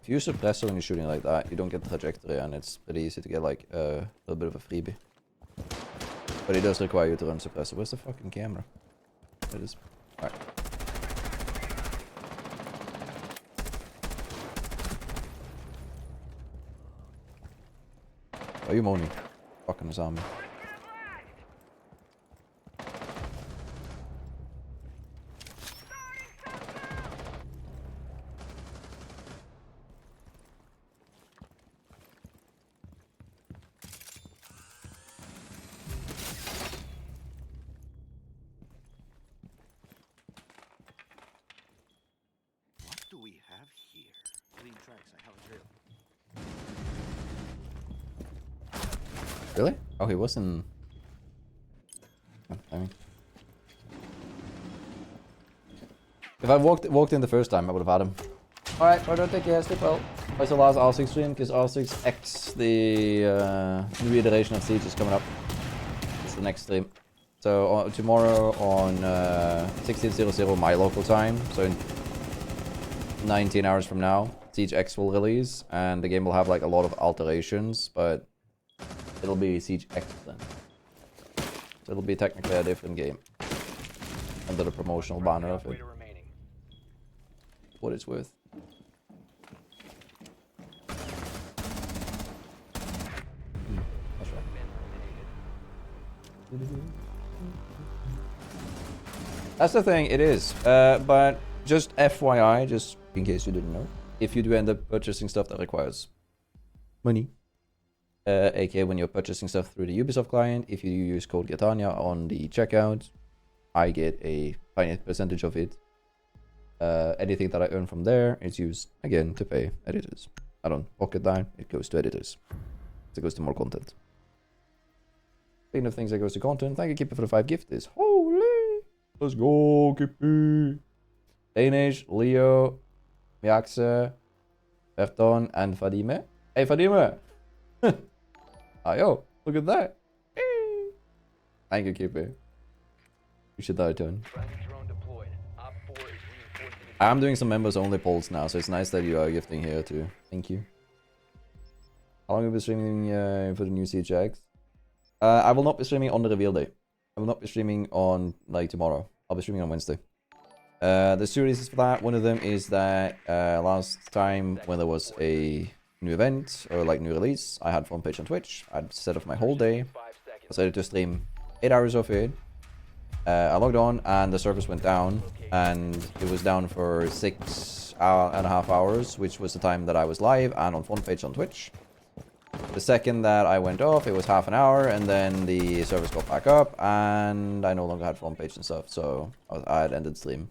If you use suppressor when you're shooting like that, you don't get the trajectory, and it's pretty easy to get like a little bit of a freebie. But it does require you to run suppressor. Where's the fucking camera? It is. Alright. Why are you moaning? Fucking zombie. Really? Oh, he wasn't. I mean, if I walked in the first time, I would have had him. All right, brother, take care. Stay well. That's the last R6 stream because R6X, the new iteration of Siege, is coming up. It's the next stream. So tomorrow on 16:00 my local time. So in 19 hours from now, Siege X will release, and the game will have like a lot of alterations, but it'll be Siege X then. So it'll be technically a different game under the promotional banner of it. What it's worth. That's right. That's the thing, it is. But just FYI, just in case you didn't know, if you do end up purchasing stuff that requires money, aka when you're purchasing stuff through the Ubisoft client, if you use code Girtania on the checkout, I get a tiny percentage of it. Anything that I earn from there is used again to pay editors. I don't pocket that. It goes to editors. It goes to more content. Speaking of things that goes to content, thank you, Kippy, for the 5 gifters. Holy! Let's go, Kippy! Danish, Leo, Miaxe, Berton, and Fadime. Hey, Fadime! Ah, yo, look at that. Thank you, Kippy. You should die, turn. I'm doing some members only polls now, so it's nice that you are gifting here too. Thank you. How long have you been streaming for the new CHX? I will not be streaming on the reveal day. I will not be streaming on like tomorrow. I'll be streaming on Wednesday. There's 2 reasons for that. One of them is that last time when there was a new event or like new release, I had front page on Twitch. I'd set off my whole day. I decided to stream 8 hours of it. I logged on and the service went down, and it was down for 6.5 hours, which was the time that I was live and on front page on Twitch. The second that I went off, it was half an hour, and then the service got back up, and I no longer had front page and stuff, so I had ended stream.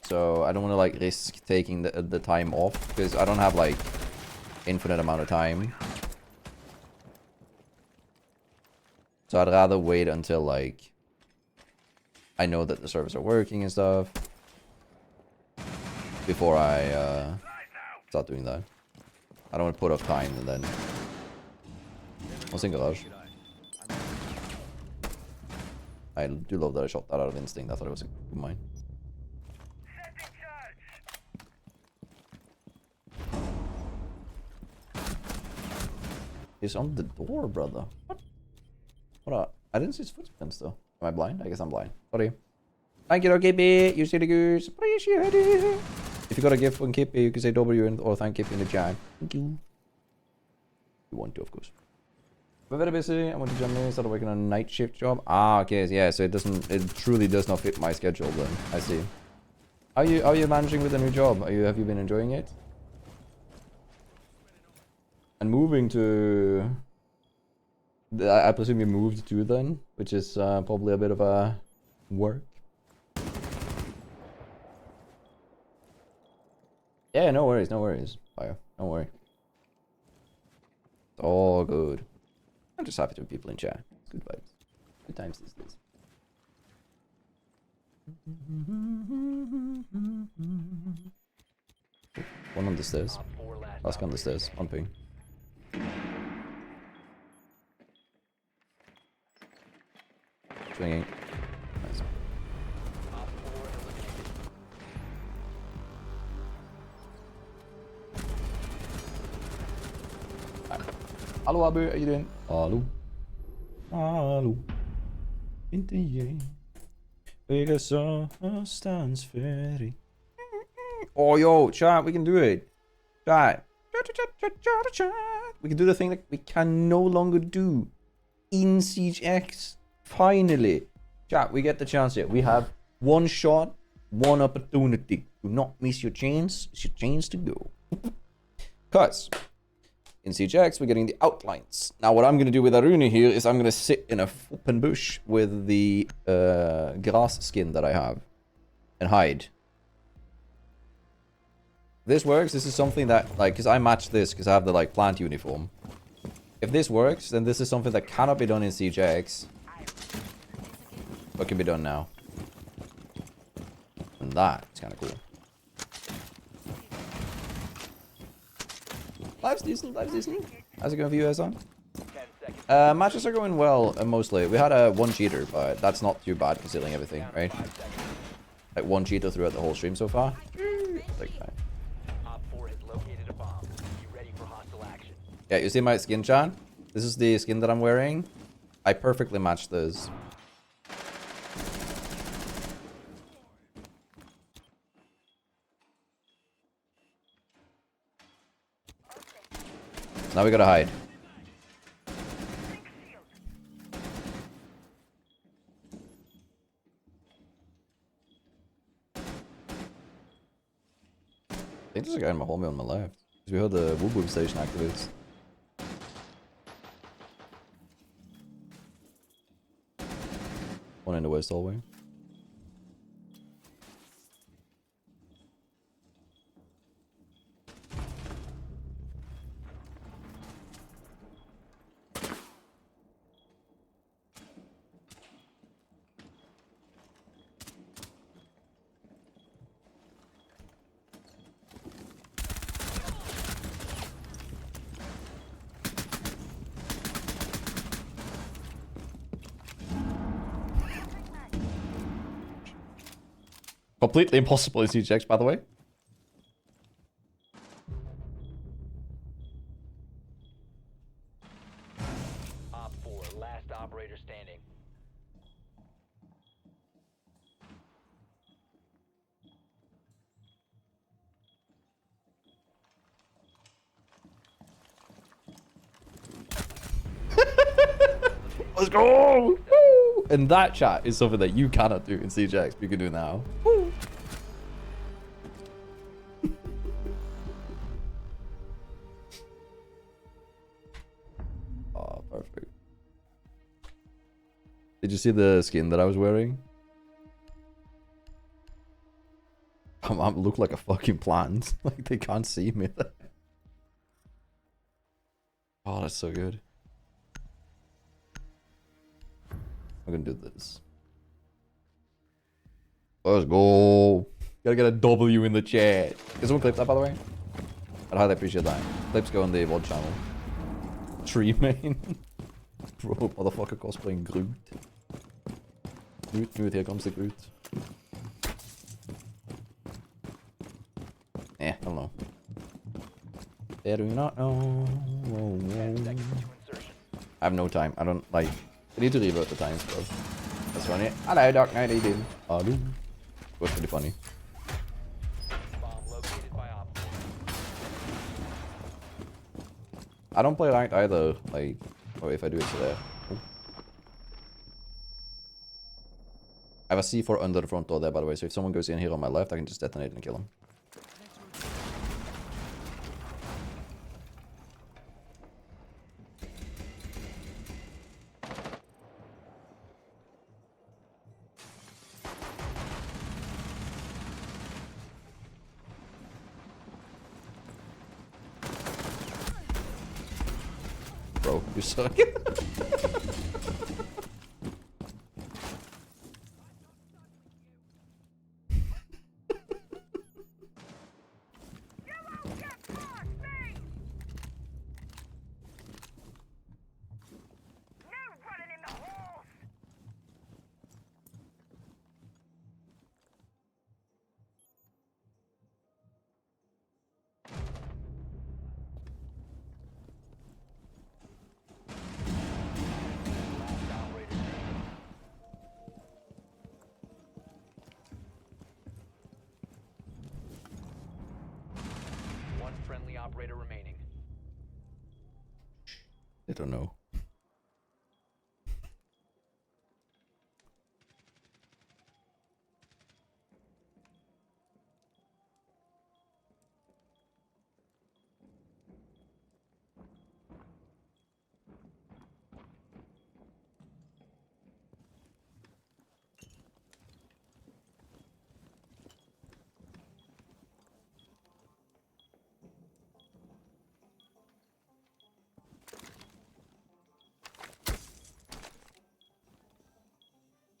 So I don't want to like risk taking the time off, because I don't have like infinite amount of time. So I'd rather wait until like I know that the servers are working and stuff before I start doing that. I don't want to put off time and then what's in garage. I do love that I shot that out of instinct. I thought it was a good mine. He's on the door, brother. What? I didn't see his footprints though. Am I blind? I guess I'm blind. Sorry. Thank you, Kippy. You see the goose. Appreciate it. If you got a gift from Kippy, you can say W or thank Kippy in the chat. Thank you. You want to, of course. We're very busy. I went to Germany, started working on a night shift job. Ah, okay, yeah. So it truly does not fit my schedule then. I see. How are you managing with the new job? Have you been enjoying it? And moving to, I presume you moved to then, which is probably a bit of a work. Yeah, no worries, Fire, don't worry. It's all good. I'm just happy to have people in chat. It's good vibes. Good times these days. One on the stairs. Last guy on the stairs. On ping. Swinging. Nice. Hallo Abu, how you doing? Hallo. Hallo. Inte jag. Bygga så stans färdig. Oh yo, chat, we can do it. Chat. We can do the thing that we can no longer do in Siege X. Finally. Chat, we get the chance here. We have one shot, one opportunity. Do not miss your chance. It's your chance to go. Cause in Siege X, we're getting the outlines. Now, what I'm going to do with Aruni here is I'm going to sit in a open bush with the grass skin that I have and hide. This works. This is something that, like, because I match this because I have the, like, plant uniform. If this works, then this is something that cannot be done in Siege X, but can be done now. And that is kind of cool. Life's decent, life's decent. How's it going for you, Ezon? Matches are going well, mostly. We had one cheater, but that's not too bad considering everything, right? Like one cheater throughout the whole stream so far. Like that. Yeah, you see my skin, Chan? This is the skin that I'm wearing. I perfectly match this. Now we gotta hide. I think there's a guy in my hallway on my left. Because we heard the woo-boom station activates. One in the west hallway. Completely impossible in CGX, by the way. Op 4, last operator standing. Let's go! Woo! And that chat is something that you cannot do in CGX, but you can do now. Woo! Oh, perfect. Did you see the skin that I was wearing? I look like a fucking plant. Like, they can't see me. Oh, that's so good. I'm gonna do this. Let's go. Gotta get a W in the chat. Can someone clip that, by the way? I'd highly appreciate that. Clips go on the VOD channel. Tree main. Bro, motherfucker cosplaying Groot. Groot, here comes the Groot. Eh, I don't know. They do not know. I have no time. I don't like. I need to revert the times, bro. That's funny. Hello, Dark Knight. How you doing? Hello. Was pretty funny. Bomb located by Op 4. I don't play ranked either. Like, oh, if I do it today. Oh. I have a C4 under the front door there, by the way. So if someone goes in here on my left, I can just detonate and kill him. Bro, you suck. One friendly operator remaining. I don't know.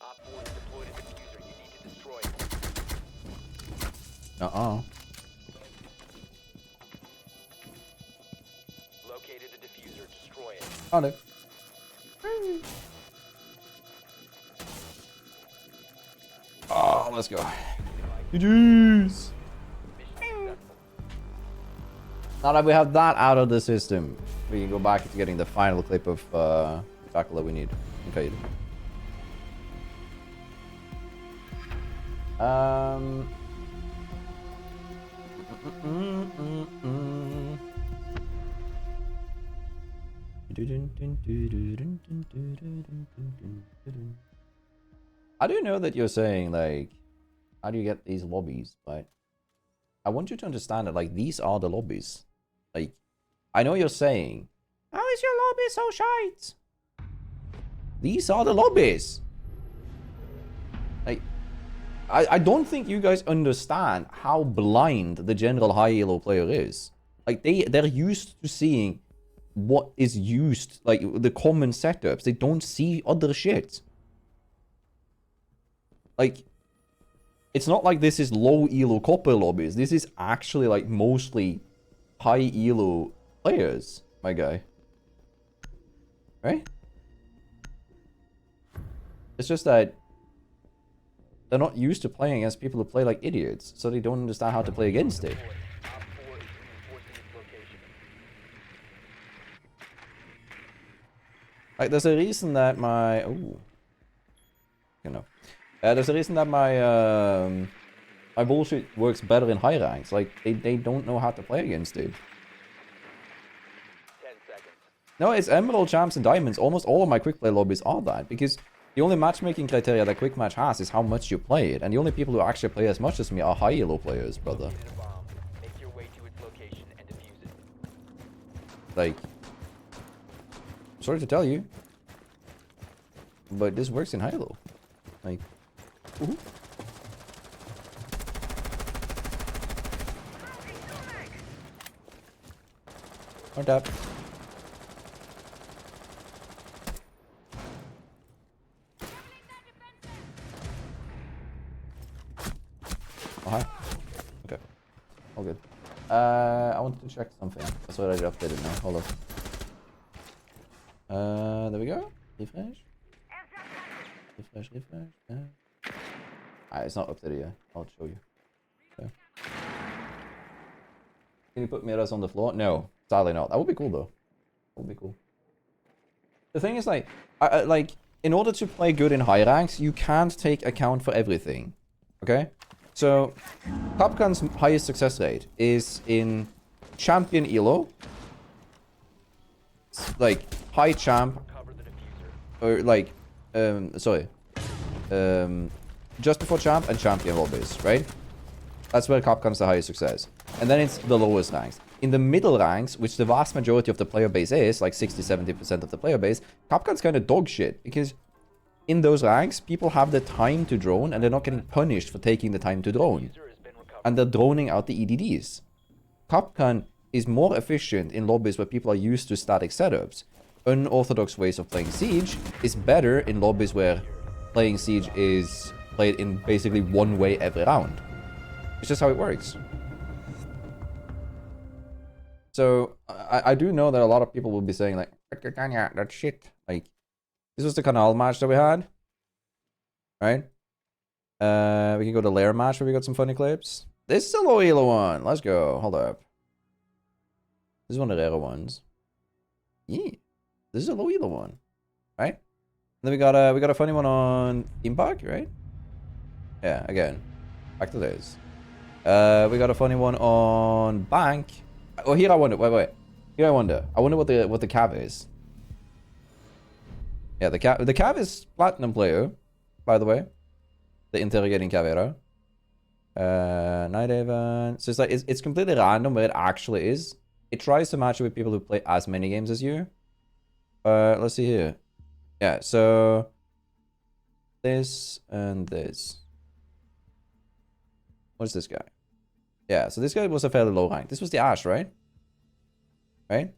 Op 4 is deployed a diffuser. You need to destroy it. Located the diffuser. Destroy it. Oh no. Oh, let's go. GG's. Now that we have that out of the system, we can go back to getting the final clip of Jackal that we need. Okay. I do know that you're saying, like, how do you get these lobbies, but I want you to understand that, like, these are the lobbies. Like, I know you're saying, how is your lobby so shite? These are the lobbies. Like, I don't think you guys understand how blind the general high elo player is. Like, they're used to seeing what is used, like, the common setups. They don't see other shit. Like, it's not like this is low elo copper lobbies. This is actually, like, mostly high elo players, my guy. Right? It's just that they're not used to playing against people who play like idiots, so they don't understand how to play against it. Like, there's a reason that my... Oh. There's a reason that my... my bullshit works better in high ranks. Like, they don't know how to play against it. 10 seconds. No, it's Emerald, Champs, and Diamonds. Almost all of my quick play lobbies are that, because the only matchmaking criteria that Quick Match has is how much you play it, and the only people who actually play as much as me are high elo players, brother. Located a bomb. Make your way to its location and defuse it. Like, sorry to tell you, but this works in high elo. Like, woohoo. Or tap. Oh, hi. Okay. All good. I wanted to check something. That's what I updated now. Hold on. There we go. Refresh. Refresh. It's not updated yet. I'll show you. Okay. Can you put mirrors on the floor? No, sadly not. That would be cool though. That would be cool. The thing is, like, like, in order to play good in high ranks, you can't take account for everything. Okay? So, Capcan's highest success rate is in champion elo, like high champ, or like, just before champ and champion lobbies, right? That's where Capcan's the highest success. And then it's the lowest ranks. In the middle ranks, which the vast majority of the player base is, like 60-70% of the player base, Capcan's kind of dog shit, because in those ranks, people have the time to drone, and they're not getting punished for taking the time to drone. And they're droning out the EDDs. Capcan is more efficient in lobbies where people are used to static setups. Unorthodox ways of playing Siege is better in lobbies where playing Siege is played in basically one way every round. It's just how it works. So, I do know that a lot of people will be saying, like, Girtania, that shit. Like, this was the Canal match that we had. Right? We can go to Lair match where we got some funny clips. This is a low elo one. Let's go. Hold up. This is one of the rare ones. Yeah. This is a low elo one. Right? And then we got a funny one on Impact, right? Yeah, again. Back to this. We got a funny one on Bank. Oh, here I wonder. Wait. Here I wonder. I wonder what the cav is. Yeah, the cav is platinum player, by the way. The interrogating Cavera. Night event. So it's like it's completely random where it actually is. It tries to match it with people who play as many games as you. Let's see here. Yeah, so this and this. What's this guy? Yeah, so this guy was a fairly low rank. This was the Ash, right? Right?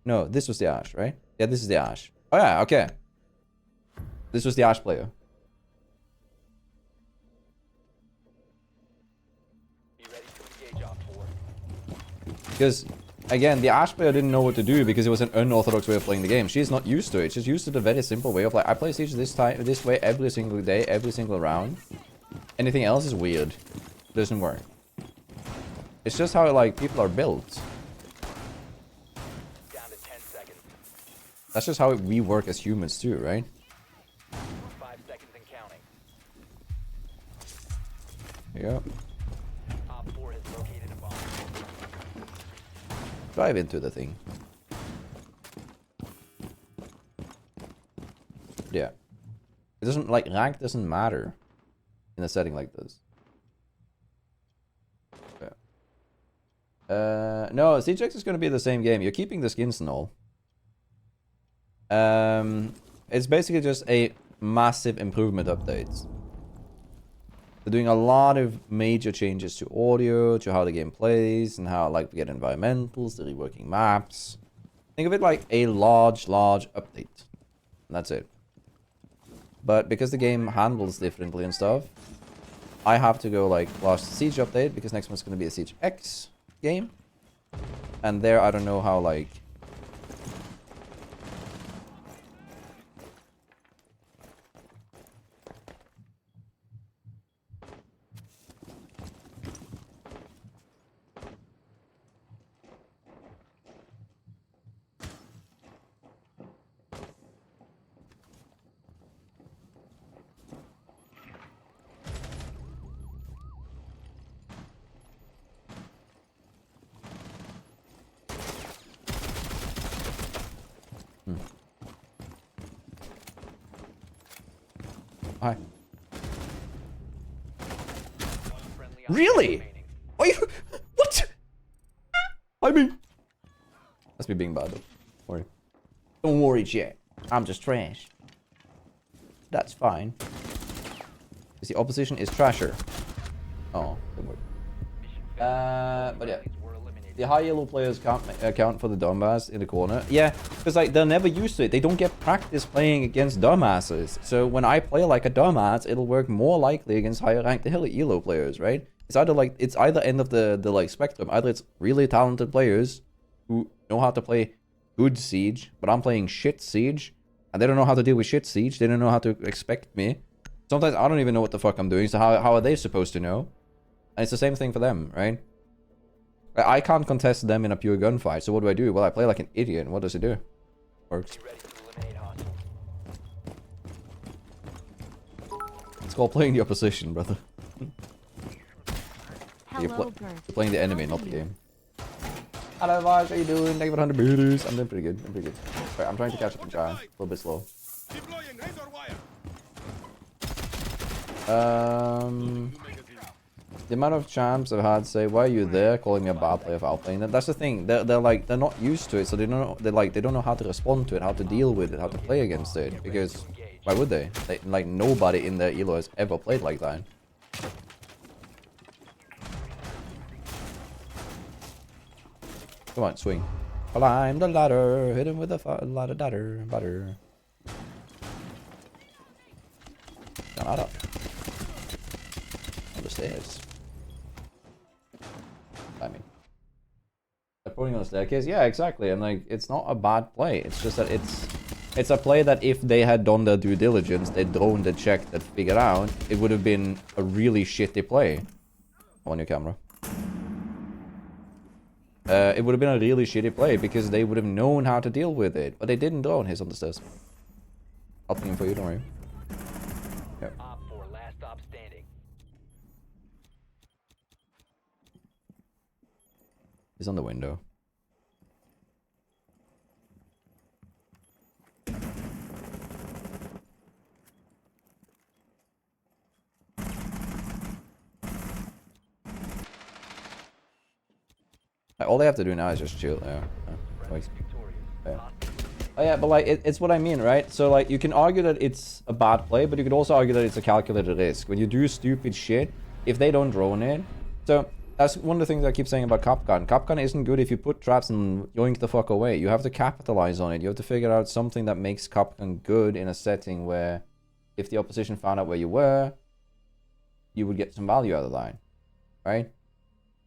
No, this was the Ash, right? Yeah, this is the Ash. Oh yeah, okay. This was the Ash player. Be ready to engage Op 4. Because, again, the Ash player didn't know what to do because it was an unorthodox way of playing the game. She's not used to it. She's used to the very simple way of, like, I play Siege this way every single day, every single round. Anything else is weird. It doesn't work. It's just how, like, people are built. Down to 10 seconds. That's just how we work as humans too, right? 5 seconds and counting. Yeah. Op 4 has located a bomb. Drive into the thing. Yeah. It doesn't, like, rank doesn't matter in a setting like this. No, CGX is going to be the same game. You're keeping the skins and all. It's basically just a massive improvement update. They're doing a lot of major changes to audio, to how the game plays, and how, like, we get environmentals, the reworking maps. Think of it like a large update. And that's it. But because the game handles differently and stuff, I have to go, like, watch the Siege update, because next one's going to be a Siege X game. And there, I don't know how, like... Hi. Friendly Really? remaining. Are you? What? I mean, that's me being bad though. Worry. Don't worry, Jack. I'm just trash. That's fine. Because the opposition is trasher. Oh, don't worry. But yeah. Were eliminated. The high yellow players can't account for the dumbass in the corner. Yeah, because like they're never used to it. They don't get practice playing against dumbasses. So when I play like a dumbass, it'll work more likely against higher ranked yellow players, right? It's either end of the like spectrum. Either it's really talented players who know how to play good Siege, but I'm playing shit Siege, and they don't know how to deal with shit Siege. They don't know how to expect me. Sometimes I don't even know what the fuck I'm doing. So how are they supposed to know? And it's the same thing for them, right? I can't contest them in a pure gunfight, so what do? Well, I play like an idiot, and what does it do? Works. Be ready to eliminate hostiles. It's called playing the opposition, brother. Hello, Gert. You're playing the enemy, not the game. Hello, Vods, how you doing? Thank you for 100 meters. I'm doing pretty good. Right, I'm trying to catch up in Jackal. A little bit slow. The amount of champs I've had say, "Why are you there?" calling me a bad player for outplaying them. That's the thing. They're not used to it, so they don't know how to respond to it, how to deal with it, how to play against it. Because why would they? Like nobody in their elo has ever played like that. Come on, swing. Climb the ladder, hit him with a ladder, butter. Not up. On the stairs. I mean, they're putting on the staircase. Yeah, exactly. And like, it's not a bad play. It's just that it's a play that if they had done their due diligence, they'd drawn the check, that figured out, it would have been a really shitty play. On your camera. It would have been a really shitty play because they would have known how to deal with it, but they didn't drone his on the stairs. I'll ping him for you, don't worry. Yep. Op 4, last stop standing. He's on the window. All they have to do now is just chill. Yeah. Oh yeah, but like it's what I mean, right? So like you can argue that it's a bad play, but you could also argue that it's a calculated risk. When you do stupid shit, if they don't drone it, so that's one of the things I keep saying about Capcan. Capcan isn't good if you put traps and yoink the fuck away. You have to capitalize on it. You have to figure out something that makes Capcan good in a setting where, if the opposition found out where you were, you would get some value out of that, right?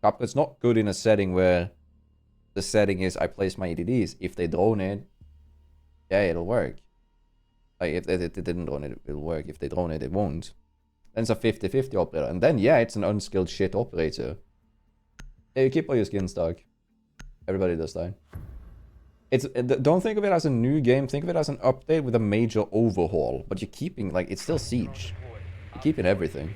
Capcan's not good in a setting where the setting is I place my EDDs. If they drone it, yeah, it'll work. Like if they didn't drone it, it'll work. If they drone it, it won't. Then it's a 50-50 operator. And then yeah, it's an unskilled shit operator. Yeah, you keep all your skins dark. Everybody does that. Don't think of it as a new game. Think of it as an update with a major overhaul. But you're keeping, like, it's still Siege. You're keeping everything.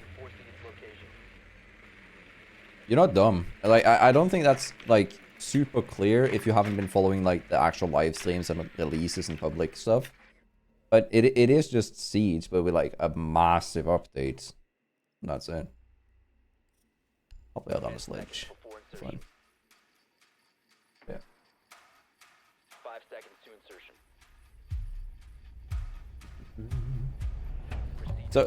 You're not dumb. Like, I don't think that's, like, super clear if you haven't been following, like, the actual live streams and releases and public stuff. But it is just Siege, but with, like, a massive update. And that's it. I'll play out on the sledge. Fine. Yeah. 5 seconds to insertion.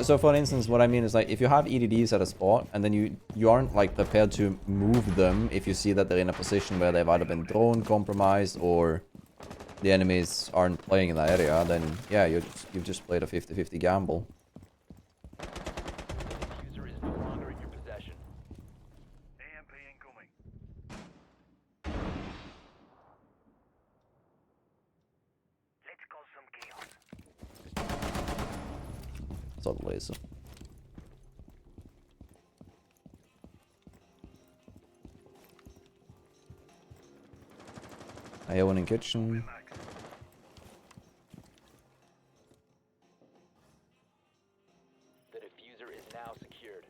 So for instance, what I mean is, like, if you have EDDs at a spot and then you aren't, like, prepared to move them if you see that they're in a position where they've either been drone compromised or the enemies aren't playing in that area, then yeah, you've just played a 50-50 gamble. Diffuser is no longer in your possession. AMP incoming. Let's cause some chaos. Saw the laser. I have one in kitchen. The diffuser is now secured.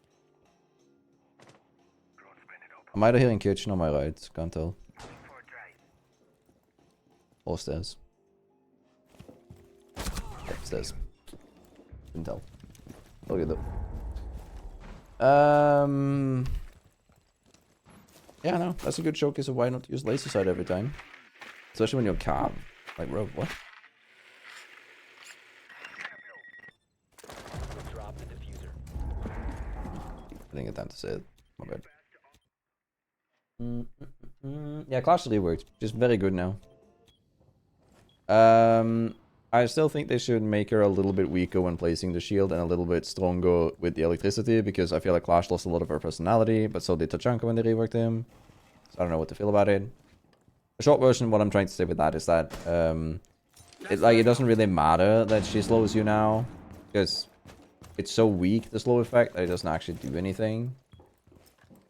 I'm either here in kitchen or my right, can't tell. Or stairs. Yep, stairs. Couldn't tell. All good though. Yeah, no, that's a good showcase of why not use laser sight every time. Especially when you're calm. Like, bro, what? Drop the diffuser. I didn't get time to say it. My bad. Yeah, Clash really worked. Just very good now. I still think they should make her a little bit weaker when placing the shield and a little bit stronger with the electricity, because I feel like Clash lost a lot of her personality, but so did Tachanka when they reworked him. So I don't know what to feel about it. The short version, what I'm trying to say with that is that it doesn't really matter that she slows you now, because it's so weak, the slow effect, that it doesn't actually do anything.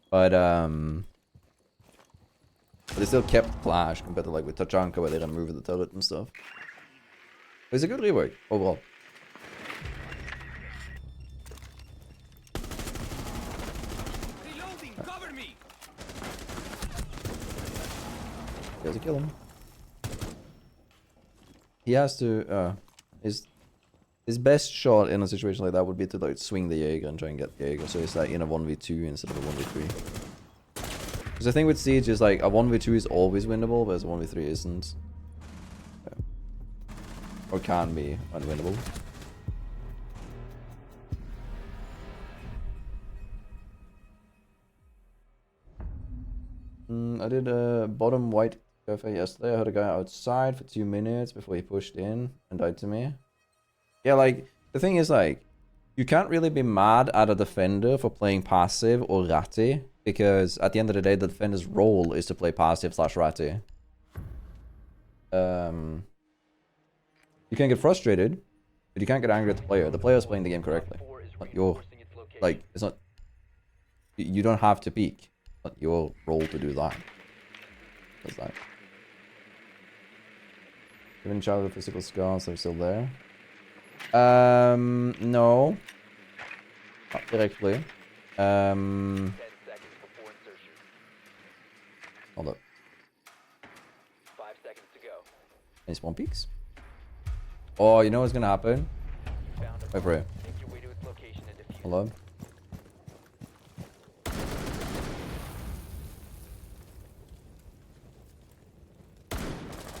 But they still kept Clash compared to like with Tachanka where they removed the turret and stuff. It's a good rework overall. Reloading, cover me. He has to kill him. He has to his best shot in a situation like that would be to like swing the Jaeger and try and get the Jaeger, so it's like in a 1v2 instead of a 1v3. Because the thing with Siege is like a 1v2 is always winnable, whereas a 1v3 isn't. Or can be unwinnable. I did a bottom white cafe yesterday. I heard a guy outside for 2 minutes before he pushed in and died to me. Yeah, like, the thing is, like, you can't really be mad at a defender for playing passive or ratty, because at the end of the day, the defender's role is to play passive / ratty. You can get frustrated, but you can't get angry at the player. The player's playing the game correctly. Not your, like, it's not, you don't have to peek. It's not your role to do that. What's that? Even childhood physical scars are still there. No. Not directly. 10 seconds before insertion. Hold up. 5 seconds to go. Any spawn peaks? Oh, you know what's gonna happen? You found a Wait for it. Make your way to its location and defuse. Hold up.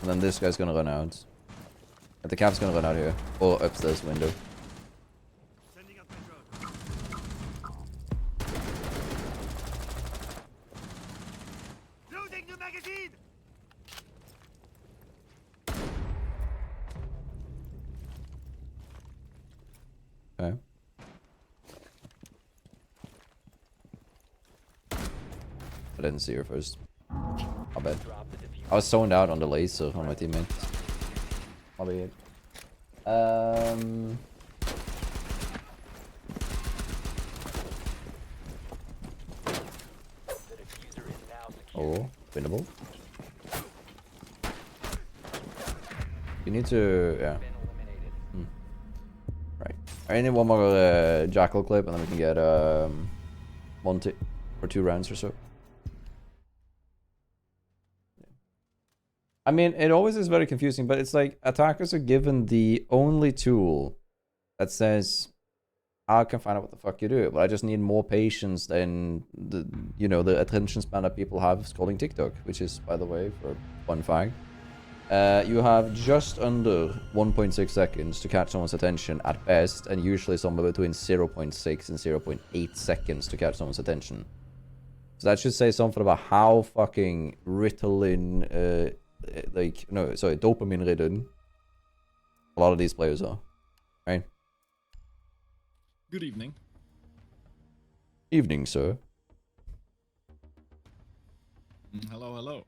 And then this guy's gonna run out. The cap's gonna run out here. Or upstairs window. Sending out my drone. Loading new magazine. Okay. I didn't see her first. My bad. I was zoned out on the laser on my teammate. My bad. Oh, winnable. You need to, yeah. Right. I need one more Jackal clip, and then we can get 1 or 2 rounds or so. I mean, it always is very confusing, but it's like attackers are given the only tool that says, I can find out what the fuck you do, but I just need more patience than the, you know, the attention span that people have scrolling TikTok, which is, by the way, for fun fact, you have just under 1.6 seconds to catch someone's attention at best, and usually somewhere between 0.6 and 0.8 seconds to catch someone's attention. So that should say something about how fucking Ritalin, dopamine ridden a lot of these players are, right? Good evening. Evening, sir. Hello, hello.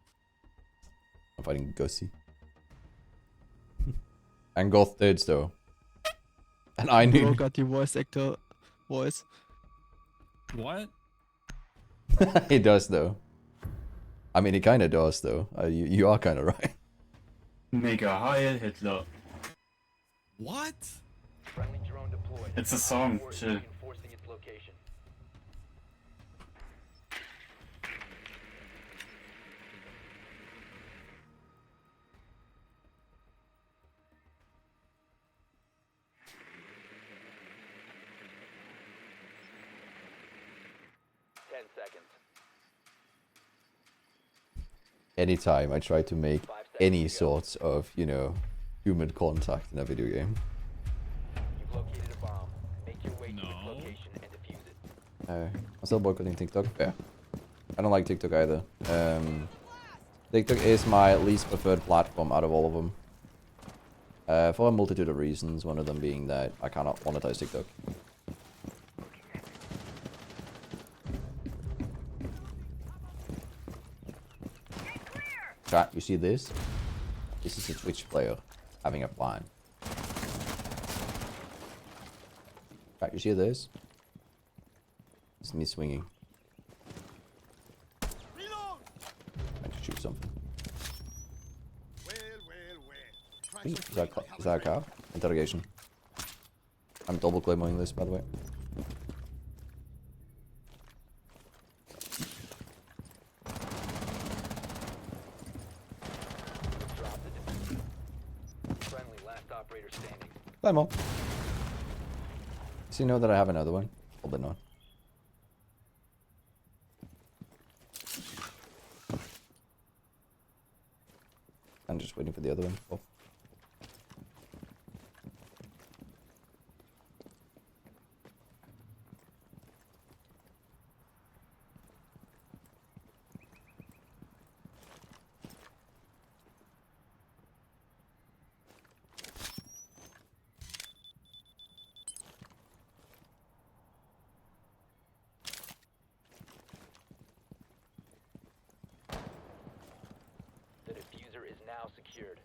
I'm fighting Gussie. And Goth did though. And I knew. Bro got your voice actor voice. What? He does though. I mean, he kind of does though. You are kind of right. Mega Heil Hitler. What? Friendly drone deployed. It's a song, Op 4 is chill. reinforcing its location. 10 seconds. Anytime I try to make 5 seconds any to go. sorts of, you know, human contact in a video game. You've located a bomb. Make your way to its No. location and defuse it. I'm still boycotting TikTok. Yeah. I don't like TikTok either. TikTok is my least preferred platform out of all of them. For a multitude of reasons, one of them being that I cannot monetize TikTok. Chat, you see this? This is a Twitch player having a plan. Chat, you see this? It's me swinging. I should shoot something. Ooh, is that a cow? Interrogation. I'm double clayming this, by the way. Drop the defuse. Friendly, last operator standing. Claymore. So you know that I have another one? Probably not. I'm just waiting for the other one. Oh. The diffuser is now secured.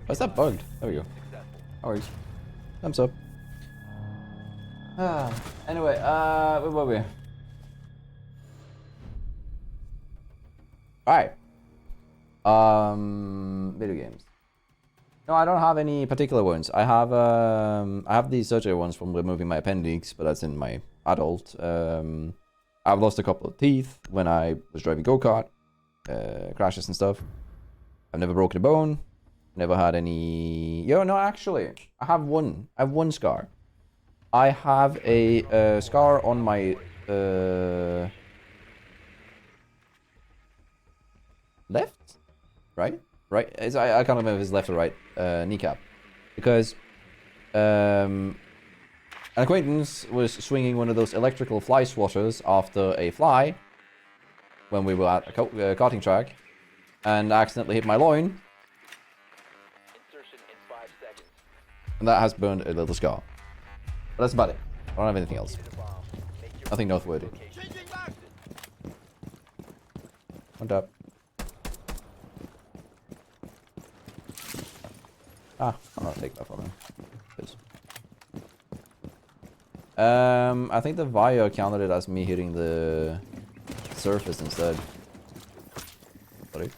Why's that bugged? There we go. Alright. Thumbs up. Anyway, where were we? Alright. Video games. No, I don't have any particular ones. I have these surgery ones from removing my appendix, but that's in my adult. I've lost a couple of teeth when I was driving go-kart, crashes and stuff. I've never broken a bone. Never had any... Yo, no, actually, I have one. I have one scar. I have a scar on my left, right. I can't remember if it's left or right kneecap, because an acquaintance was swinging one of those electrical fly swatters after a fly when we were at a karting track, and accidentally hit my loin. And that has burned a little scar. But that's about it. I don't have anything else. Nothing noteworthy. One tap. I'll not take that from him. Please. I think the Vio counted it as me hitting the surface instead. Sorry.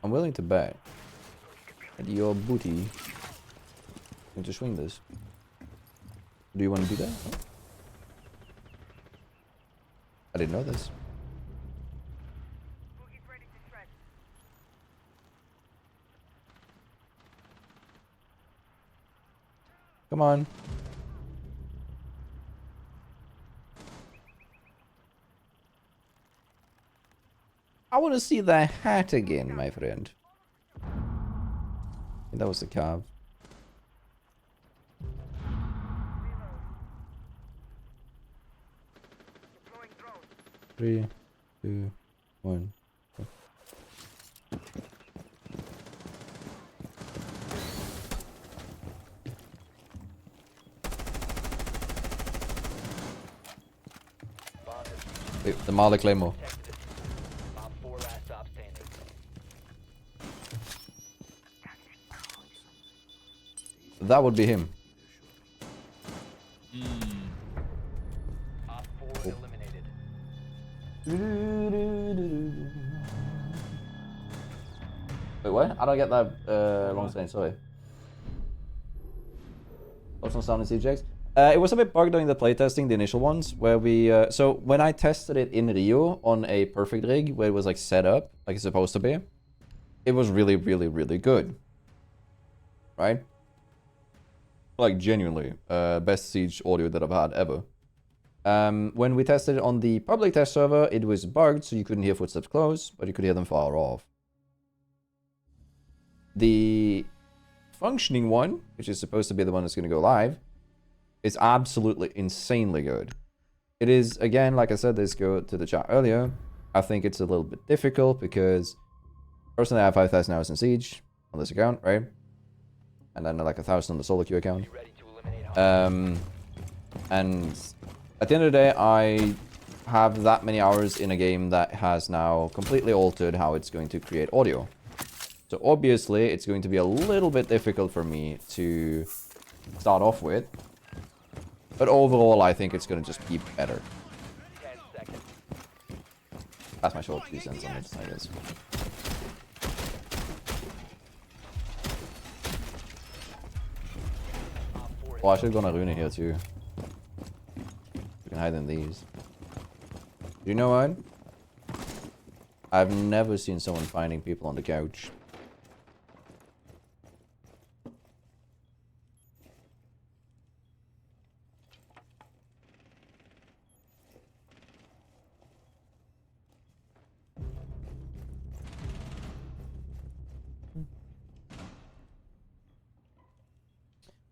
I'm willing to bet that your booty going to swing this. Do you want to do that? Oh. I didn't know this. Come on. I want to see the hat again, my friend. I think that was the calf. Three, two, one. Go. The Malik Claymore. that would be him. Op 4 eliminated. Wait, what? I don't get that long saying, sorry. What's on sound and CJX? It was a bit bugged during the playtesting, the initial ones, where we... so when I tested it in Rio on a perfect rig, where it was like set up, like it's supposed to be, it was really, really, really good. Right? Like, genuinely, best Siege audio that I've had ever. When we tested it on the public test server, it was bugged, so you couldn't hear footsteps close, but you could hear them far off. The functioning one, which is supposed to be the one that's going to go live, is absolutely insanely good. It is, again, like I said, this go to the chat earlier, I think it's a little bit difficult because personally I have 5,000 hours in Siege on this account, right? And then like 1,000 on the solo queue account. And at the end of the day, I have that many hours in a game that has now completely altered how it's going to create audio. So obviously, it's going to be a little bit difficult for me to start off with. But overall, I think it's going to just keep better. 10 seconds. That's my short 2 cents on it, I guess. Oh, I should have gone a Rune here too. We can hide in these. You know what? I've never seen someone finding people on the couch.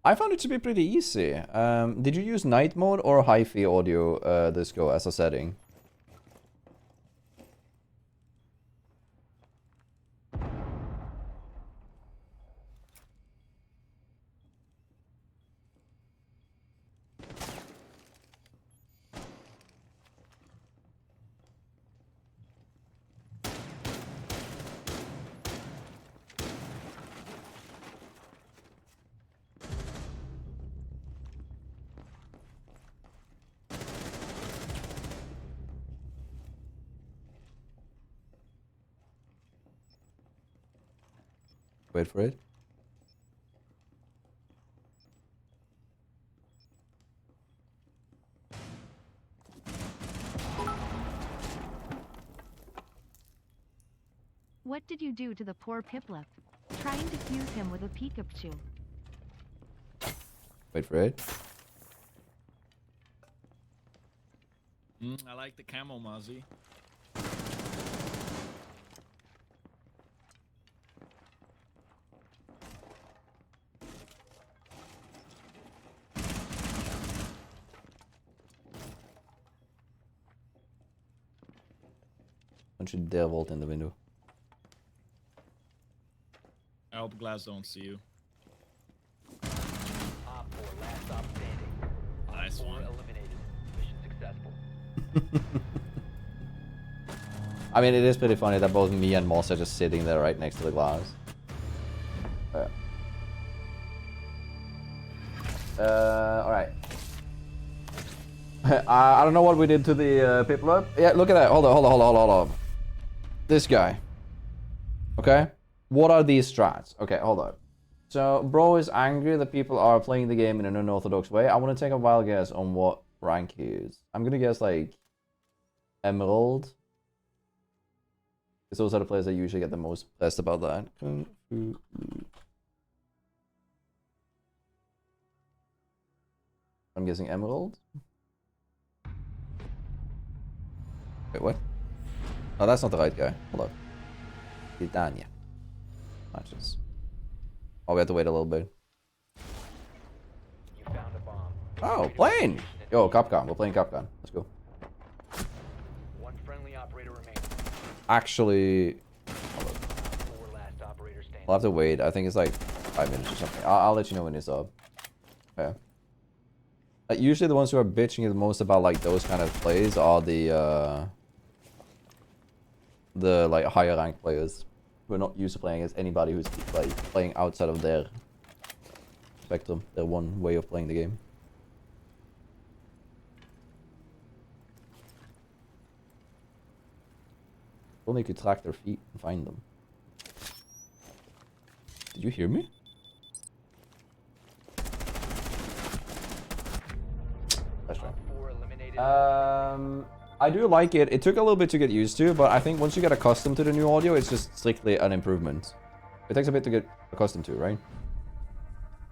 I found it to be pretty easy. Did you use night mode or hi-fi audio this go as a setting? Wait for it. What did you do to the poor Piplup? Trying to fuse him with a Pikachu. Wait for it. I like the camo, Mozzie. Don't you dare vault in the window. I hope glass don't see you. Op 4 last stop standing. Nice Op 4 one. eliminated. Mission successful. I mean, it is pretty funny that both me and Moss are just sitting there right next to the glass. Alright. I don't know what we did to the Piplup. Yeah, look at that. Hold on. This guy. Okay? What are these strats? Okay, hold on. So, bro is angry that people are playing the game in an unorthodox way. I want to take a wild guess on what rank he is. I'm gonna guess, like, Emerald. Because those are the players that usually get the most pressed about that. I'm guessing Emerald. Wait, what? Oh, that's not the right guy. Hold up. Girtania. Matches. Oh, we have to wait a little bit. You found a bomb. Oh, plane! Yo, Capcom. We're playing Capcom. Let's go. One friendly operator remains. Actually, Four last operator standing. I'll have to wait. I think it's like 5 minutes or something. I'll let you know when it's up. Okay. Usually the ones who are bitching the most about like those kind of plays are the like higher ranked players who are not used to playing as anybody who's like playing outside of their spectrum, their one way of playing the game. Only could track their feet and find them. Did you hear me? That's right. I do like it. It took a little bit to get used to, but I think once you get accustomed to the new audio, it's just strictly an improvement. It takes a bit to get accustomed to, right?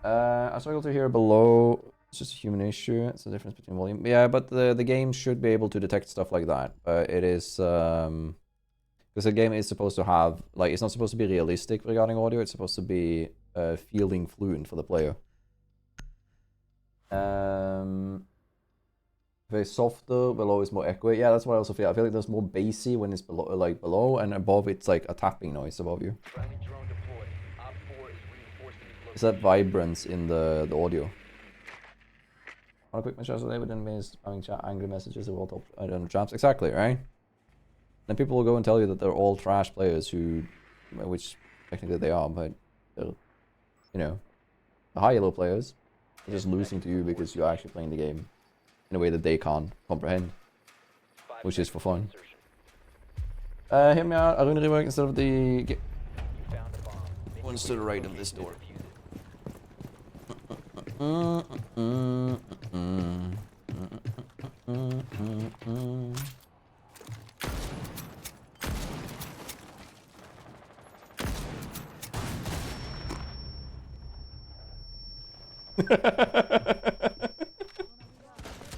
I struggle to hear below. It's just a human issue. It's the difference between volume. Yeah, but the game should be able to detect stuff like that. It is because the game is supposed to have, like, it's not supposed to be realistic regarding audio. It's supposed to be feeling fluent for the player. Very softer, below is more echoey. Yeah, that's what I also feel. I feel like there's more bassy when it's below, like below, and above it's like a tapping noise above you. It's that vibrance in the audio. I'll quit my shots today, but then means having angry messages about top I don't know traps. Exactly, right? Then people will go and tell you that they're all trash players who, which technically they are, but they're, you know, the high elo players. They're just losing to you because you're actually playing the game in a way that they can't comprehend, which is for fun. Hear me out. Aruna rework instead of the ones to the right of this door.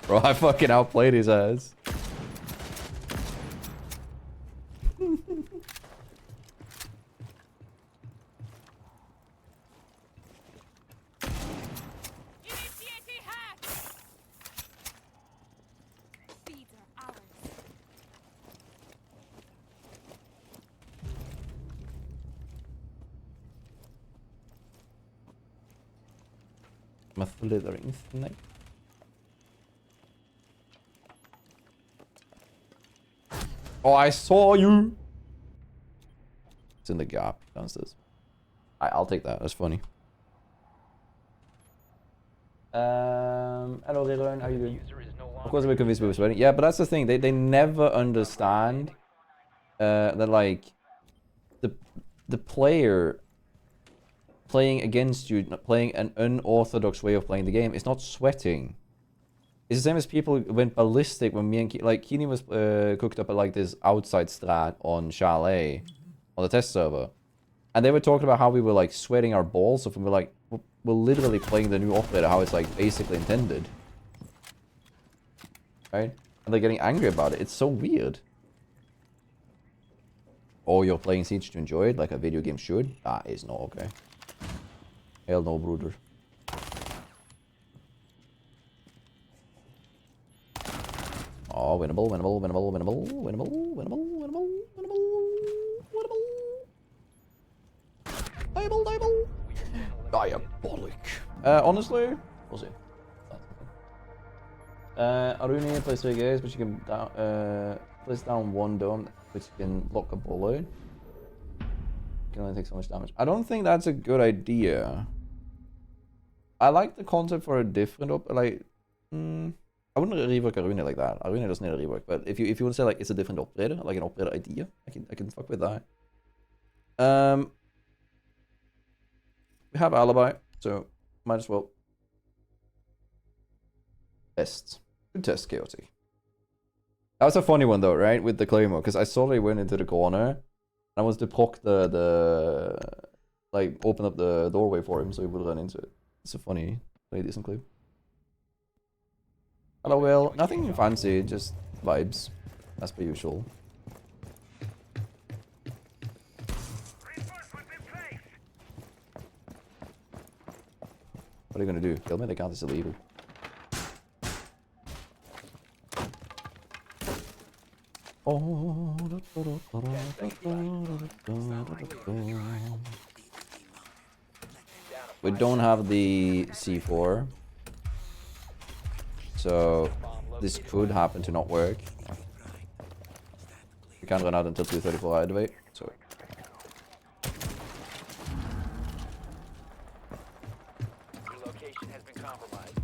Bro, I fucking outplayed his ass. My slithering snake. Oh, I saw you! It's in the gap downstairs. I'll take that. That's funny. Hello, Riron. How you doing? Of course, we're convinced we were sweating. Yeah, but that's the thing. They never understand that, like, the player playing against you, playing an unorthodox way of playing the game, is not sweating. It's the same as people went ballistic when me and Keeney was cooked up at like this outside strat on Chalet on the test server, and they were talking about how we were like sweating our balls off, and we're like, we're literally playing the new operator how it's like basically intended, right? And they're getting angry about it. It's so weird. Oh, you're playing Siege to enjoy it like a video game should? That is not okay. Hell no, brother. Oh, winnable, winnable, winnable, winnable, winnable, winnable, winnable, winnable, winnable. Diable. Diabolic. Honestly, we'll see. Aruni plays 3 games, but you can place down one dome, which can lock a bullet. You can only take so much damage. I don't think that's a good idea. I like the concept for a different I wouldn't rework Aruna like that. Aruna doesn't need a rework, but if you want to say like it's a different operator, like an operator idea, I can fuck with that. We have alibi, so might as well test. Good test, chaotic. That was a funny one though, right? With the claymore, because I saw they went into the corner, and I was to proc like open up the doorway for him so he would run into it. It's a funny, pretty decent clip. Hello, Will. Nothing fancy, just vibes, as per usual. What are you gonna do? Kill me? They can't. It's illegal. We don't have the C4. So this could happen to not work. We can't run out until 2:34 activate, so location has been compromised.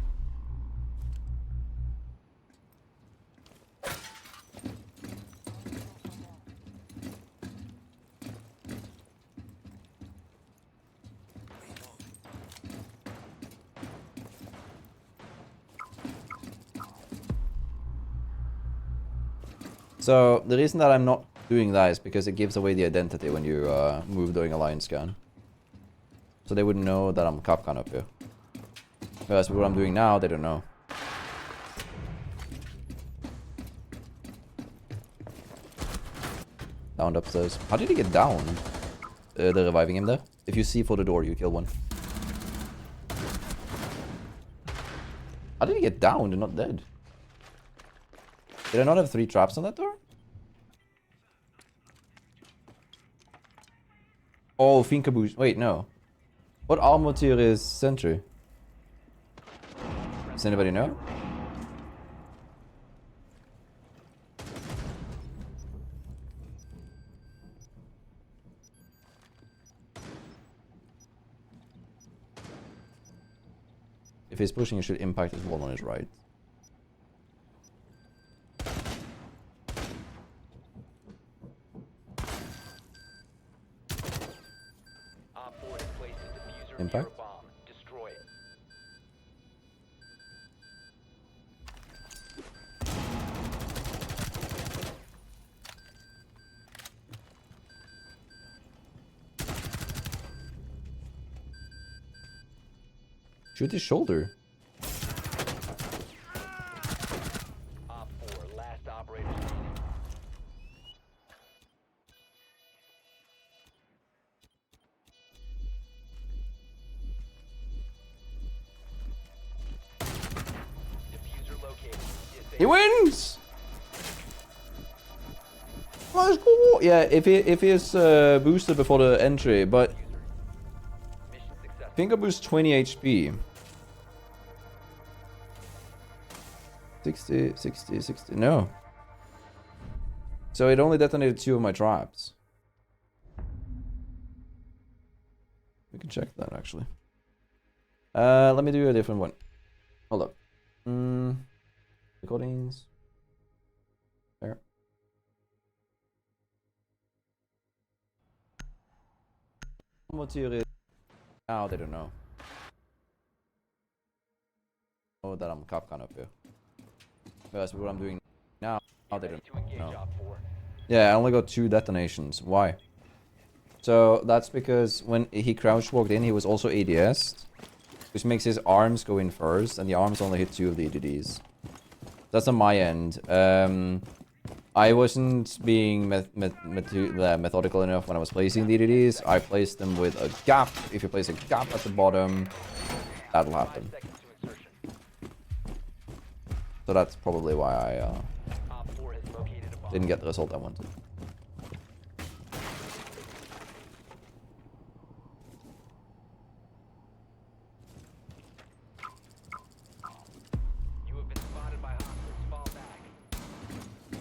So the reason that I'm not doing that is because it gives away the identity when you move during a line scan. So they wouldn't know that I'm Capcan up here. Whereas what I'm doing now, they don't know. Down upstairs. How did he get down? They're reviving him there. If you see for the door, you kill one. How did he get down? They're not dead. Did I not have 3 traps on that door? Oh, Finca boost. Wait, no. What armor tier is Sentry? Does anybody know? If he's pushing, he should impact his wall on his right. Impact. Shoot his shoulder. Op 4, last operator standing. Diffuser located. He wins! Let's go! Yeah, if he is boosted before the entry, but Finger boost 20 HP. 60. No. So it only detonated 2 of my traps. We can check that actually. Let me do a different one. Hold up. Recordings. There. What tier is now? They don't know. Oh, that I'm Capcan up here. Whereas what I'm doing now, they don't know. Yeah, I only got 2 detonations. Why? So that's because when he crouch walked in, he was also ADS, which makes his arms go in first, and the arms only hit 2 of the EDDs. That's on my end. I wasn't being methodical enough when I was placing the EDDs. I placed them with a gap. If you place a gap at the bottom, that'll happen. So that's probably why I didn't get the result I wanted.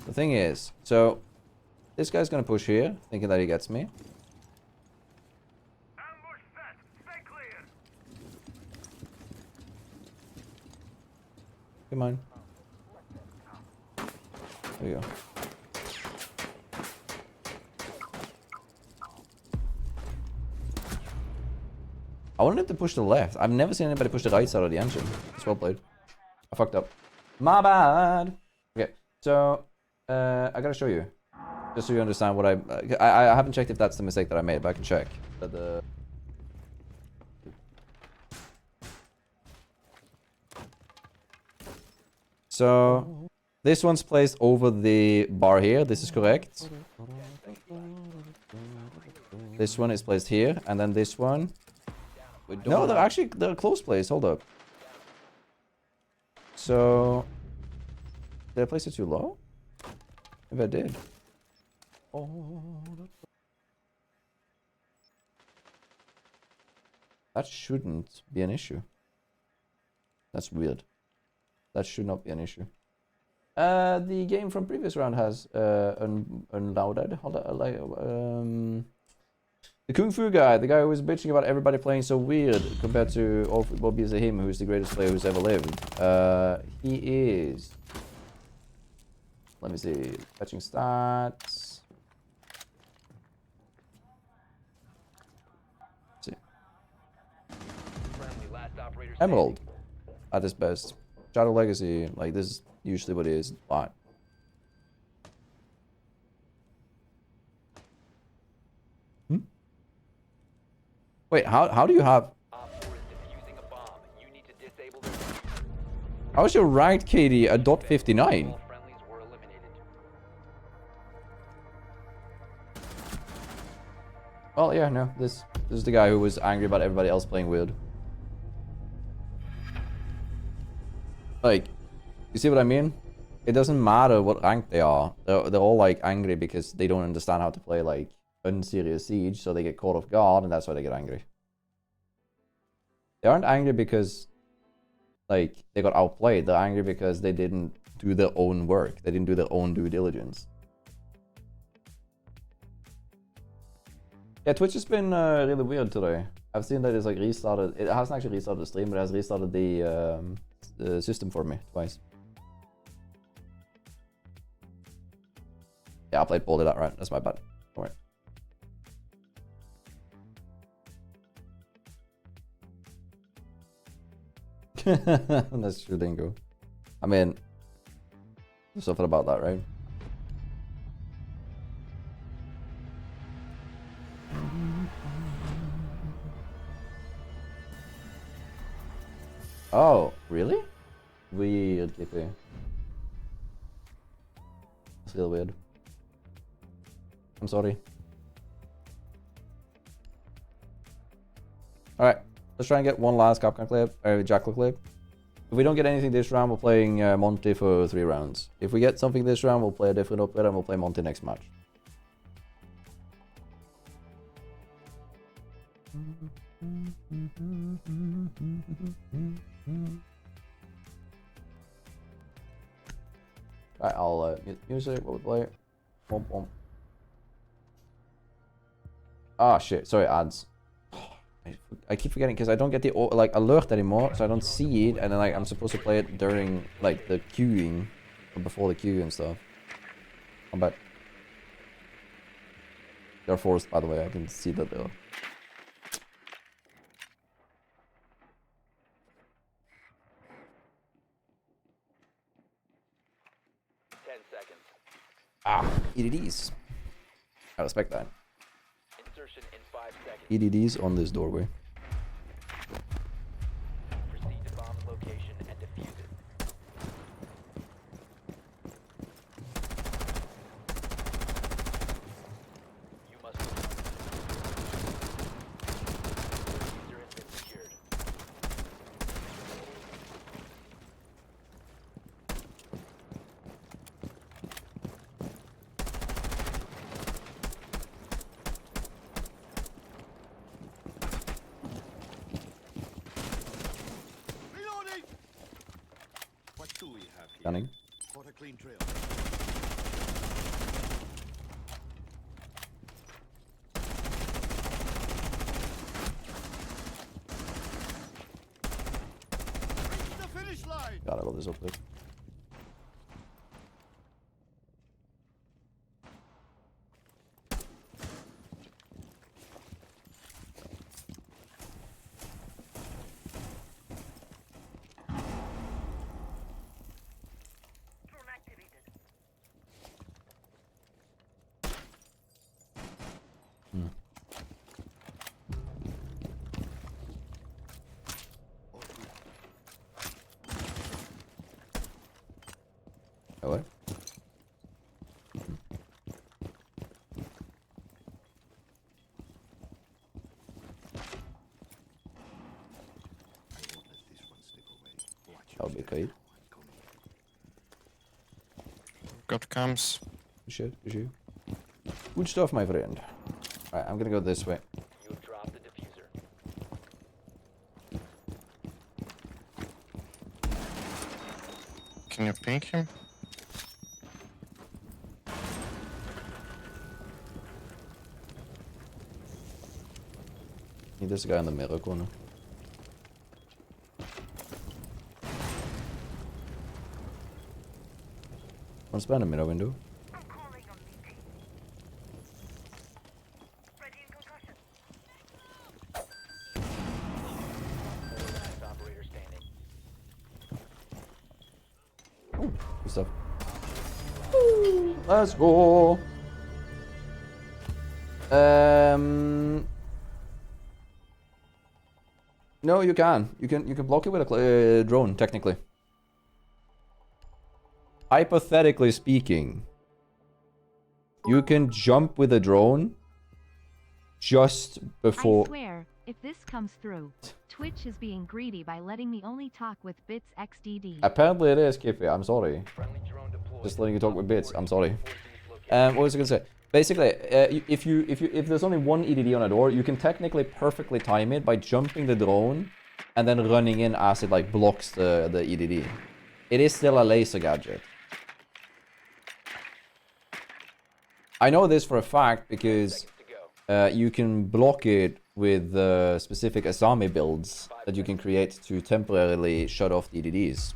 The thing is, so this guy's gonna push here, thinking that he gets me. Come on. There you go. I wanted to push the left. I've never seen anybody push the right side of the engine. It's well played. I fucked up. My bad. Okay, so I gotta show you, just so you understand what I haven't checked if that's the mistake that I made, but I can check. So this one's placed over the bar here. This is correct. This one is placed here, and then this one. No, they're close placed. Hold up. So did I place it too low? If I did. Oh, that shouldn't be an issue. That's weird. That should not be an issue. The game from previous round has unloaded. Hold on, The Kung Fu guy, the guy who was bitching about everybody playing so weird compared to all football because of him, who's the greatest player who's ever lived. He is. Let me see. Fetching stats. Let's see. Friendly, last operator Emerald. At his best. Shadow Legacy. Like, this is usually what it is. Fine. Wait, how do you have... How is your ranked KD a .59? Well, yeah, no. This is the guy who was angry about everybody else playing weird. Like, you see what I mean? It doesn't matter what rank they are. They're all, like, angry because they don't understand how to play, like, unserious Siege, so they get caught off guard, and that's why they get angry. They aren't angry because, like, they got outplayed. They're angry because they didn't do their own work. They didn't do their own due diligence. Yeah, Twitch has been really weird today. I've seen that it's, like, restarted. It hasn't actually restarted the stream, but it has restarted the system for me twice. Yeah, I played ball to that, right? That's my bad. Don't worry. That's true, Dingo. I mean, there's something about that, right? Oh, really? Weird, KP. It's real weird. I'm sorry. Alright. Let's try and get one last Capcom clip, or Jackal clip. If we don't get anything this round, we're playing Monty for 3 rounds. If we get something this round, we'll play a different upgrade and we'll play Monty next match. Right, I'll mute music, what we play. Bump, bump. Ah, shit, sorry, ads. I keep forgetting because I don't get the like alert anymore, so I don't see it, and then like I'm supposed to play it during like the queuing or before the queue and stuff. I'm back. They're forced, by the way. I can see that they're. Ah, EDDs. I respect that. Insertion in 5 seconds. EDDs on this doorway. Proceed to bomb location and defuse it. You must. User has been secured. Scanning. Caught a clean trail. Reach the finish line. God, I love this update. Hello? That'll be KAID. Got cams. Good shit, good shit. Good stuff, my friend. Alright, I'm gonna go this way. You have dropped the diffuser. Can you ping him? there's a guy in the middle corner. One spawn in the middle window. Operator standing. Good stuff. Let's go. No, you can. You can block it with a drone, technically. Hypothetically speaking, you can jump with a drone just before. I swear, if this comes through, Twitch is being greedy by letting me only talk with Bits XDD. Apparently it is, Kippy. I'm sorry. Friendly drone deployed. Just letting you talk with bits. I'm sorry. What was I gonna say? Basically, if there's only one EDD on a door, you can technically perfectly time it by jumping the drone and then running in as it like blocks the EDD. It is still a laser gadget. I know this for a fact because you can block it with specific Asami builds that you can create to temporarily shut off the EDDs.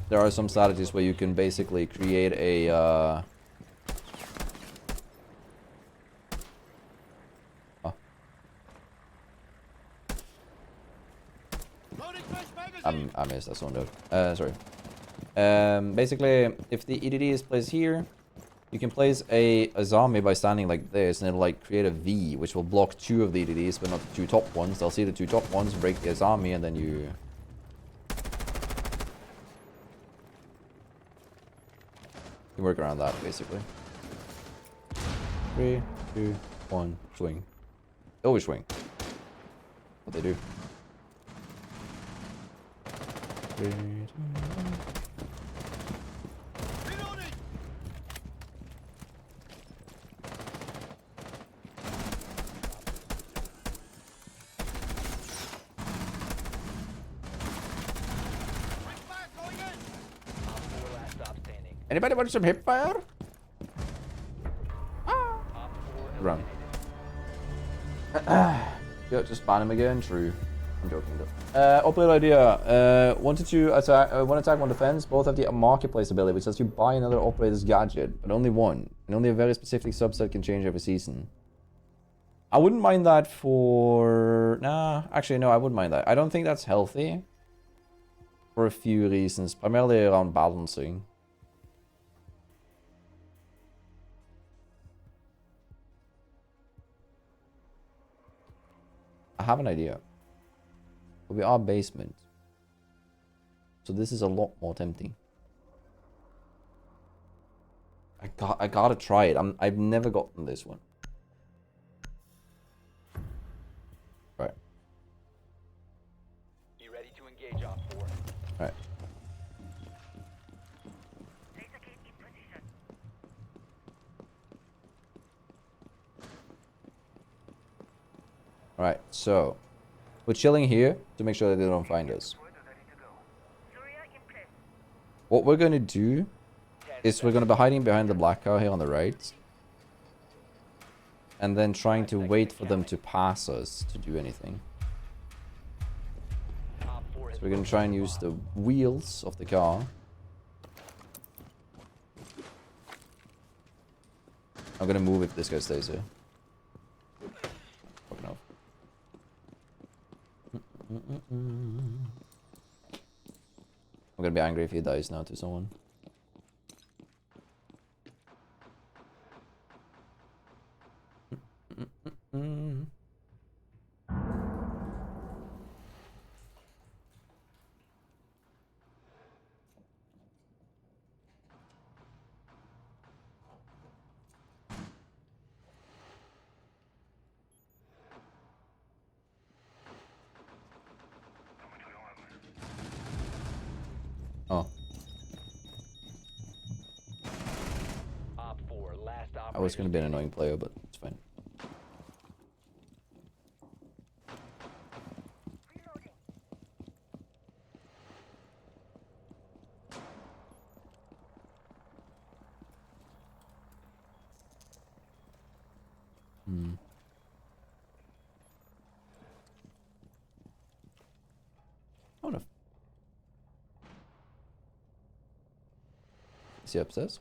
There are some strategies where you can basically create a I missed that sound out. Sorry. Basically, if the EDD is placed here, you can place a zombie by standing like this, and it'll like create a V, which will block 2 of the EDDs, but not the 2 top ones. They'll see the 2 top ones, break the zombie, and then you work around that, basically. 3, 2, 1, swing. They always swing. What they do. 3, 2, 1. Anybody want some hip fire? Run. Yeah, just ban him again. True. I'm joking though. Operator idea. One attack, one defense. Both have the marketplace ability, which lets you buy another operator's gadget, but only one, and only a very specific subset can change every season. I wouldn't mind that for. Nah, actually no, I wouldn't mind that. I don't think that's healthy. For a few reasons, primarily around balancing. I have an idea. But we are basement. So this is a lot more tempting. I gotta try it. I've never gotten this one. Right. Be ready to engage Op 4. Right. Alright, so we're chilling here to make sure that they don't find us. What we're gonna do is we're gonna be hiding behind the black car here on the right. And then trying to wait for them to pass us to do anything. So we're gonna try and use the wheels of the car. I'm gonna move if this guy stays here. Fucking hell. I'm gonna be angry if he dies now to someone. Oh. Op 4, last I was gonna be an annoying player, but it's fine. Is he upstairs?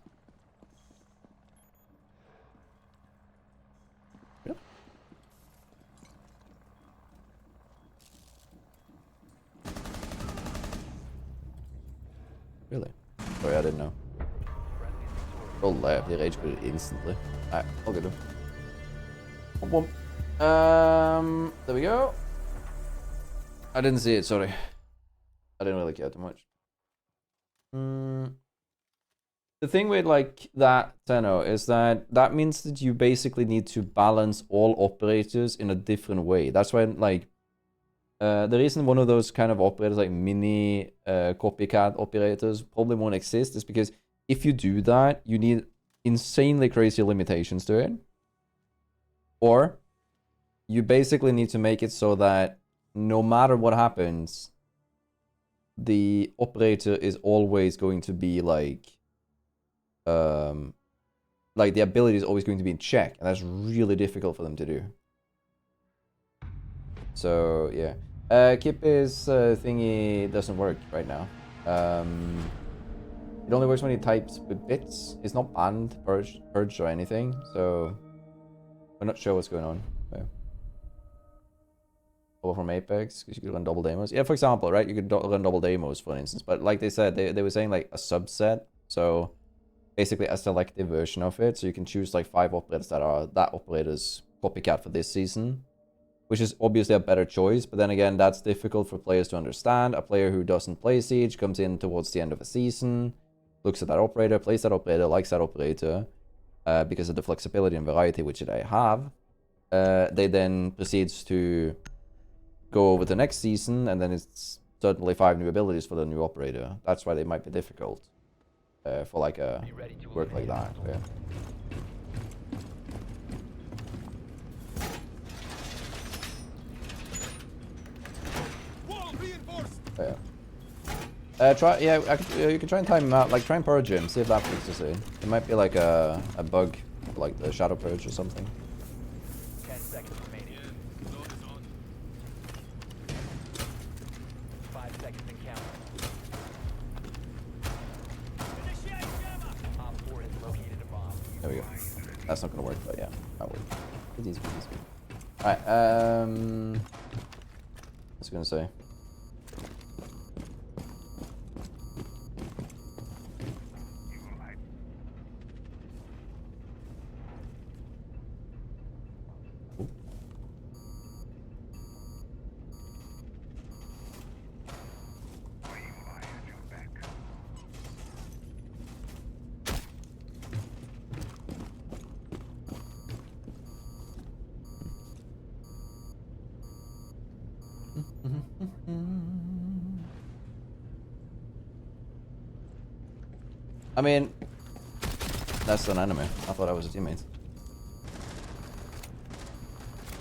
Yeah. Really? Sorry, I didn't know. Oh, left. He rage quit instantly. Alright, I'll get him. Boom, boom. There we go. I didn't see it, sorry. I didn't really care too much. The thing with like that, Tenno, is that means that you basically need to balance all operators in a different way. That's why, like, the reason one of those kind of operators, like mini copycat operators, probably won't exist is because if you do that, you need insanely crazy limitations to it. Or you basically need to make it so that no matter what happens, the operator is always going to be like the ability is always going to be in check, and that's really difficult for them to do. So yeah, Kip's thingy doesn't work right now. It only works when he types with bits. It's not banned, purged or anything, so we're not sure what's going on. Yeah. Over from Apex, because you could run double demos. Yeah, for example, right? You could run double demos, for instance. But like they said, they were saying like a subset. So basically a selective version of it. So you can choose like 5 operators that are that operator's copycat for this season, which is obviously a better choice. But then again, that's difficult for players to understand. A player who doesn't play Siege comes in towards the end of a season, looks at that operator, plays that operator, likes that operator, because of the flexibility and variety which they have. They then proceeds to go over the next season, and then it's certainly 5 new abilities for the new operator. That's why they might be difficult for like a work like that. Yeah. Yeah. You can try and time him out. Like, try and purge him. See if that fixes it. It might be like a bug, like the shadow purge or something. 10 seconds remaining. 5 seconds and counting. Op 4 has located a bomb. There we go. That's not gonna work, but yeah, that works. It's easy. Alright, I was gonna say. I mean, that's an enemy. I thought I was a teammate.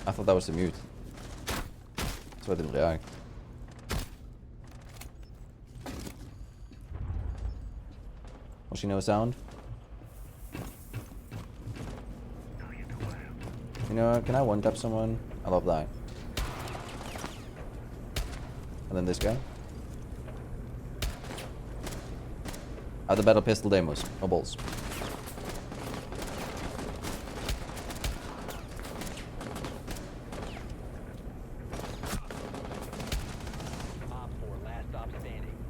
I thought that was a mute. So I didn't react. Was she no sound? You know, can I one-tap someone? I love that. And then this guy. The battle pistol demos. No balls.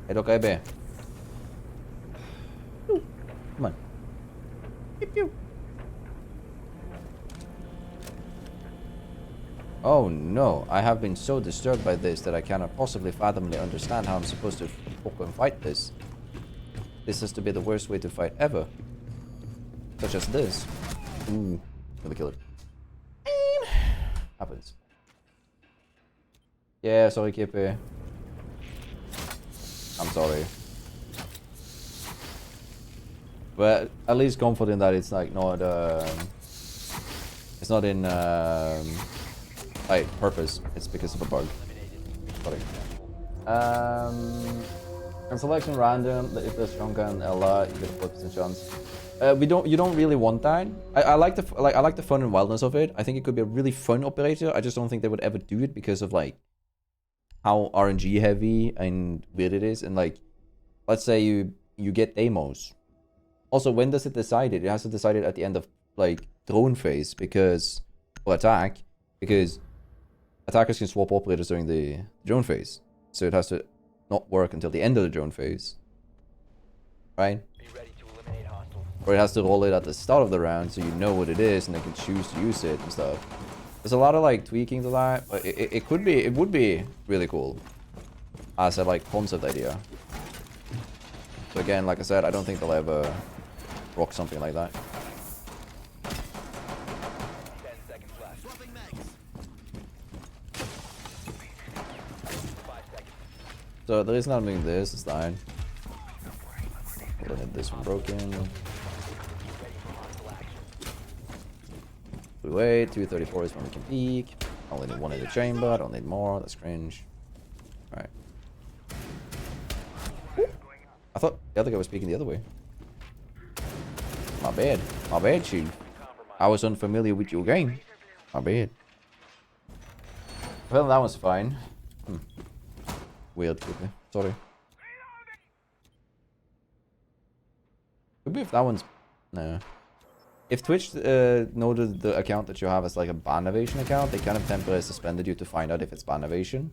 Hey, look, AB. Come on. Pew, pew. Oh no, I have been so disturbed by this that I cannot possibly fathomly understand how I'm supposed to fucking fight this. This has to be the worst way to fight ever. Such as this. Ooh, gonna kill it. Happens. Yeah, sorry, Kippy. I'm sorry. But at least comforting that it's like not it's not in like purpose. It's because of a bug. Sorry. And selection random. If there's Shonka and Ella, you get 4% chance. You don't really want that. I like the fun and wildness of it. I think it could be a really fun operator. I just don't think they would ever do it because of like how RNG heavy and weird it is. And like, let's say you get demos. Also, when does it decide it? It has to decide it at the end of, like, drone phase, because... Or attack, because attackers can swap operators during the drone phase. So it has to not work until the end of the drone phase. Right? Be ready to eliminate hostiles. Or it has to roll it at the start of the round so you know what it is and they can choose to use it and stuff. There's a lot of, like, tweaking to that, but it would be really cool as a, like, concept idea. So again, like I said, I don't think they'll ever rock something like that. 10 seconds left. 5 seconds. So the reason I'm doing this is that we'll let this one broken. We wait, 234 is when we can peek. I only need one in the chamber, I don't need more, that's cringe. Alright. I thought the other guy was peeking the other way. My bad, chief. I was unfamiliar with your game. My bad. Well, that was fine. Weird, quickly. Sorry. Could be if that one's... No. If Twitch noted the account that you have as like a ban evasion account, they kind of temporarily suspended you to find out if it's ban evasion.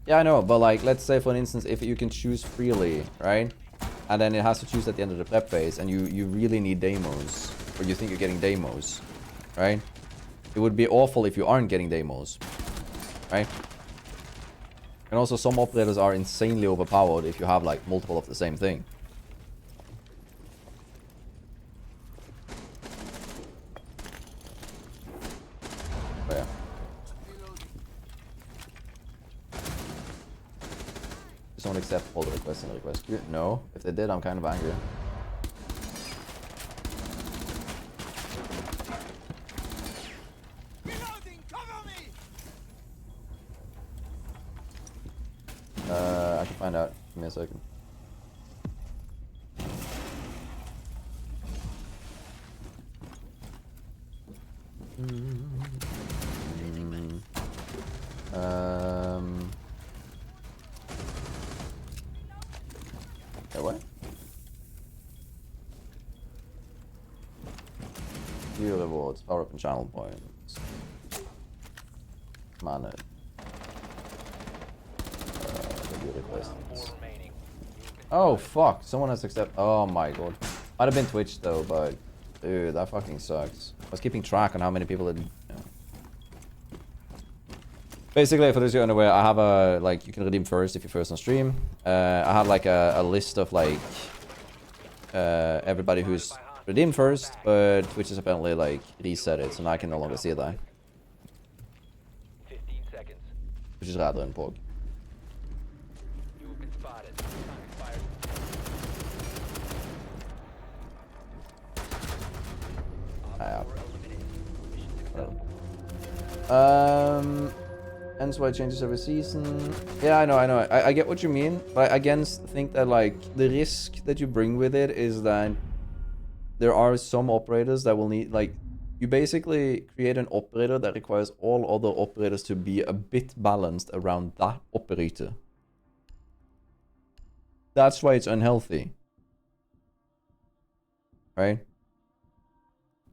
Yeah, I know, but like, let's say for instance, if you can choose freely, right? And then it has to choose at the end of the prep phase, and you really need demos, or you think you're getting demos, right? It would be awful if you aren't getting demos, right? And also, some operators are insanely overpowered if you have like multiple of the same thing. But yeah. Does someone accept all the requests in the request queue? No. If they did, I'm kind of angry. I can find out. Give me a second. Yeah, what? View rewards, power up and channel points. Mana. Oh fuck, someone has accepted. Oh my god. Might have been Twitch though, but dude, that fucking sucks. I was keeping track on how many people had. Basically, for those who are unaware, I have a, like, you can redeem first if you're first on stream. I have like a list of like everybody who's redeemed first, but Twitch has apparently like reset it, so now I can no longer see that. 15 seconds. Which is rather important. You have been spotted. Time expired. Hence why it changes every season. Yeah, I know. I get what you mean, but I again think that like the risk that you bring with it is that there are some operators that will need, like, you basically create an operator that requires all other operators to be a bit balanced around that operator. That's why it's unhealthy. Right?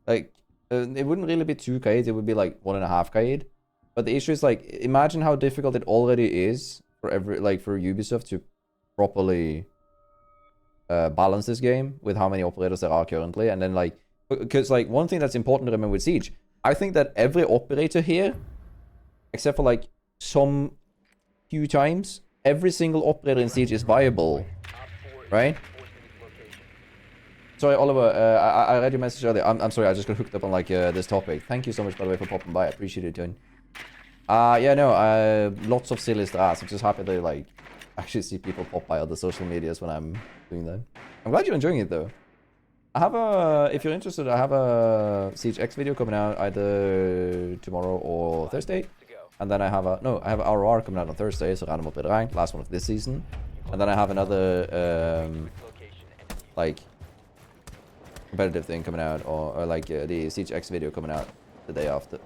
Like, it wouldn't really be 2 KAID, it would be like 1.5 KAID. But the issue is, like, imagine how difficult it already is for for Ubisoft to properly balance this game with how many operators there are currently. And then, like, because, like, one thing that's important to remember with Siege, I think that every operator here, except for, like, some few times, every single operator in Siege is viable. Right? Sorry, Oliver, I read your message earlier. I'm sorry, I just got hooked up on, like, this topic. Thank you so much, by the way, for popping by. I appreciate it, Tune. Yeah, no, lots of silly strats. I'm just happy to, like, actually see people pop by other social medias when I'm doing that. I'm glad you're enjoying it, though. I have a, if you're interested, I have a Siege X video coming out either tomorrow or Thursday. And then I have a, no, I have ROR coming out on Thursday, so random up with rank, last one of this season. And then I have another, like, competitive thing coming out, or like the Siege X video coming out the day after.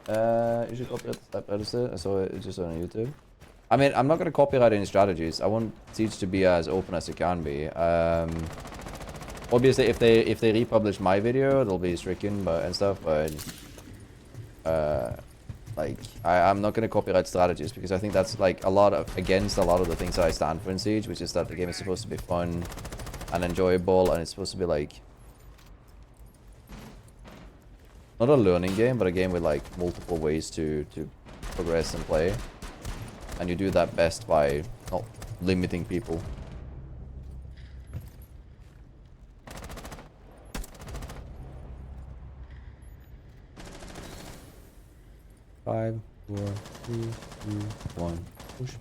You should copyright the step editor. I saw it just on YouTube. I mean, I'm not gonna copyright any strategies. I want Siege to be as open as it can be. Obviously, if they republish my video, they'll be stricken and stuff. But like, I'm not gonna copyright strategies because I think that's like against a lot of the things that I stand for in Siege, which is that the game is supposed to be fun and enjoyable, and it's supposed to be like not a learning game, but a game with like multiple ways to progress and play. And you do that best by not limiting people. Five, 4, 3, 2, 1, push.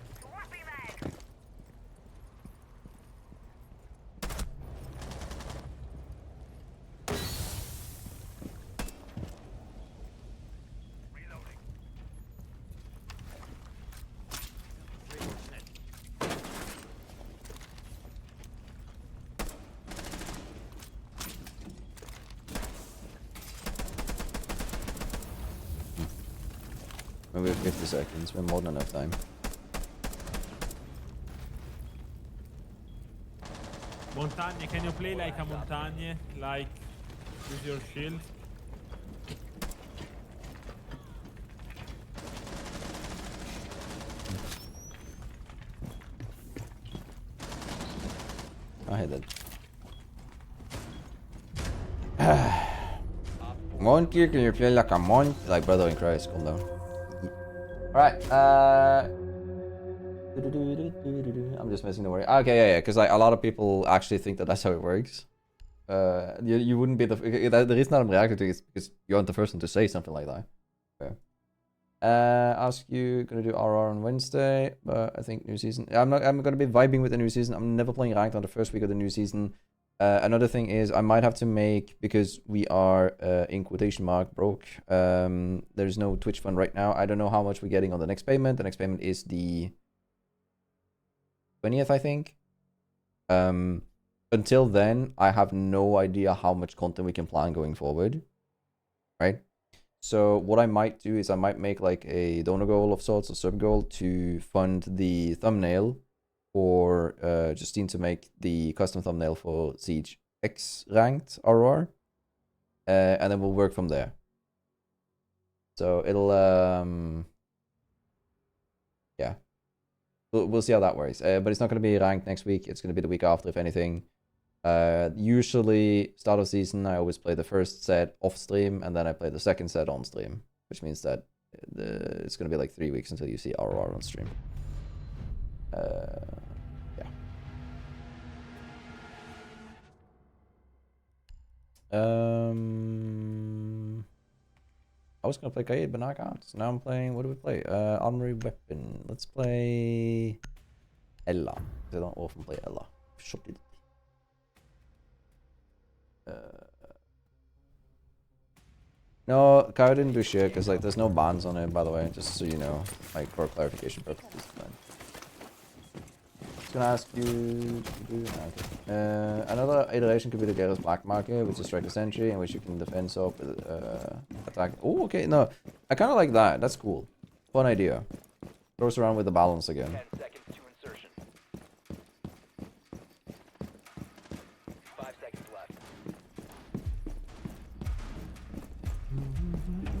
We have 50 seconds, we have more than enough time. Montagne, can you play like a Montagne? Like, with your shield? I hate that. Monkey, can you play like a monkey? Like, brother in Christ, calm down. Alright, I'm just messing the word. Okay, yeah, because like a lot of people actually think that that's how it works. You wouldn't be the reason that I'm reacting to it is because you aren't the first one to say something like that. Okay. Ask you gonna do RR on Wednesday, but I think new season. I'm gonna be vibing with the new season. I'm never playing ranked on the first week of the new season. Another thing is I might have to make, because we are in quotation mark broke. There's no Twitch fund right now. I don't know how much we're getting on the next payment. The next payment is the 20th, I think. Until then, I have no idea how much content we can plan going forward. Right? So what I might do is I might make like a donor goal of sorts, a sub goal to fund the thumbnail for Justine to make the custom thumbnail for Siege X ranked RR. And then we'll work from there. So it'll yeah. We'll see how that works. But it's not gonna be ranked next week, it's gonna be the week after, if anything. Usually start of season I always play the first set off stream and then I play the second set on stream, which means that it's gonna be like 3 weeks until you see RR on stream. Yeah. I was gonna play KAID, but now I can't. So now I'm playing. What do we play? Armory weapon. Let's play Ella. I don't often play Ella. Shot it. No, KAID didn't do shit because like there's no bans on it, by the way, just so you know, like for clarification purposes. Just gonna ask you to do another iteration could be to get us black market, which is strike the sentry, in which you can defend up with attack. Oh, okay, no, I kind of like that. That's cool. Fun idea. Throws around with the balance again. 10 seconds to insertion. 5 seconds left.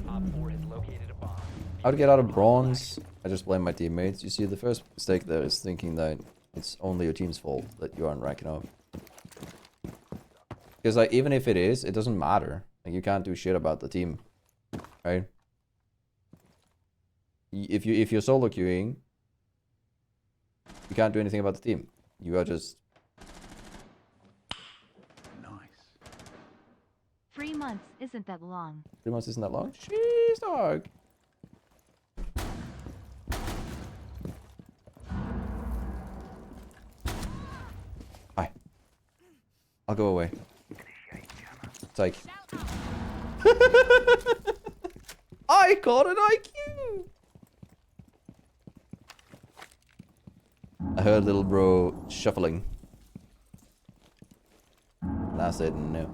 Op 4 has located a bomb. How to get out of bronze? I just blame my teammates. You see, the first mistake there is thinking that it's only your team's fault that you aren't ranking up. Because like even if it is, it doesn't matter. Like you can't do shit about the team, right? If you're solo queuing, you can't do anything about the team. You are just 3 months isn't that long. 3 months isn't that long. Jeez, dog. Hi. I'll go away. Psych. I caught an IQ. I heard little bro shuffling. And I said no.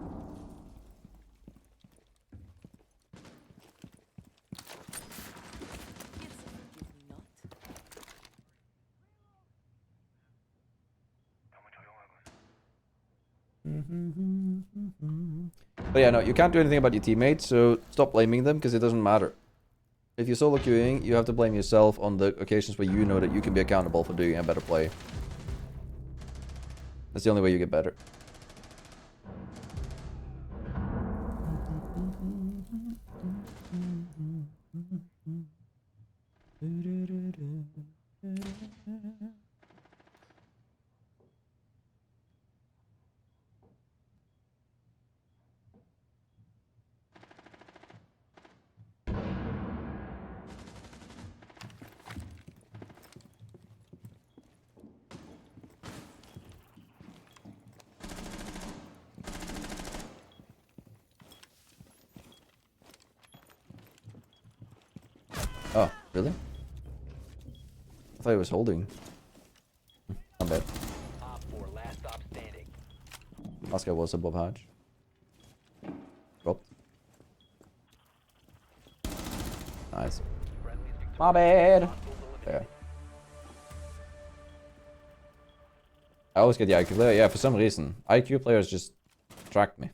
But yeah, no, you can't do anything about your teammates, so stop blaming them because it doesn't matter. If you're solo queuing, you have to blame yourself on the occasions where you know that you can be accountable for doing a better play. That's the only way you get better. Oh, really? I thought he was holding. Not bad. Last guy was above hatch. Dropped. Nice. My bad. Yeah. I always get the IQ player. Yeah, for some reason. IQ players just attract me.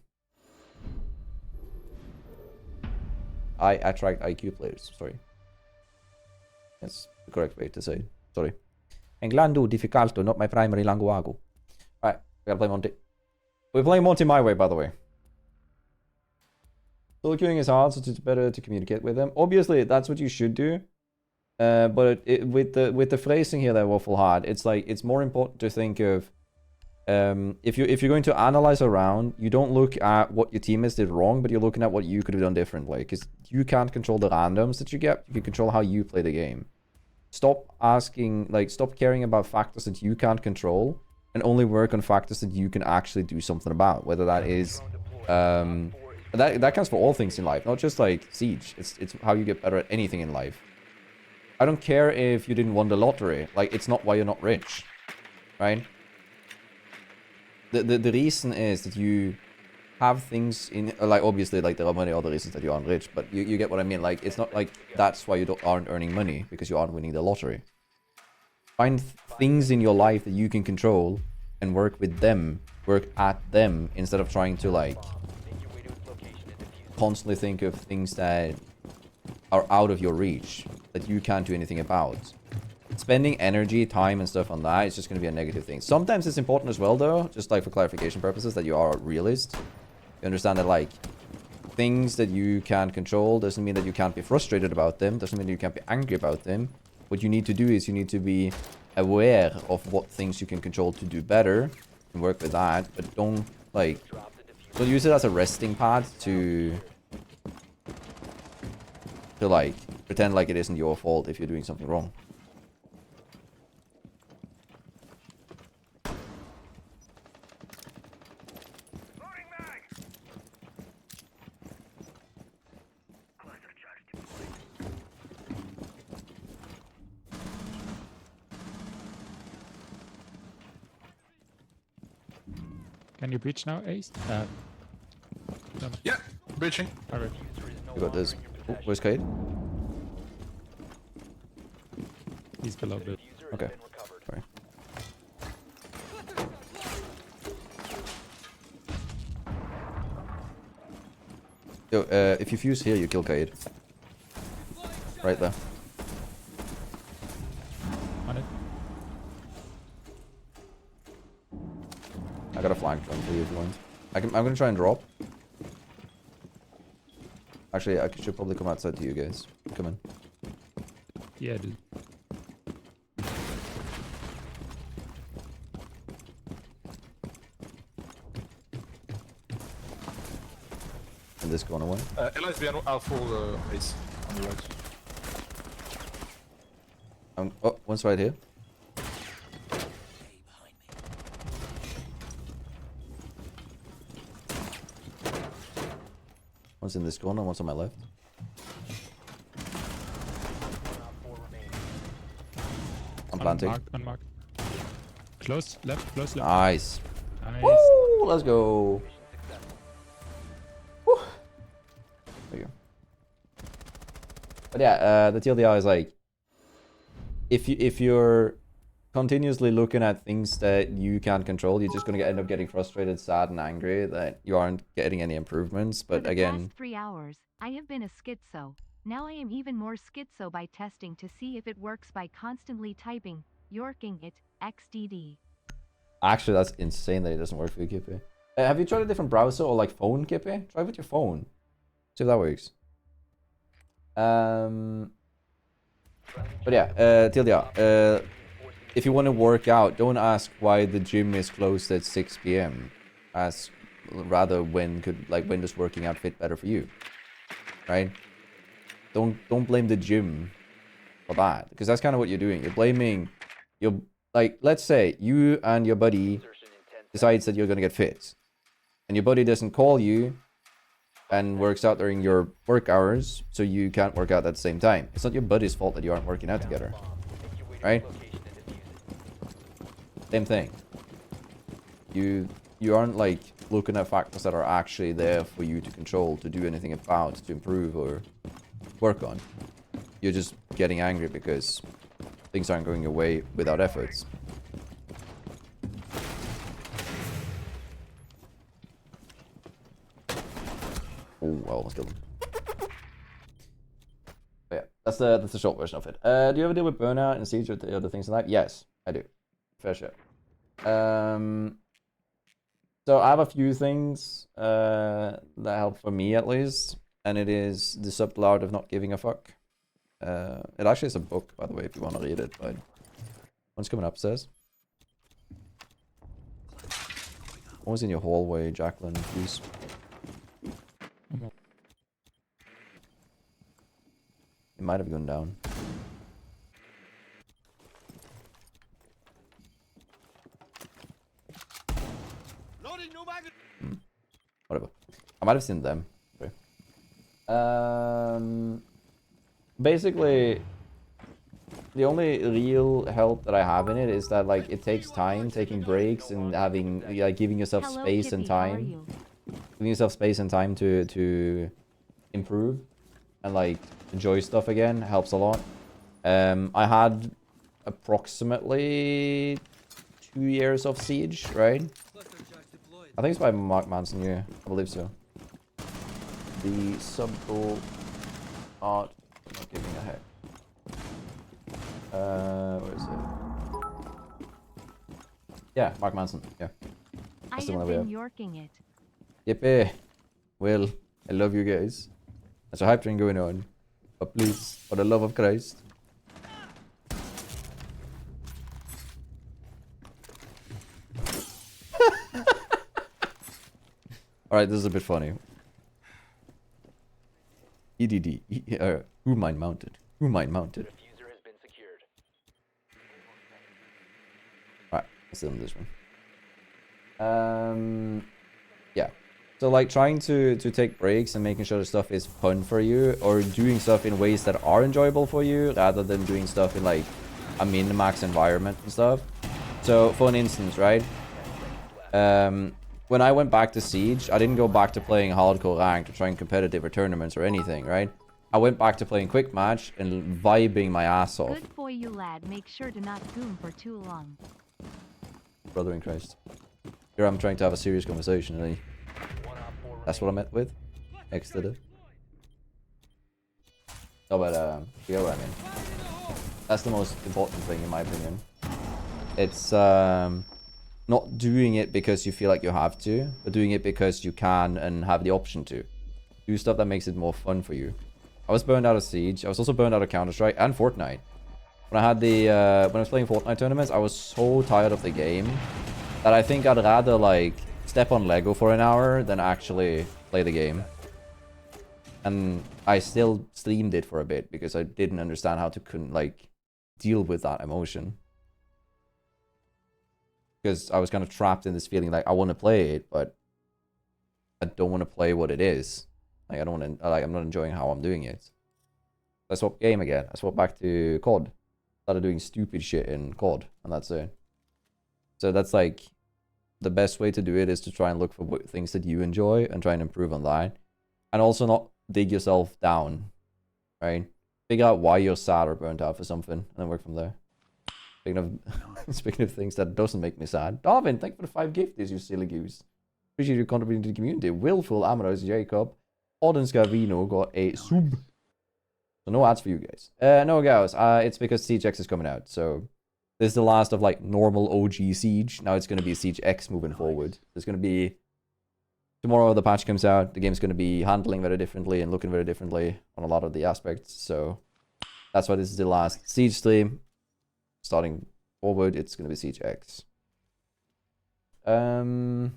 I attract IQ players. Sorry. That's the correct way to say it. Sorry. Englando difficulto, not my primary languago. Alright, we gotta play Monty. We're playing Monty my way, by the way. Solo queuing is hard, so it's better to communicate with them. Obviously, that's what you should do. But with the phrasing here, that waffle hard. It's like it's more important to think of if you're going to analyze a round, you don't look at what your teammates did wrong, but you're looking at what you could have done differently. Because you can't control the randoms that you get. You can control how you play the game. Stop caring about factors that you can't control, and only work on factors that you can actually do something about. Whether that is that counts for all things in life, not just like Siege. It's how you get better at anything in life. I don't care if you didn't win the lottery. Like, it's not why you're not rich, right? The reason is that you have things in, like, obviously, like, there are many other reasons that you aren't rich, but you get what I mean. Like, it's not like that's why you aren't earning money, because you aren't winning the lottery. Find things in your life that you can control and work with them, work at them, instead of trying to, like, constantly think of things that are out of your reach, that you can't do anything about. Spending energy, time, and stuff on that is just going to be a negative thing. Sometimes it's important as well, though, just like for clarification purposes, that you are a realist. You understand that, like, things that you can't control doesn't mean that you can't be frustrated about them, doesn't mean you can't be angry about them. What you need to do is you need to be aware of what things you can control to do better and work with that, but don't use it as a resting pad to like pretend like it isn't your fault if you're doing something wrong. Can you breach now, Ace? Yeah, breaching. Alright. You got this. Oh, where's KAID? He's below build. Okay. Sorry. Yo, if you fuse here, you kill KAID. Right there. On it. I got a flank run for you if you want. I'm gonna try and drop. Actually, I should probably come outside to you guys. Come in. Yeah, dude. And this going away. Eli's behind our full Ace on the right. Oh, one's right here. One's in this corner, one's on my left. I'm planting. Unmarked. Close left, close left. Nice. Nice. Woo! Let's go. Woo. There you go. But yeah, the TLDR is like, if you're continuously looking at things that you can't control, you're just gonna end up getting frustrated, sad, and angry that you aren't getting any improvements. But For the again, past 3 hours, I have been a schizo. Now I am even more schizo by testing to see if it works by constantly typing, yorking it, xdd. actually, that's insane that it doesn't work for you, Kippy. Have you tried a different browser or like phone, Kippy? Try with your phone. See if that works. But yeah, Tildia, if you want to work out, don't ask why the gym is closed at 6 p.m. Ask rather when does working out fit better for you, right? Don't blame the gym for that, because that's kind of what you're doing. You're blaming let's say you and your buddy decides that you're gonna get fit, and your buddy doesn't call you and works out during your work hours, so you can't work out at the same time. It's not your buddy's fault that you aren't working out together, right? Same thing. You aren't like looking at factors that are actually there for you to control, to do anything about, to improve or work on. You're just getting angry because things aren't going your way without efforts. Oh, I almost killed him. But yeah, that's the short version of it. Do you ever deal with burnout and siege or the other things in life? Yes, I do. Fair share. So I have a few things that help for me at least, and it is the subtle art of not giving a fuck. It actually is a book, by the way, if you want to read it. But one's coming upstairs. One's in your hallway, Jacqueline, please. It might have gone down. Whatever. I might have seen them. Okay. Basically, the only real help that I have in it is that like it takes time, taking breaks and having giving yourself space and time. Giving yourself space and time to improve and like enjoy stuff again helps a lot. I had approximately 2 years of Siege, right? I think it's by Mark Manson, yeah. I believe so. The subtle art of not giving a heck. Where is it? Yeah, Mark Manson, yeah. I have been yorking it. Yippee. Well, I love you guys. There's a hype train going on. But please, for the love of Christ. Alright, this is a bit funny. EDD. Who mine mounted? Who mine mounted? Alright, let's do this one. Yeah. So like trying to take breaks and making sure the stuff is fun for you, or doing stuff in ways that are enjoyable for you, rather than doing stuff in like a min-max environment and stuff. So for an instance, right? When I went back to Siege, I didn't go back to playing hardcore ranked or trying competitive or tournaments or anything, right? I went back to playing quick match and vibing my ass off. Good boy, you lad. Make sure to not goom for too long. Brother in Christ. Here I'm trying to have a serious conversation, and that's what I met with. Exited. No, but you know what I mean. That's the most important thing in my opinion. It's not doing it because you feel like you have to, but doing it because you can and have the option to. Do stuff that makes it more fun for you. I was burned out of Siege. I was also burned out of Counter-Strike and Fortnite. When I had the when I was playing Fortnite tournaments, I was so tired of the game that I think I'd rather like step on Lego for an hour than actually play the game. And I still streamed it for a bit because I didn't understand how to deal with that emotion. Because I was kind of trapped in this feeling like I want to play it, but I don't want to play what it is. Like I don't want to, I'm not enjoying how I'm doing it. I swapped game again. I swapped back to COD. Started doing stupid shit in COD, and that's it. So that's like the best way to do it is to try and look for things that you enjoy and try and improve on that, and also not dig yourself down, right? Figure out why you're sad or burnt out for something, and then work from there. Speaking of speaking of things that doesn't make me sad, Darwin, thank you for the 5 gifties, you silly goose. Appreciate you contributing to the community. Willful, Amaros, Jacob, Odin Scavino got a sub. So no ads for you guys. No guys, it's because Siege X is coming out. So this is the last of like normal OG Siege. Now it's going to be Siege X moving forward. There's going to be tomorrow the patch comes out. The game's going to be handling very differently and looking very differently on a lot of the aspects. So that's why this is the last Siege stream. Starting forward, it's going to be Siege X. When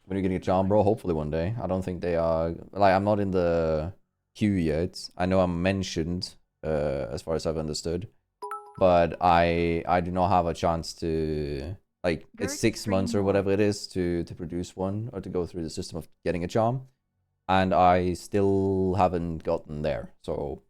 are you getting a charm, bro? Hopefully one day. I don't think they are... Like, I'm not in the queue yet. I know I'm mentioned, as far as I've understood. But I do not have a chance to... Like, it's 6 months or whatever it is to produce one. Or to go through the system of getting a charm. And I still haven't gotten there. So...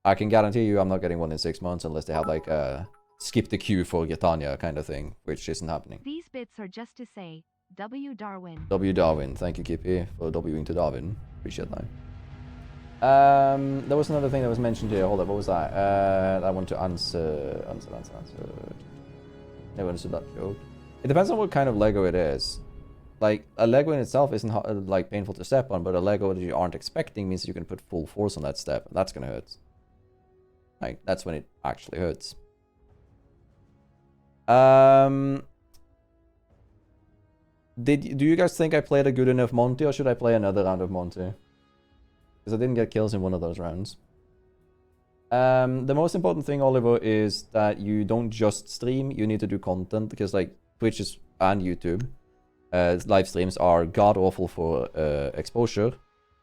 I can guarantee you I'm not getting one in 6 months unless they have like a skip the queue for Girtania kind of thing, which isn't happening. These bits are just to say, W Darwin. W Darwin, thank you Kippy for Wing to Darwin. Appreciate that. There was another thing that was mentioned here. Hold up, what was that? I want to answer. Never understood that joke. It depends on what kind of Lego it is. Like a Lego in itself isn't like painful to step on, but a Lego that you aren't expecting means you can put full force on that step, and that's gonna hurt. Like, that's when it actually hurts. Do you guys think I played a good enough Monty, or should I play another round of Monty? Because I didn't get kills in one of those rounds. The most important thing, Oliver, is that you don't just stream, you need to do content, because like Twitch and YouTube, live streams are god-awful for exposure.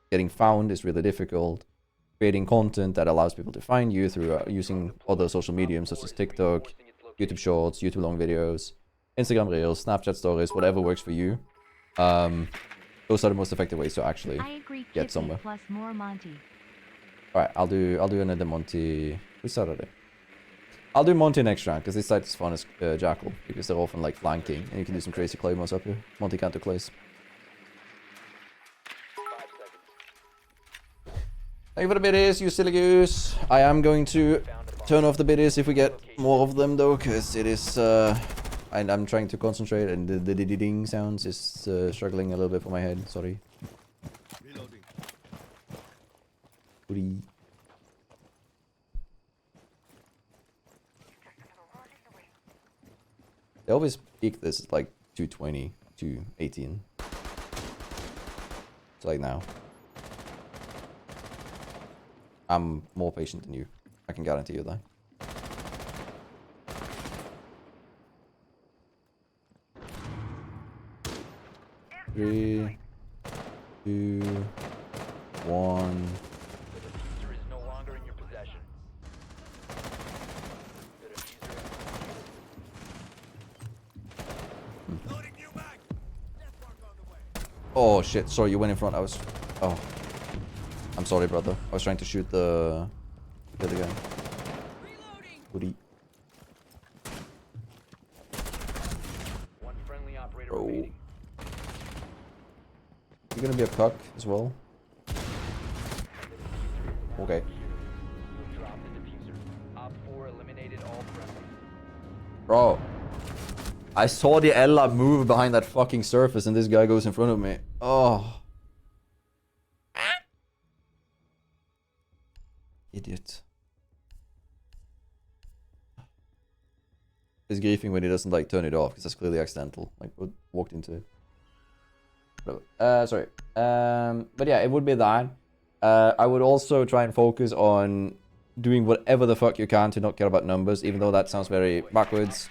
Getting found is really difficult. Creating content that allows people to find you through using other social mediums such as TikTok, YouTube Shorts, YouTube long videos, Instagram Reels, Snapchat Stories, whatever works for you. Those are the most effective ways to actually get somewhere. Plus more Monty. All right, I'll do another Monty. Which side are they? I'll do Monty next round because this side is fun as Jackal because they're often like flanking and you can do some crazy claymores up here. Monty can't do clays. Thank you for the biddies, you silly goose. I am going to turn off the biddies if we get more of them though, because it is, I'm trying to concentrate and the ding sounds is struggling a little bit for my head, sorry. Reloading. They always peak this at like 220, 218. It's like now. I'm more patient than you. I can guarantee you that. Three, 2, 1. The diffuser is no longer in your possession. The diffuser Oh shit, sorry, you went in front. I was... Oh. I'm sorry, brother. I was trying to shoot the other guy. Woody. One friendly operator Bro. remaining. You're gonna be a cuck as well? Okay. You dropped the diffuser. Op 4 eliminated all friendlies. Bro. I saw the Ella move behind that fucking surface and this guy goes in front of me. Oh. Idiot. He's griefing when he doesn't like turn it off because that's clearly accidental. Like walked into it. Sorry. But yeah, it would be that. I would also try and focus on doing whatever the fuck you can to not care about numbers, even though that sounds very backwards.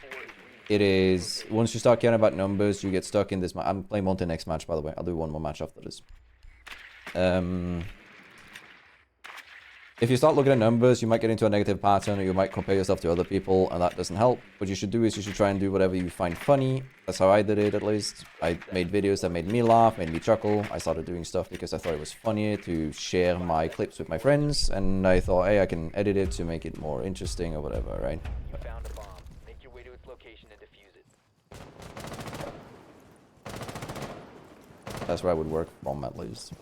It is, once you start caring about numbers, you get stuck in this. I'm playing Monty next match, by the way. I'll do one more match after this. If you start looking at numbers, you might get into a negative pattern, or you might compare yourself to other people, and that doesn't help. What you should do is you should try and do whatever you find funny. That's how I did it, at least. I made videos that made me laugh, made me chuckle. I started doing stuff because I thought it was funny to share my clips with my friends, and I thought, hey, I can edit it to make it more interesting or whatever, right? You found a bomb. Make your way to its location and defuse it. That's where I would work from, at least.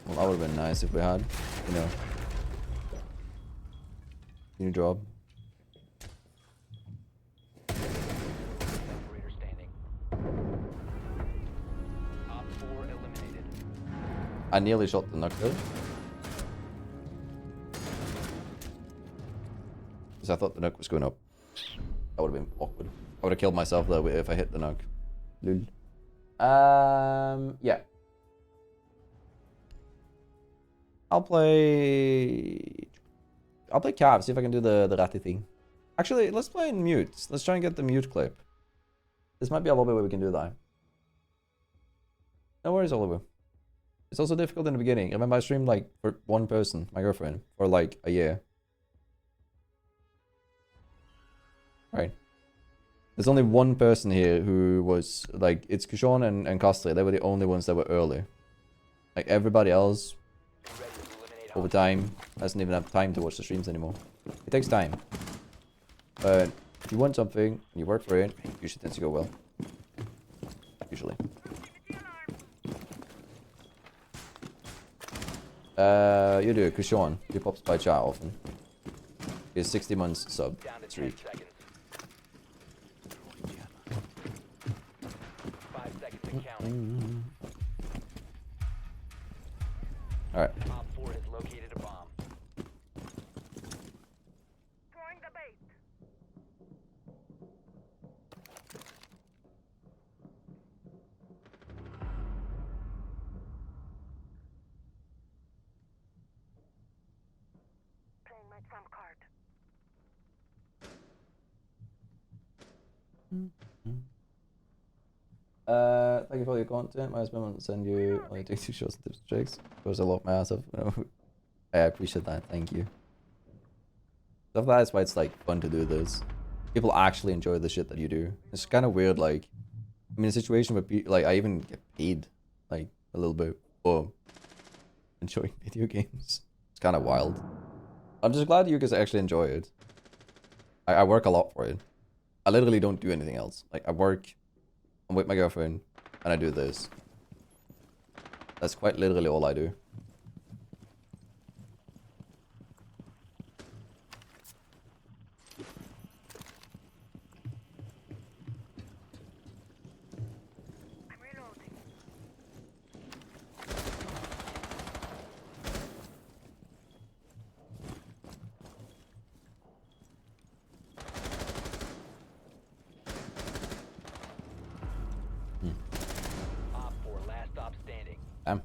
Well, that would have been nice if we had, you know, new job. Operator standing. Op 4 eliminated. I nearly shot the Nook though. Because I thought the Nook was going up. That would have been awkward. I would have killed myself though if I hit the Nook. Lul. Yeah. I'll play Cav, see if I can do the ratty thing. Actually, let's play in mute. Let's try and get the mute clip. This might be a lobby where we can do that. No worries, Oliver. It's also difficult in the beginning. Remember, I streamed like for one person, my girlfriend, for like a year. Right. There's only one person here who was like, it's Kushon and Costly. They were the only ones that were early. Like everybody else, over time, doesn't even have time to watch the streams anymore. It takes time. But if you want something, and you work for it, usually tends to go well. Usually. You do, Kushon. He pops by chat often. He's 60 months sub streak. 5 seconds and counting. Alright. Op 4 has located a bomb. Throwing the bait. Playing my trump card. Thank you for your content. My husband wants to send you only take 2 shots and tips and tricks. Goes a lot my ass off. I appreciate that. Thank you. So that's why it's like fun to do this. People actually enjoy the shit that you do. It's kind of weird. Like, I'm in a situation where like I even get paid like a little bit for enjoying video games. It's kind of wild. I'm just glad you guys actually enjoy it. I work a lot for it. I literally don't do anything else. Like I work, I'm with my girlfriend, and I do this. That's quite literally all I do. I'm reloading. Op 4, last stop standing. Damn.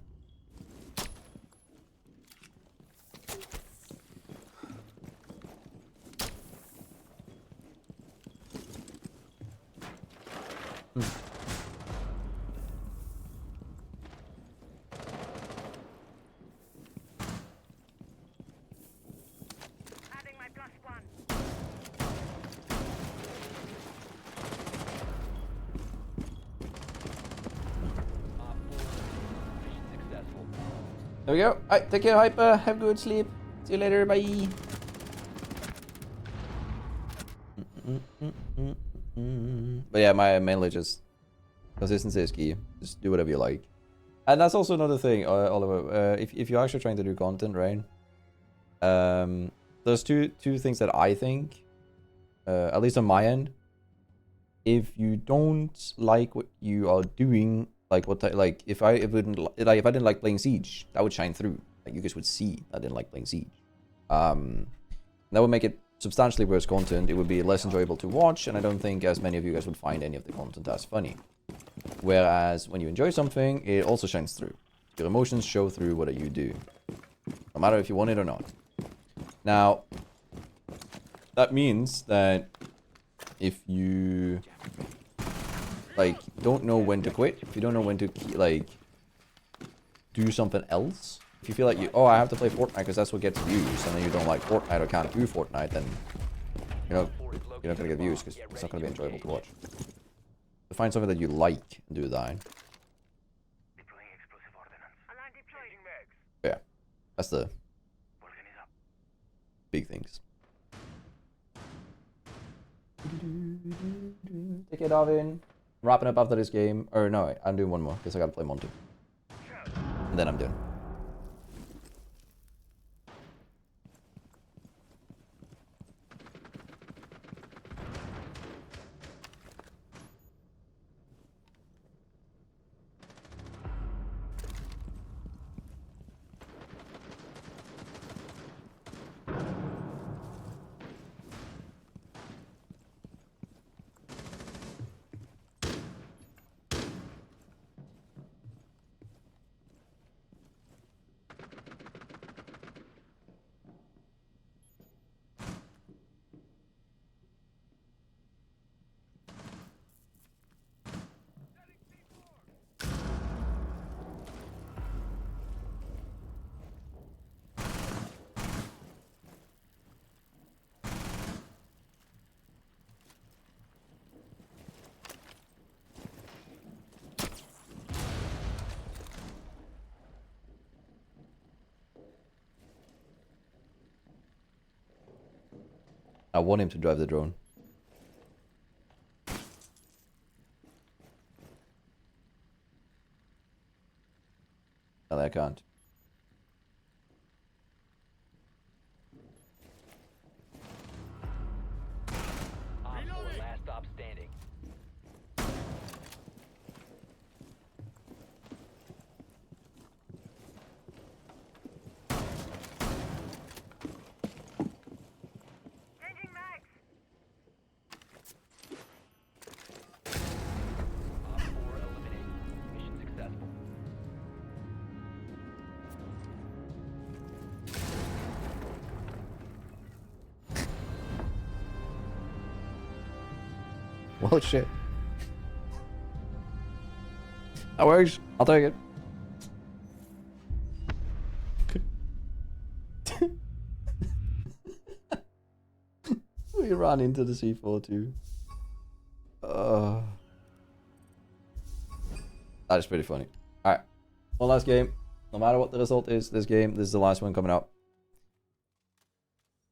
Adding my +1. Op 4, mission successful. There we go. Alright, take care, Hyper. Have good sleep. See you later. Bye. But yeah, mainly just consistency is key. Just do whatever you like. And that's also another thing, Oliver. If you're actually trying to do content, right? There's two things that I think, at least on my end. If you don't like what you are doing, like if I didn't like playing Siege, that would shine through. Like you guys would see I didn't like playing Siege. That would make it substantially worse content. It would be less enjoyable to watch, and I don't think as many of you guys would find any of the content as funny. Whereas when you enjoy something, it also shines through. Your emotions show through what you do, no matter if you want it or not. Now, that means that if you like don't know when to quit, if you don't know when to like do something else, if you feel like I have to play Fortnite because that's what gets views, and then you don't like Fortnite or can't do Fortnite, then you're not gonna get views because it's not gonna be enjoyable to watch. So find something that you like and do that. Yeah, that's the big things. Take it, Darwin. Wrapping up after this game. Or no, I'm doing one more because I gotta play Monty. then I'm done. I want him to drive the drone. No, I can't. Last stop standing. Changing mags. Op 4 eliminated. Mission successful. Well, shit. That works. I'll take it. We ran into the C4 too. That is pretty funny. Alright. One last game. No matter what the result is, this is the last one coming up.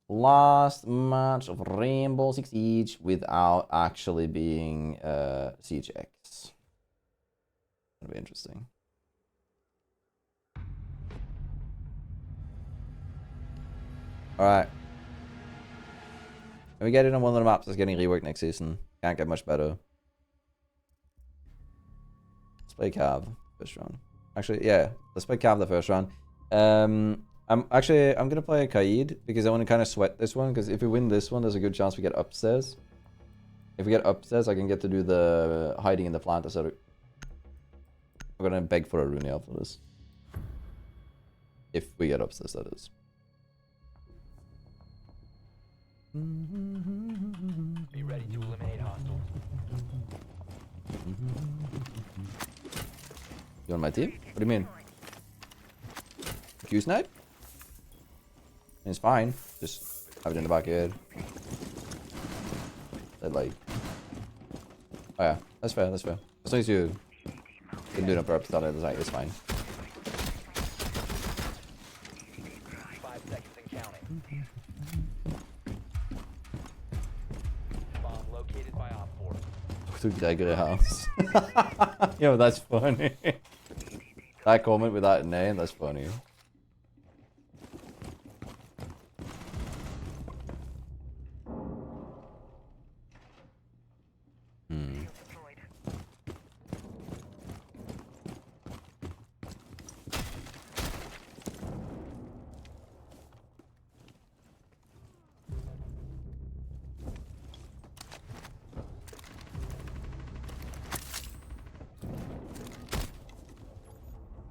Last match of Rainbow Six Siege without actually being Siege X. Gonna be interesting. Alright. Can we get it on one of the maps that's getting reworked next season? Can't get much better. Let's play Cav first round. Actually, yeah, let's play Cav the first round. I'm gonna play KAID because I want to kind of sweat this one, because if we win this one, there's a good chance we get upstairs. If we get upstairs, I can get to do the hiding in the plant, etc. I'm gonna beg for a Rooney after this. If we get upstairs, that is. Be ready to eliminate hostiles. You on my team? What do you mean? Q snipe? It's fine. Just have it in the back of your head. That like. Oh yeah, that's fair. That's fair. As long as you didn't do it on purpose, it's fine. 5 seconds and counting. Bomb located by Op 4. To Gregory House. Yo, that's funny. That comment with that name, that's funny.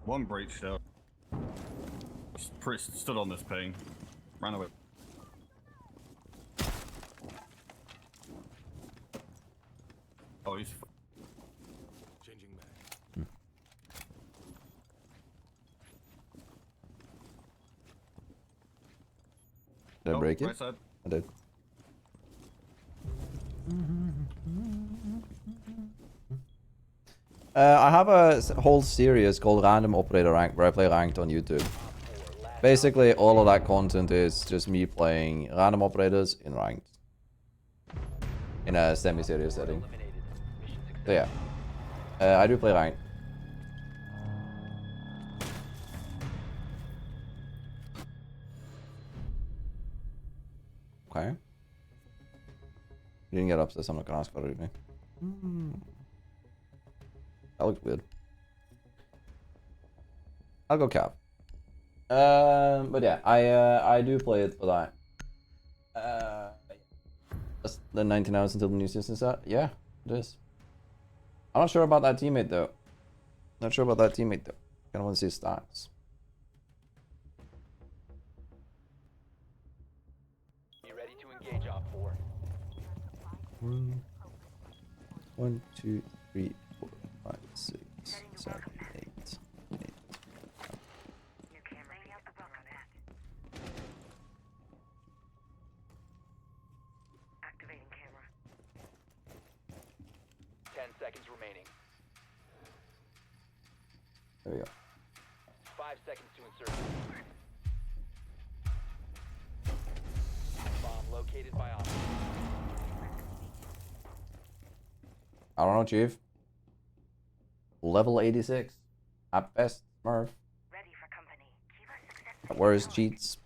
One breach though. Stood on this ping. Ran away. Oh, he's Changing mag. Did I break it? Right side. I did. I have a whole series called Random Operator Rank where I play ranked on YouTube. Basically, all of that content is just me playing random operators in ranked. In a semi-serious setting. So yeah. I do play ranked. Okay. You didn't get upstairs, I'm not gonna ask for it. That looked weird. I'll go cap. But yeah, I do play it for that. That's the 19 hours until the new season's out. Yeah, it is. I'm not sure about that teammate though. Not sure about that teammate though. Kind of want to see his stats. Be ready to engage Op 4. 1, 2, 3, 4, 5, 6, 7, 8. New camera feels welcome at. Activating camera. 10 seconds remaining. There we go. 5 seconds to insert. Bomb located by Op. I don't know, Chief. Level 86. At best, Smurf. Ready for company. Keep us successful. Where's cheats?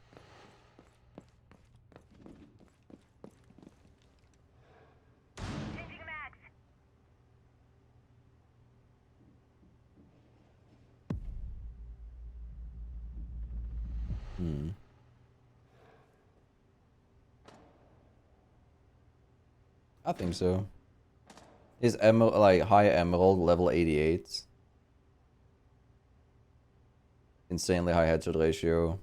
Changing mags. I think so. Is emerald like high emerald level 88? Insanely high headshot ratio.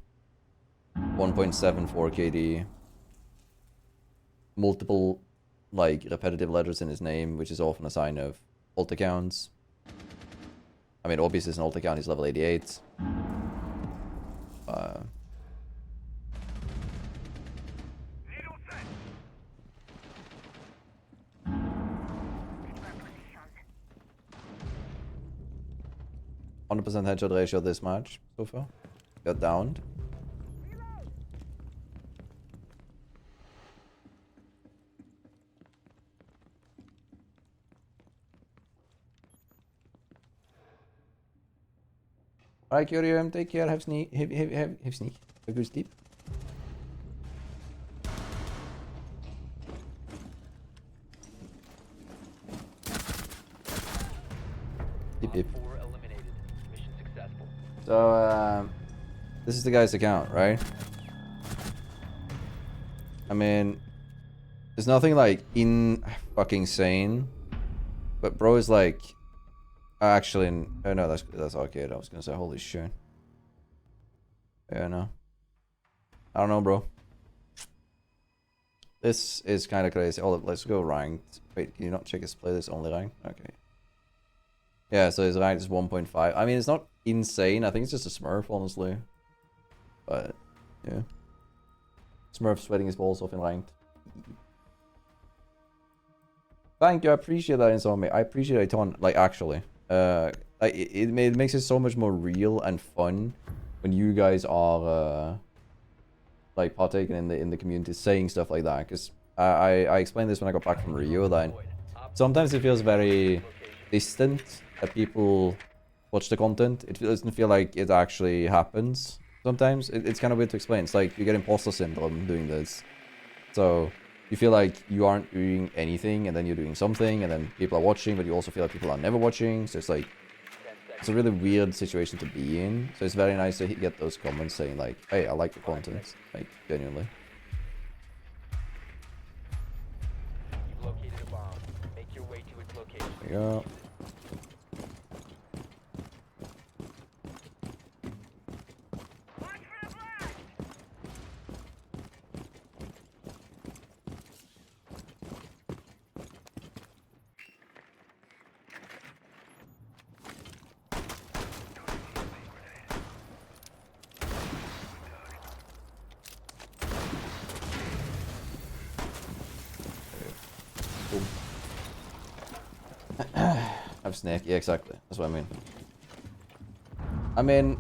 1.74 KD. Multiple like repetitive letters in his name, which is often a sign of ult accounts. I mean, obviously it's an ult account, he's level 88. Needle set. 100% headshot ratio this match so far. Got downed. Alright, Curium, take care. Have sneak. Have sneak. A good sleep. Beep, beep. 4 eliminated. Mission successful. So, this is the guy's account, right? I mean, there's nothing like fucking sane, but bro is like, actually, oh no, that's arcade. I was gonna say, holy shit. Yeah, no. I don't know, bro. This is kind of crazy. Oh, let's go ranked. Wait, can you not check his playlist? Only ranked? Okay. Yeah, so his rank is 1.5. I mean, it's not insane. I think it's just a Smurf, honestly. But, yeah. Smurf sweating his balls off in ranked. Thank you, I appreciate that, Insomnia. I appreciate it a ton, like, actually. Like, it makes it so much more real and fun when you guys are, like, partaking in the community, saying stuff like that. Because I explained this when I got back from Rio, that sometimes it feels very distant that people watch the content. It doesn't feel like it actually happens. Sometimes it's kind of weird to explain. It's like you get imposter syndrome doing this. So you feel like you aren't doing anything, and then you're doing something, and then people are watching, but you also feel like people are never watching. So it's like, it's a really weird situation to be in. So it's very nice to get those comments saying like, hey, I like the content, like, genuinely. You've located a bomb. Make your way to its location. There you go. I'm snake. Yeah, exactly. That's what I mean. I mean,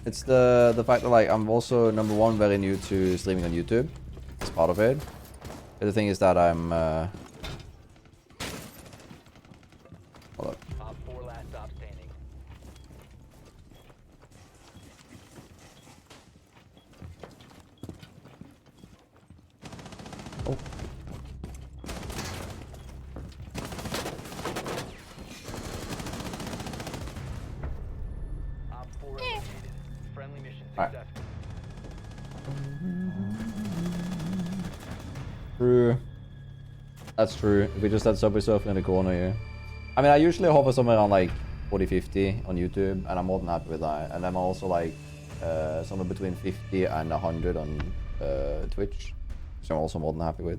it's the fact that like I'm also #1 very new to streaming on YouTube. It's part of it. But the thing is that I'm hold up. Op 4 last stop standing. Oh. Op 4 eliminated. Friendly mission Alright. successful. True. That's true. If we just had Subway Surfer in the corner here. I mean, I usually hover somewhere around like 40-50 on YouTube, and I'm more than happy with that. And I'm also like somewhere between 50 and 100 on Twitch, which I'm also more than happy with.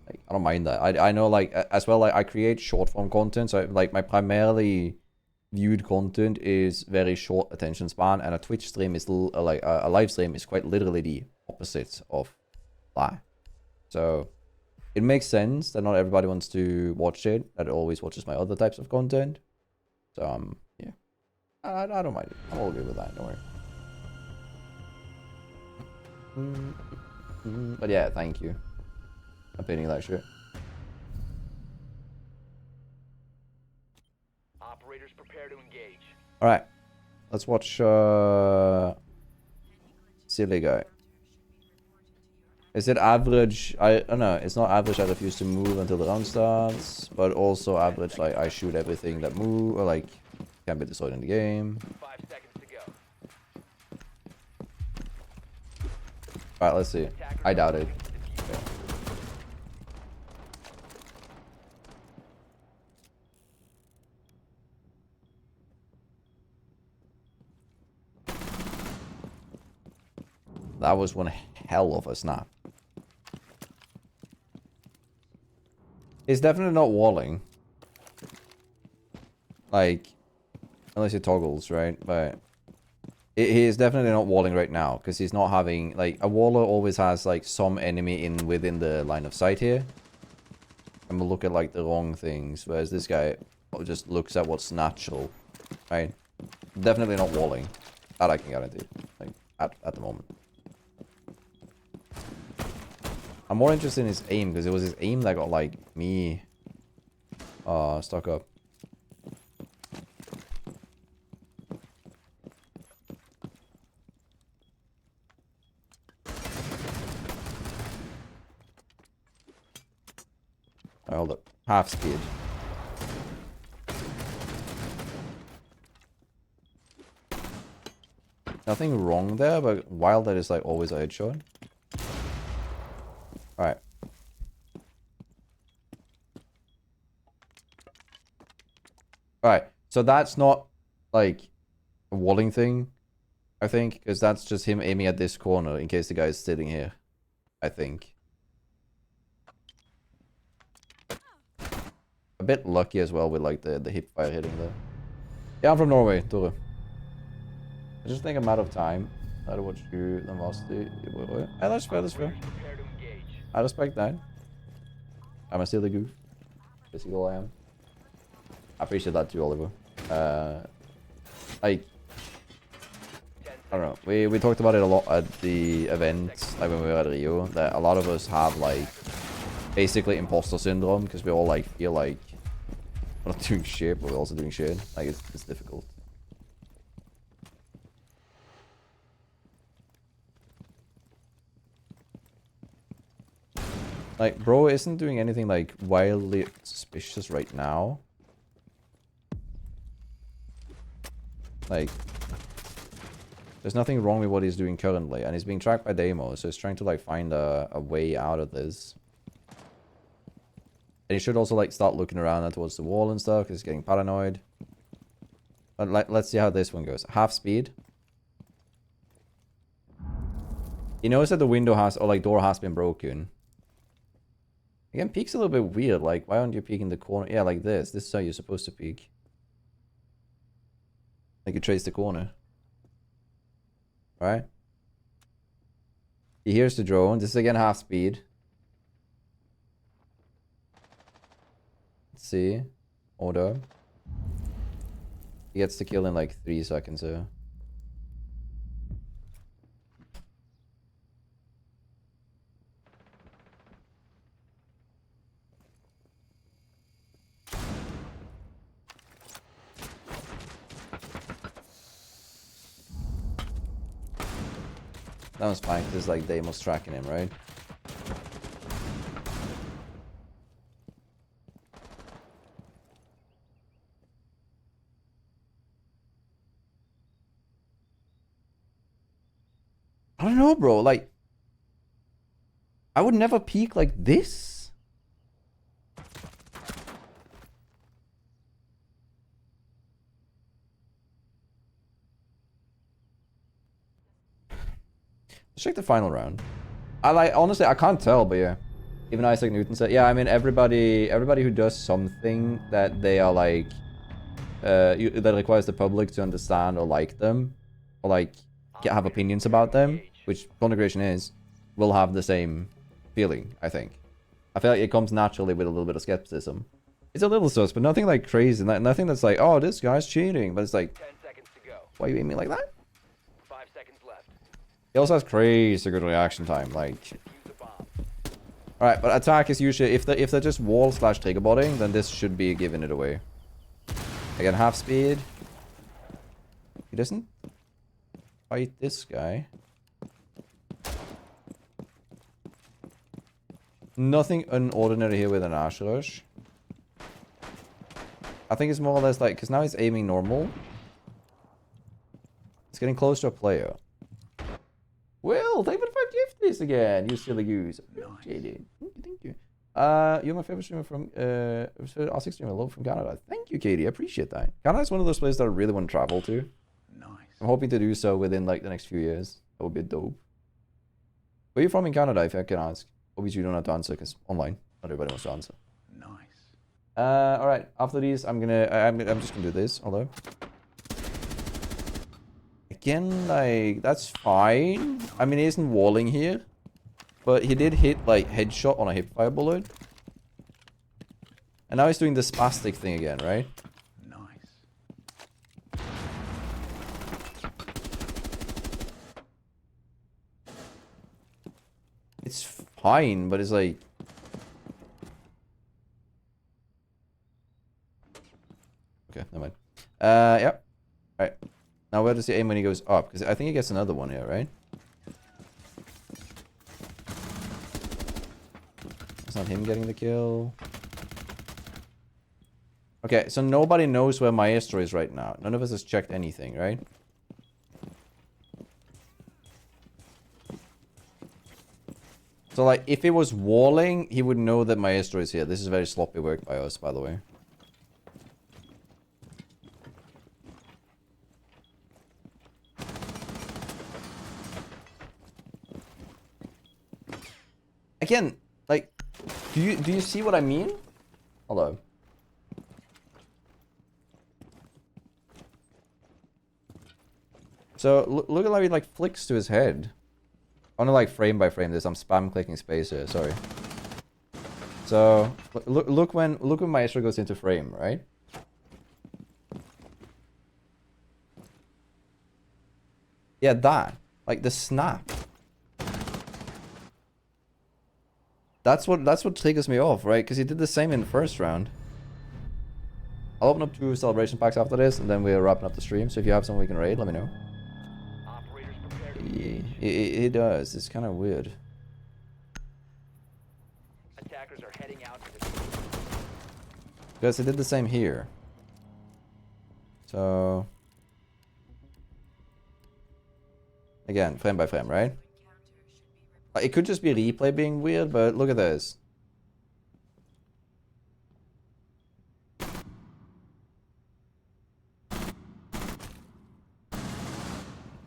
Like, I don't mind that. I know, like, as well, like, I create short form content, so like my primarily viewed content is very short attention span, and a Twitch stream is like a live stream is quite literally the opposite of that. So it makes sense that not everybody wants to watch it, that always watches my other types of content. So yeah, I don't mind it. I'm all good with that, don't worry. But yeah, thank you. I'm painting that shit. Operators prepare to engage. Alright. Let's watch silly guy. Is it average? I don't know. It's not average. I refuse to move until the round starts, but also average. Like I shoot everything that move or like can be destroyed in the game. 5 seconds to go. Alright, let's see. I doubt it. Okay. That was one hell of a snap. He's definitely not walling. Like, unless he toggles, right? But he is definitely not walling right now because he's not having, like, a waller always has like some enemy within the line of sight here. And we'll look at like the wrong things, whereas this guy just looks at what's natural, right? Definitely not walling. That I can guarantee. Like at the moment. I'm more interested in his aim because it was his aim that got like me stuck up. Alright, hold up. Half speed. Nothing wrong there, but while that is like always a headshot. Alright. Alright, so that's not like a walling thing, I think, because that's just him aiming at this corner in case the guy is sitting here, I think. A bit lucky as well with like the hip fire hitting there. Yeah, I'm from Norway, Tore. I just think I'm out of time. I watch you the master. Yeah, that's fair, that's fair. I respect that. I'm still the goof. Basically all I am. I appreciate that too, Oliver. Like, I don't know. We talked about it a lot at the event, like when we were at Rio, that a lot of us have like basically imposter syndrome because we all like feel like we're not doing shit, but we're also doing shit. Like it's difficult. Like, bro isn't doing anything like wildly suspicious right now. Like, there's nothing wrong with what he's doing currently, and he's being tracked by Demo, so he's trying to like find a way out of this. And he should also like start looking around towards the wall and stuff, because he's getting paranoid. But like, let's see how this one goes. Half speed. He knows that the window has, or like door has been broken. Again, peek's a little bit weird. Like, why aren't you peeking the corner? Yeah, like this. This is how you're supposed to peek. Like you trace the corner. Right? He hears the drone. This is again half speed. Let's see. Order. He gets the kill in like 3 seconds here. That was fine because like Demo's tracking him, right? know, bro. Like, I would never peek like this. Let's check the final round. Honestly, I can't tell, but yeah. Even Isaac Newton said, yeah, I mean, everybody who does something that they are like, that requires the public to understand or like them, or like have opinions about them, which content creation is, will have the same feeling, I think. I feel like it comes naturally with a little bit of skepticism. It's a little sus, but nothing like crazy, nothing that's like, oh, this guy's cheating, but it's like, 10 seconds to go. why are you aiming like that? 5 seconds left. He also has crazy good reaction time, like... Use the bomb. Alright, but attack is usually, if they're just wall / trigger botting, then this should be giving it away. Again, half speed. He doesn't fight this guy. Nothing unordinary here with an Ash Rush. I think it's more or less like, because now he's aiming normal. It's getting close to a player. Will, thank you for the 5 gifties again. You silly goose. Appreciate it. Thank you. You're my favorite streamer from R6 streamer, love from Canada. Thank you, Katie. I appreciate that. Canada is one of those places that I really want to travel to. Nice. I'm hoping to do so within like the next few years. That would be dope. Where are you from in Canada, if I can ask? Obviously, you don't have to answer because online, not everybody wants to answer. Nice. All right. After these, I'm just gonna do this. Although, again, like that's fine. I mean, he isn't walling here, but he did hit like headshot on a hipfire bullet, and now he's doing the spastic thing again, right? Nice. It's fine, but it's like... Okay, never mind. Yep. Alright. Now where does he aim when he goes up? Because I think he gets another one here, right? It's not him getting the kill. Okay, so nobody knows where Maestro is right now. None of us has checked anything, right? So, like, if he was walling, he would know that Maestro is here. This is very sloppy work by us, by the way. Again, like, do you see what I mean? Hello. So, look at how he, like, flicks to his head. I want to like frame by frame this. I'm spam clicking space here. Sorry. So look when Maestro goes into frame, right? Yeah, that like the snap. That's what triggers me off, right? Because he did the same in the first round. I'll open up 2 celebration packs after this, and then we're wrapping up the stream. So if you have someone we can raid, let me know. It does. It's kind of weird. Attackers are heading out to the Because it did the same here. So again, frame by frame, right? It could just be replay being weird, but look at this.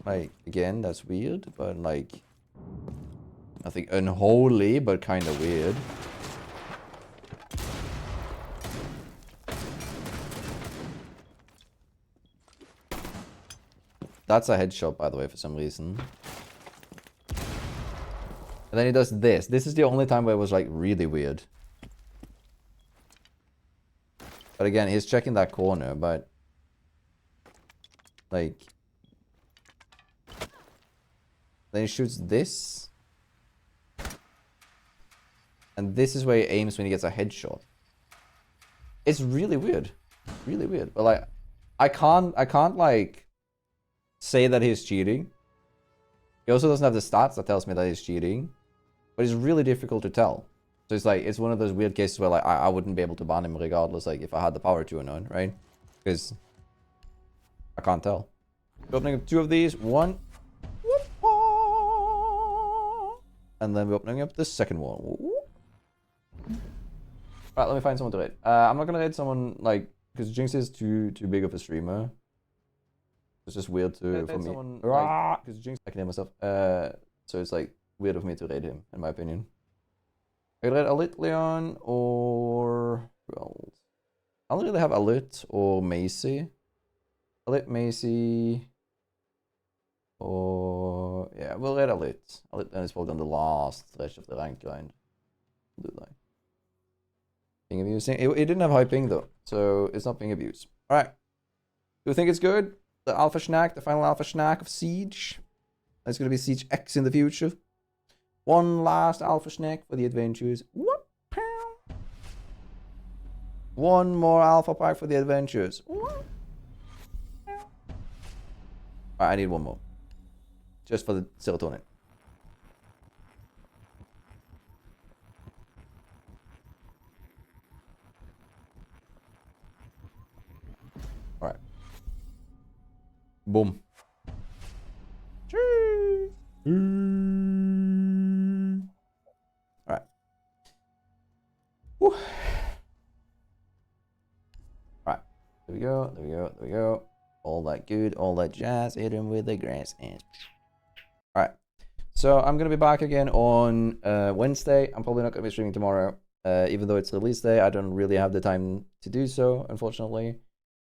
Like, again, that's weird, but like, nothing unholy, but kind of weird. That's a headshot, by the way, for some reason. And then he does this. This is the only time where it was like really weird. But again, he's checking that corner, but like, then he shoots this. And this is where he aims when he gets a headshot. It's really weird. Really weird. But like, I can't like say that he's cheating. He also doesn't have the stats that tells me that he's cheating. But it's really difficult to tell. So it's like, it's one of those weird cases where like I wouldn't be able to ban him regardless, like if I had the power to or not, right? Because I can't tell. Opening up 2 of these. 1. And then we're opening up the second one. Right, let me find someone to raid. I'm not gonna raid someone like because Jinx is too big of a streamer. It's just weird to for me. Because Jinx, I can hear myself. So it's like weird of me to raid him, in my opinion. I could raid Alit Leon or who else? I don't really have Alit or Macy. Alit, Macy, or yeah, we'll raid Alit. Alit then is probably on the last stretch of the rank grind. We'll do that. Ping abuse. It didn't have high ping though, so it's not ping abuse. All right. Do you think it's good? The alpha snack, the final alpha snack of Siege. It's gonna be Siege X in the future. One last alpha snack for the adventures. What? One more alpha pack for the adventures. What? Alright, I need one more. Just for the serotonin. Alright. Boom. Alright. Whew. Alright. There we go, there we go, there we go. All that good, all that jazz. Hit him with the grass and alright. So I'm gonna be back again on Wednesday. I'm probably not gonna be streaming tomorrow. Even though it's release day, I don't really have the time to do so, unfortunately.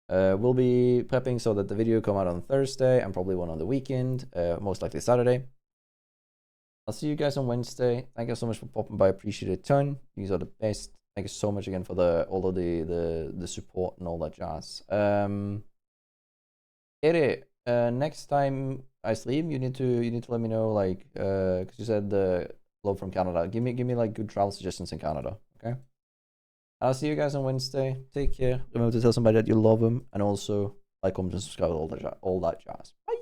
We'll be prepping so that the video come out on Thursday and probably one on the weekend, most likely Saturday. I'll see you guys on Wednesday. Thank you so much for popping by. Appreciate it a ton. You guys are the best. Thank you so much again for all of the support and all that jazz. Next time I stream, you need to let me know, like, because you said the love from Canada. Give me like good travel suggestions in Canada. Okay. I'll see you guys on Wednesday. Take care. Remember to tell somebody that you love them, and also like, comment, and subscribe, all that jazz. Bye.